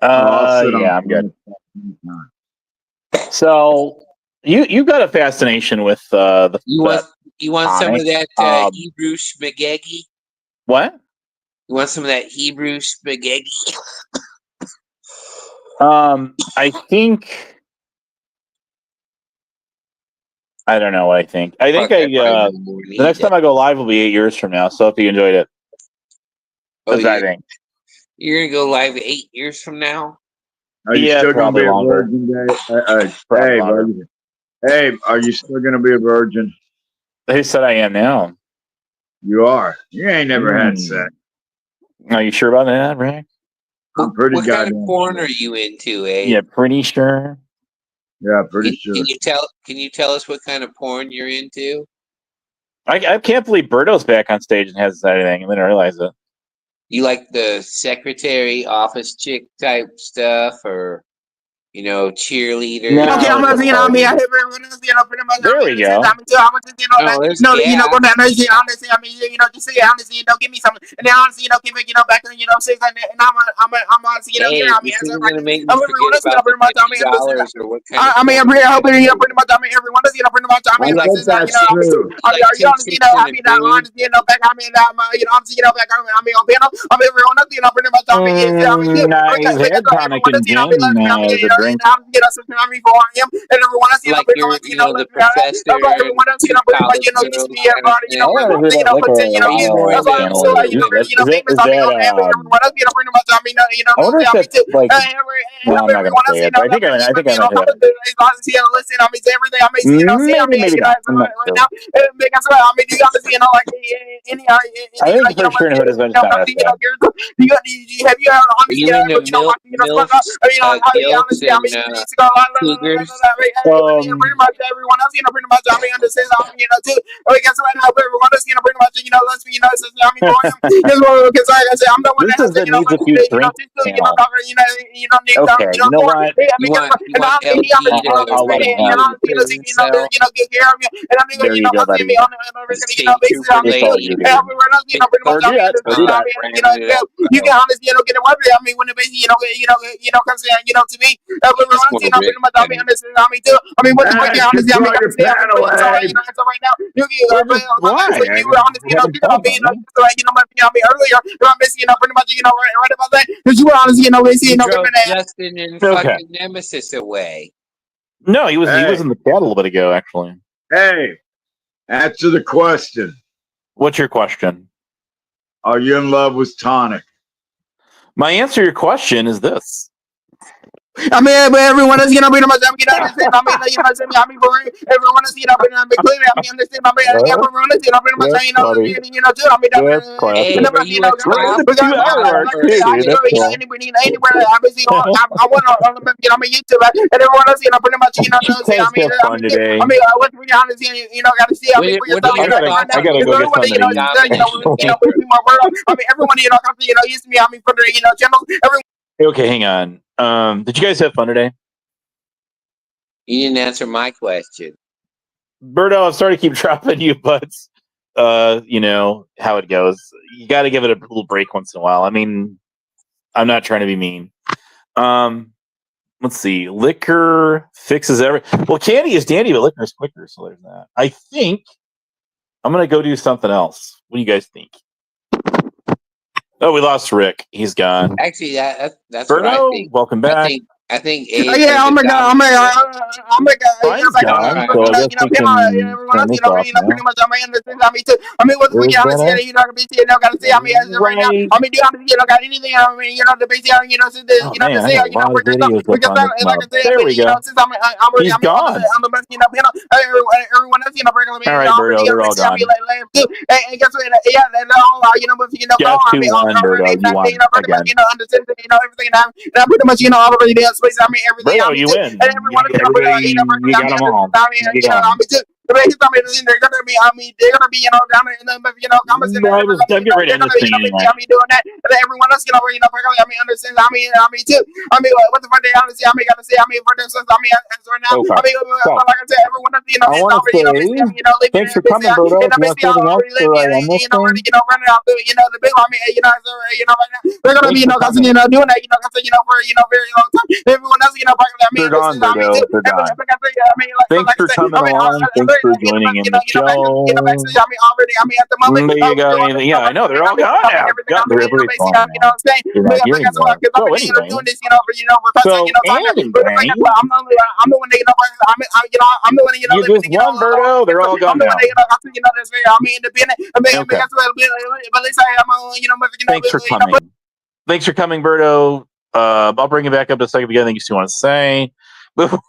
I'll sit
Yeah,
on
I'm good. So you got a fascination with the.
You want some of
Tonic?
that Hebrew spaghetti?
What?
You want some of that Hebrew spaghetti?
I think. I don't know what I think. I think the next time I go live will be 8 years from now. So if you enjoyed it, that's what I think.
You're gonna go live 8 years from now?
Are you still gonna be a virgin, Abe, are you still gonna be a virgin?
They said I am now.
You are. You ain't never had sex.
Are you sure about that, Rick?
I'm pretty
What
goddamn
kind of porn are you into, Abe?
Yeah, pretty sure.
Yeah, pretty sure.
Can you tell us what kind of porn you're into?
I can't believe Birdo's back on stage and hasn't said anything. I didn't realize it.
You like the secretary, office chick type stuff, or cheerleader?
No,
Okay, I'm gonna see. I mean, I have everyone else, pretty much.
There we go.
I'm just, go down there, honestly, I mean, just say, honestly, give me something, and then honestly, keep it, back to, saying, and I'm honestly,
Hey,
I mean,
you think
right,
you're gonna make me
everyone else,
forget about
pretty much, I mean,
$50 or what kind of
I mean, I'm
porn?
pretty much, I mean, everyone else, pretty much, I mean,
I think that's true.
are you honestly, I mean, honestly, back, I mean, honestly, back, I mean, on piano, I mean, everyone else, pretty much, I mean,
I've had tonic and gin as a drink.
I mean, for I am, and everyone else,
Like
pretty
you're,
much,
the professor
everyone else,
and
pretty much,
college girl
used to be everybody,
kind of
I
thing.
want to hear that
puts in,
Are you more
that's
into
why I'm so,
liquor channel.
famous,
Is
I mean,
that
everyone else, pretty much, I mean,
I wonder if that's like. No, I'm not gonna say it. But I think I might hear that.
listen, I mean, everything, I mean,
Maybe not. I'm not
right
sure.
now, because I mean, you honestly, like any,
I think the first True Hood is going to
have you heard
Are you into milk
I mean,
jokes and cougars.
Pretty much everyone else, pretty much, understands, too. Guess what? Everyone else, pretty much, let's be, guess what? Because like I said, I'm the one that has to,
needs a few drinks.
okay, you know what?
You want LP to
get care of me, and I'm
There you go, buddy.
on a regular, basis. Everyone else, pretty much, you can honestly, get it worth it. When the baby, comes in, to me, everyone else, pretty much, understand, too. What the fuck, honestly, so right now, you get, honestly, you earlier, I'm missing, pretty much, right about that, because you were honestly,
Justin and fucking Nemesis away.
No, he was in the chat a little bit ago, actually.
Hey, answer the question.
What's your question?
Are you in love with Tonic?
My answer to your question is this.
But everyone is, pretty much, understand. Everyone is, understand. Everyone is, pretty much,
fun today.
What's really honest, gotta see.
I gotta go get something to eat.
Everyone, used to me, for the, channels.
Okay, hang on. Did you guys have fun today?
You didn't answer my question.
Berto, I'm sorry to keep dropping you, but you know how it goes. You got to give it a little break once in a while. I mean, I'm not trying to be mean. Let's see. Liquor fixes everything. Well, candy is dandy, but liquor is quicker. So there's that. I think I'm gonna go do something else. What do you guys think? Oh, we lost Rick. He's gone.
Actually, that's
Berto,
what I think.
welcome back.
I think.
Yeah, oh my god, pretty much, pretty much, me too. What's we gotta say, gotta be, gotta say, right now, do you got anything, the basic, to say,
there we go. He's gone.
Everyone else, regular,
all right, Berto, they're all gone.
And guess what? Yeah, but
you
understand, everything, and I'm pretty much, already there. Everything.
Bro, you win.
And everyone
you got them all.
They're gonna be, down in the, comments.
I'm getting ready to understand anyway.
Doing that, and everyone else, understands. Too. What the fuck they honestly, gotta say, for this, right now.
Okay.
Like I said, everyone else,
I want to say, thanks for coming, Berto. You want something else for
running out the, the big, right now, they're gonna be, doing that, for, very long time. Everyone else,
they're gone, Berto. They're gone. Thanks for coming along. Thanks for joining in the show. You got anything? Yeah, I know. They're all gone now. Everybody's gone now. You're not hearing that. So anyway. So anyway.
I'm the one that,
you just won, Berto. They're all gone now. Thanks for coming. Thanks for coming, Berto. I'll bring you back up to a second because I think you still want to say. But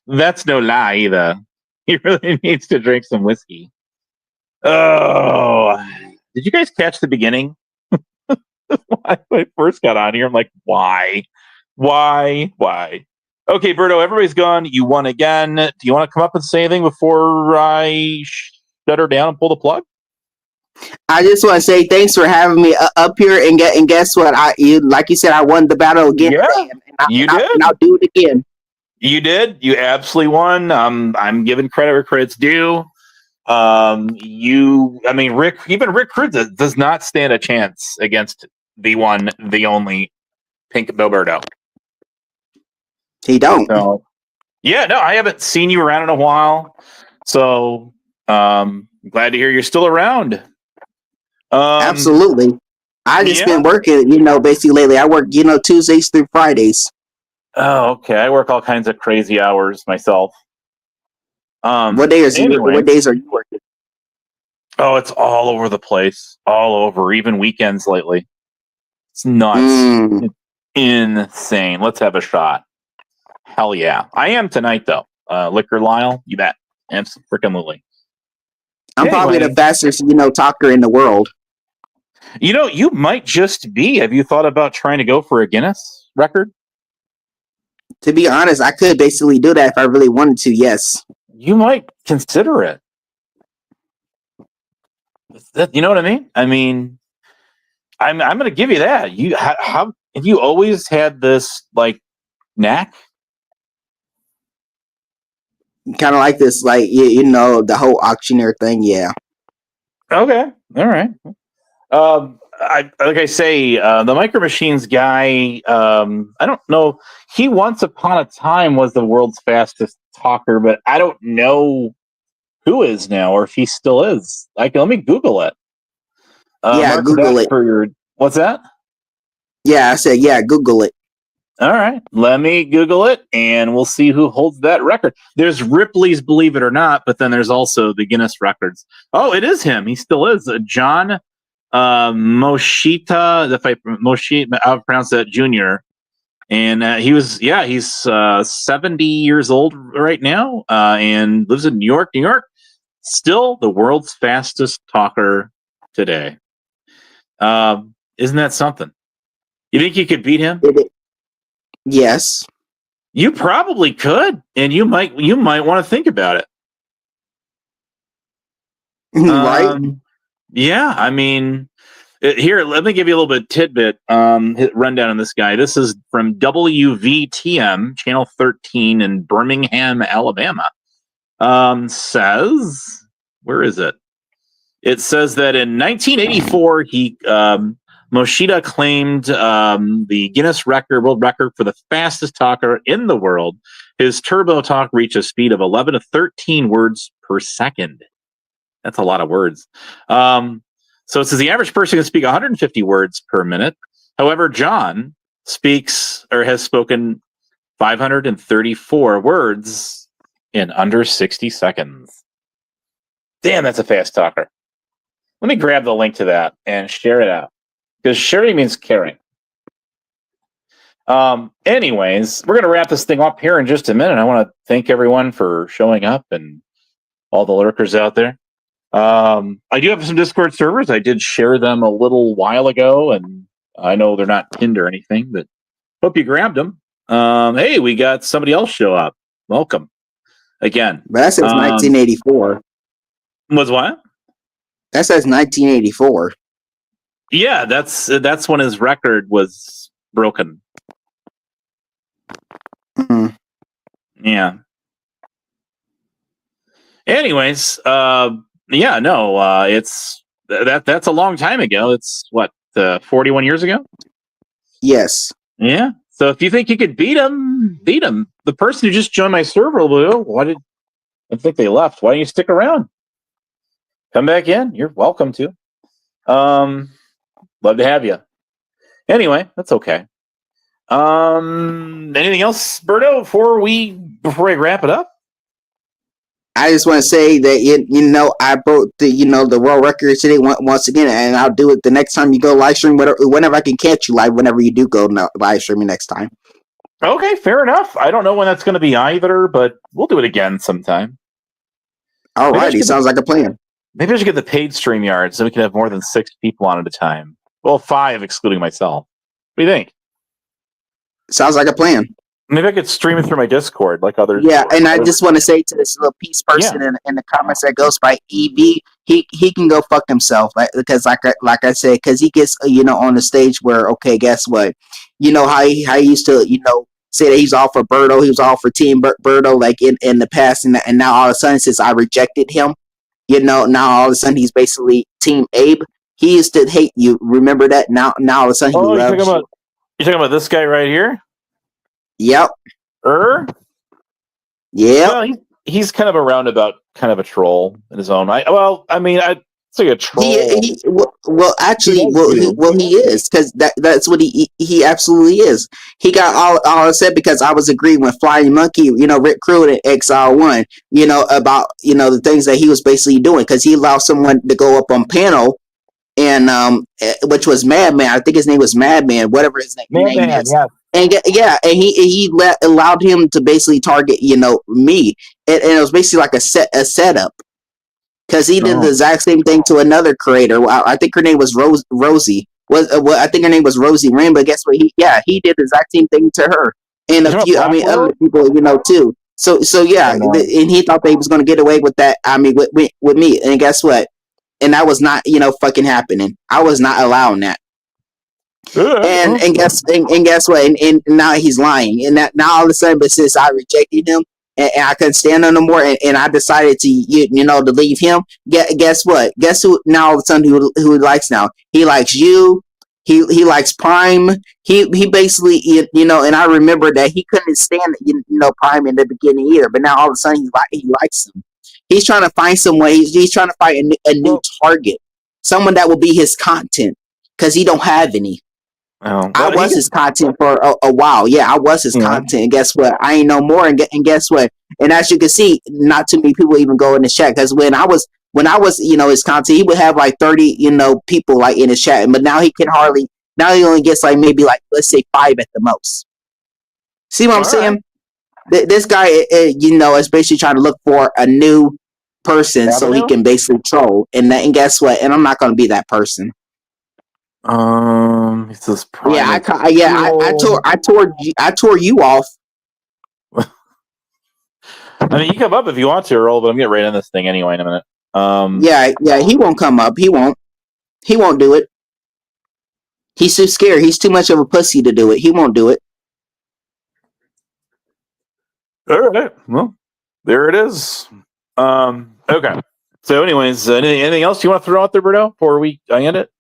that's no lie either. He really needs to drink some whiskey. Oh, did you guys catch the beginning? When I first got on here, I'm like, why? Okay, Berto, everybody's gone. You won again. Do you want to come up and say anything before I shut her down and pull the plug?
I just want to say thanks for having me up here, and guess what? Like you said, I won the battle again.
Yeah, you did.
And I'll do it again.
You did. You absolutely won. I'm giving credit where credit's due. Rick Cruz does not stand a chance against the one, the only Pink Bilberto.
He don't.
So, yeah, no, I haven't seen you around in a while. So, glad to hear you're still around.
Absolutely. I just been working, basically lately. I work, Tuesdays through Fridays.
Oh, okay. I work all kinds of crazy hours myself.
What days are you working?
Oh, it's all over the place. All over, even weekends lately. It's nuts. It's insane. Let's have a shot. Hell yeah. I am tonight, though. Liquor Lyle, you bet. Freaking-lutely.
I'm probably the fastest, talker in the world.
You might just be. Have you thought about trying to go for a Guinness, record?
To be honest, I could basically do that if I really wanted to. Yes,
you might consider it. You know what I mean? I mean, I'm going to give you that. You how have you always had this like knack?
kind of like this, like you know, the whole auctioneer thing. Yeah.
Okay. All right. Like I say, the Micro Machines guy. I don't know. He once upon a time was the world's fastest talker, but I don't know who is now or if he still is. Let me Google it.
Yeah, Google it.
For your what's that?
Yeah, I said yeah, Google it.
All right, let me Google it, and we'll see who holds that record. There's Ripley's Believe It or Not, but then there's also the Guinness records. Oh, it is him. He still is. John Moshita, I'll pronounce that, Jr. And he's 70 years old right now and lives in New York. New York, still the world's fastest talker today. Isn't that something? You think you could beat him?
Yes.
You probably could, and you might want to think about it.
Right?
Yeah, I mean, here, let me give you a little bit of tidbit rundown on this guy. This is from WVTM, Channel 13 in Birmingham, Alabama. Says, where is it? It says that in 1984, Moshida claimed the Guinness world record for the fastest talker in the world. His turbo talk reached a speed of 11 to 13 words per second. That's a lot of words. So it says the average person can speak 150 words per minute. However, John has spoken 534 words in under 60 seconds. Damn, that's a fast talker. Let me grab the link to that and share it out. Because sharing means caring. Anyways, we're going to wrap this thing up here in just a minute. I want to thank everyone for showing up and all the lurkers out there. I do have some Discord servers. I did share them a little while ago, and I know they're not pinned or anything, but hope you grabbed them. Hey, we got somebody else show up. Welcome. Again.
But that says 1984.
Was what?
That says 1984.
Yeah, that's when his record was broken.
Mm-hmm.
Yeah. Anyways, it's that's a long time ago. It's what, 41 years ago?
Yes.
Yeah. So if you think you could beat him. The person who just joined my server, I think they left. Why don't you stick around? Come back in. You're welcome to. Love to have you. Anyway, that's okay. Anything else, Berto, before I wrap it up?
I just want to say that I broke the world record today once again, and I'll do it the next time you go live stream, whenever I can catch you live. Whenever you do go live streaming next time.
Okay, fair enough. I don't know when that's going to be either, but we'll do it again sometime.
Alrighty, sounds like a plan.
Maybe I should get the paid StreamYard so we can have more than 6 people on at a time. Well, 5 excluding myself. What do you think?
Sounds like a plan.
Maybe I could stream it through my Discord like others.
Yeah, and I just want to say to this little peace person in the comments that goes by EB, he can go fuck himself, because like I said, because he gets on the stage where, okay, guess what? You know how he used to say that he's all for Birdo, he was all for Team Birdo like in the past, and now all of a sudden since I rejected him, now all of a sudden he's basically Team Abe. He used to hate you. Remember that? Now all of a sudden he loves you.
You're talking about this guy right here?
Yep. Yeah.
Well, he's kind of a roundabout, kind of a troll in his own right. Well, I mean, it's like a troll.
He is, because that's what he absolutely is. He got all upset because I was agreeing with Flying Monkey, Rick Crude and XR1, about the things that he was basically doing, because he allowed someone to go up on panel, and which was Madman. I think his name was Madman, whatever his name is. Yeah. And he allowed him to basically target me, and it was basically like a setup, because he did the exact same thing to another creator. I think her name was Rosie, well, I think her name was 𝖄𝖔𝖚𝕿𝖚, but guess what? He did the exact same thing to her, and a few, other people, too. So yeah, and he thought they was gonna get away with that. I mean, with me, and guess what? And that was not, fucking happening. I was not allowing that. And guess what? And now he's lying, and that now all of a sudden, but since I rejected him and I couldn't stand him no more, and I decided to to leave him. Guess what? Guess who now all of a sudden who he likes now? He likes you. He likes Prime. He basically and I remember that he couldn't stand Prime in the beginning either, but now all of a sudden he likes him. He's trying to find some way. He's trying to find a new target, someone that will be his content because he don't have any. I was his content for a while. Yeah, I was his content. And guess what? I ain't no more. And guess what? And as you can see, not too many people even go in the chat because when I was his content, he would have like 30 people like in his chat. But now he can hardly. Now he only gets like maybe like let's say 5 at the most. See what I'm saying? This guy, is basically trying to look for a new person so he can basically troll. And guess what? And I'm not going to be that person.
He says
Prime. I tore you off.
I mean, you come up if you want to, Earl, but I'm getting right on this thing anyway in a minute.
Yeah, he won't come up. He won't do it. He's too scared. He's too much of a pussy to do it. He won't do it.
All right. Well, there it is. Okay. So, anyways, anything else you want to throw out there, Berto, before I end it?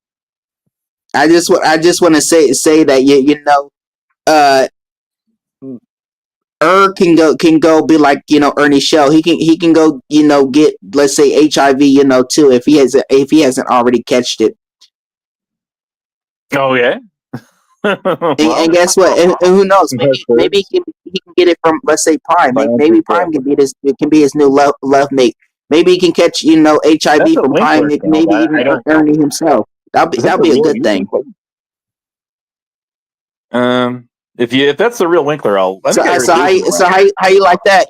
I just want to say that can go be like Ernie Shell. He can go get, let's say, HIV too if he hasn't already catched it.
Oh yeah.
And guess what? And who knows? Maybe he can get it from, let's say, Prime. Maybe Prime can be his new love mate. Maybe he can catch HIV from Prime. Maybe even Ernie himself. That'll be a good thing.
If that's the real Winkler,
So how you like that?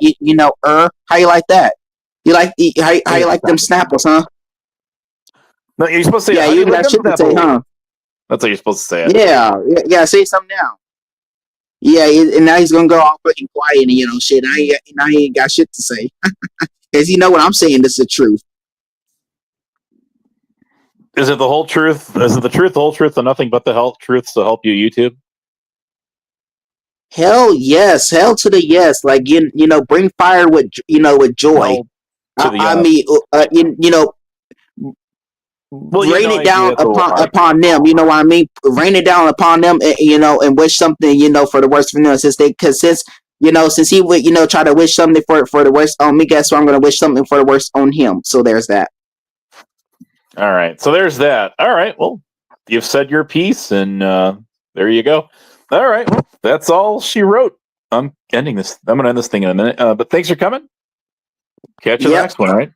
How you like that? You like how you like them Snapples, huh?
No, you're supposed to say.
Yeah, you got shit to say, huh?
That's how you're supposed to say it.
Yeah. Say something now. Yeah, and now he's gonna go all fucking quiet and shit. Now he ain't got shit to say because what I'm saying is the truth.
Is it the whole truth? Is it the truth, the whole truth, and nothing but the truth to help you, YouTube?
Hell yes, hell to the yes. Like bring fire with joy. Rain it down upon them. You know what I mean? Rain it down upon them. And wish something for the worst for them. Since he would try to wish something for the worst on me. Guess what? I'm gonna wish something for the worst on him. So there's that.
All right. So there's that. All right. Well, you've said your piece, and there you go. All right. Well, that's all she wrote. I'm ending this. I'm going to end this thing in a minute. But thanks for coming. Catch you the next one. All right.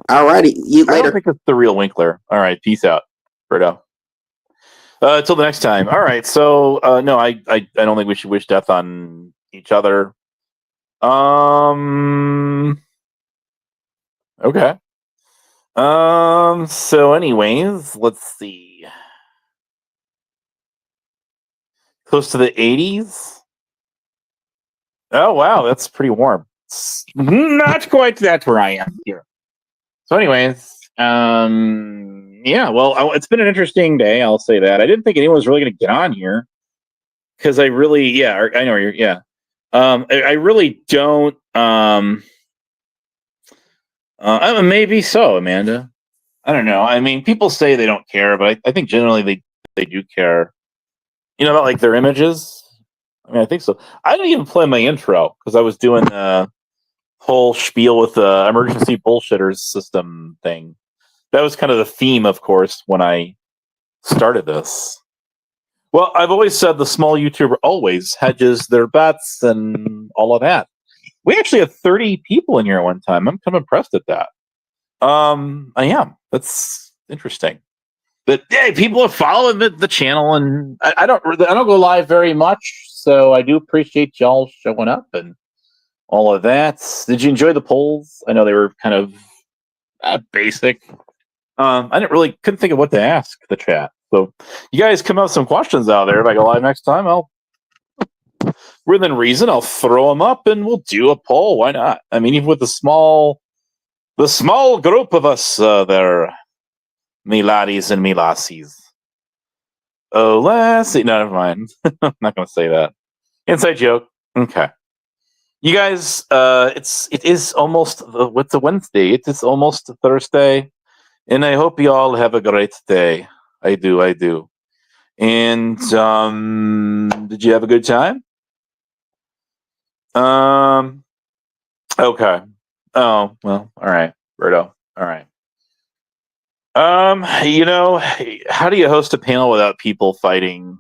All righty. You later.
I don't think it's the real Winkler. All right. Peace out, Berto. Until the next time. All right. So no, I don't think we should wish death on each other. Okay. So anyways, let's see. Close to the 80s. Oh wow, that's pretty warm. It's not quite that where I am here. So anyways, yeah, well, it's been an interesting day, I'll say that. I didn't think anyone was really going to get on here because I really, I know you're, I really don't, maybe so, Amanda. I don't know. I mean, people say they don't care, but I think generally they do care. About like their images. I mean, I think so. I didn't even play my intro because I was doing the whole spiel with the emergency bullshitters system thing. That was kind of the theme, of course, when I started this. Well, I've always said the small YouTuber always hedges their bets and all of that. We actually had 30 people in here at one time. I'm kind of impressed at that. I am. That's interesting. But yeah, people are following the channel, and I don't go live very much, so I do appreciate y'all showing up and all of that. Did you enjoy the polls? I know they were kind of basic. I couldn't think of what to ask the chat. So you guys come up with some questions out there. If I go live next time, I'll within reason, I'll throw them up and we'll do a poll. Why not? I mean, even with the small group of us there, me laddies and me lassies. Oh, lassie. No, never mind. I'm not going to say that. Inside joke. Okay. You guys, it is almost what's a Wednesday? It is almost Thursday, and I hope you all have a great day. I do. And did you have a good time? Okay. Oh, well, all right, Berto. All right. You know, how do you host a panel without people fighting?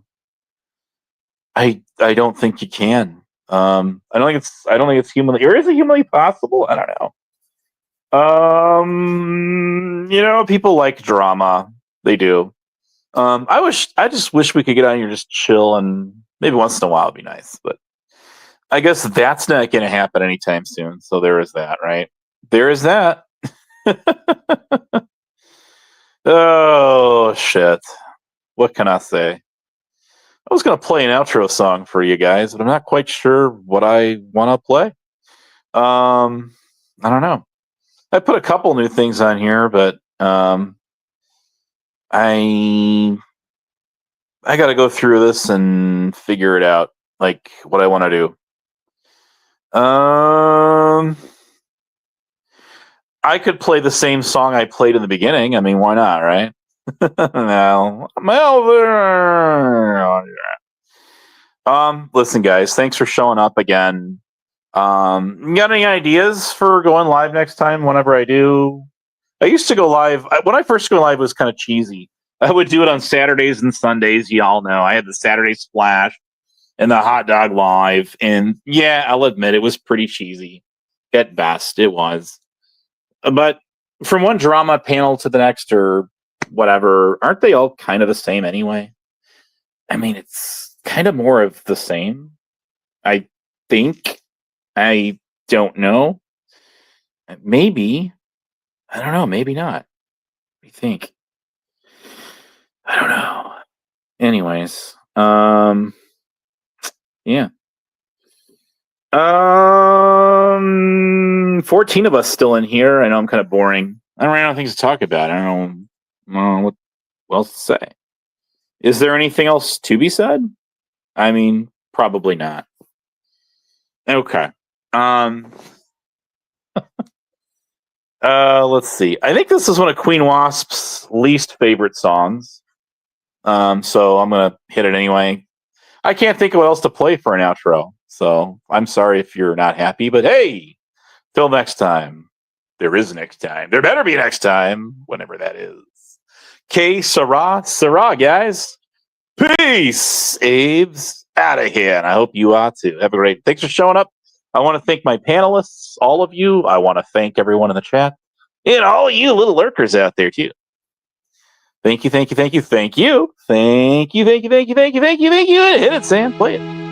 I don't think you can. I don't think it's humanly, or is it humanly possible? I don't know. You know, people like drama. They do. I just wish we could get out here and just chill, and maybe once in a while it'd be nice, but I guess that's not going to happen anytime soon. So there is that, right? There is that. Oh, shit. What can I say? I was going to play an outro song for you guys, but I'm not quite sure what I want to play. I don't know. I put a couple new things on here, but I got to go through this and figure it out, like what I want to do. I could play the same song I played in the beginning. I mean, why not, right? No. Listen, guys, thanks for showing up again. You got any ideas for going live next time? Whenever I do, I used to go live. When I first go live, it was kind of cheesy. I would do it on Saturdays and Sundays. Y'all know I had the Saturday Splash and the Hot Dog Live, and yeah, I'll admit it was pretty cheesy. At best, it was. But from one drama panel to the next, or whatever, aren't they all kind of the same anyway? I mean, it's kind of more of the same. I think. I don't know. Maybe. I don't know. Maybe not. I think. I don't know. Anyways, yeah. 14 of us still in here. I know I'm kind of boring. I don't really have things to talk about. I don't know what else to say. Is there anything else to be said? I mean, probably not. Okay. Let's see. I think this is one of Queen Wasp's least favorite songs. So I'm gonna hit it anyway. I can't think of what else to play for an outro. So I'm sorry if you're not happy, but hey, till next time. There is next time. There better be next time, whenever that is. Que sera, guys. Peace, Abe's out of here, and I hope you are too. Have a great. Thanks for showing up. I want to thank my panelists, all of you. I want to thank everyone in the chat, and all you little lurkers out there too. Thank you. Hit it, Sam. Play it.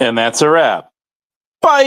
And that's a wrap. Bye.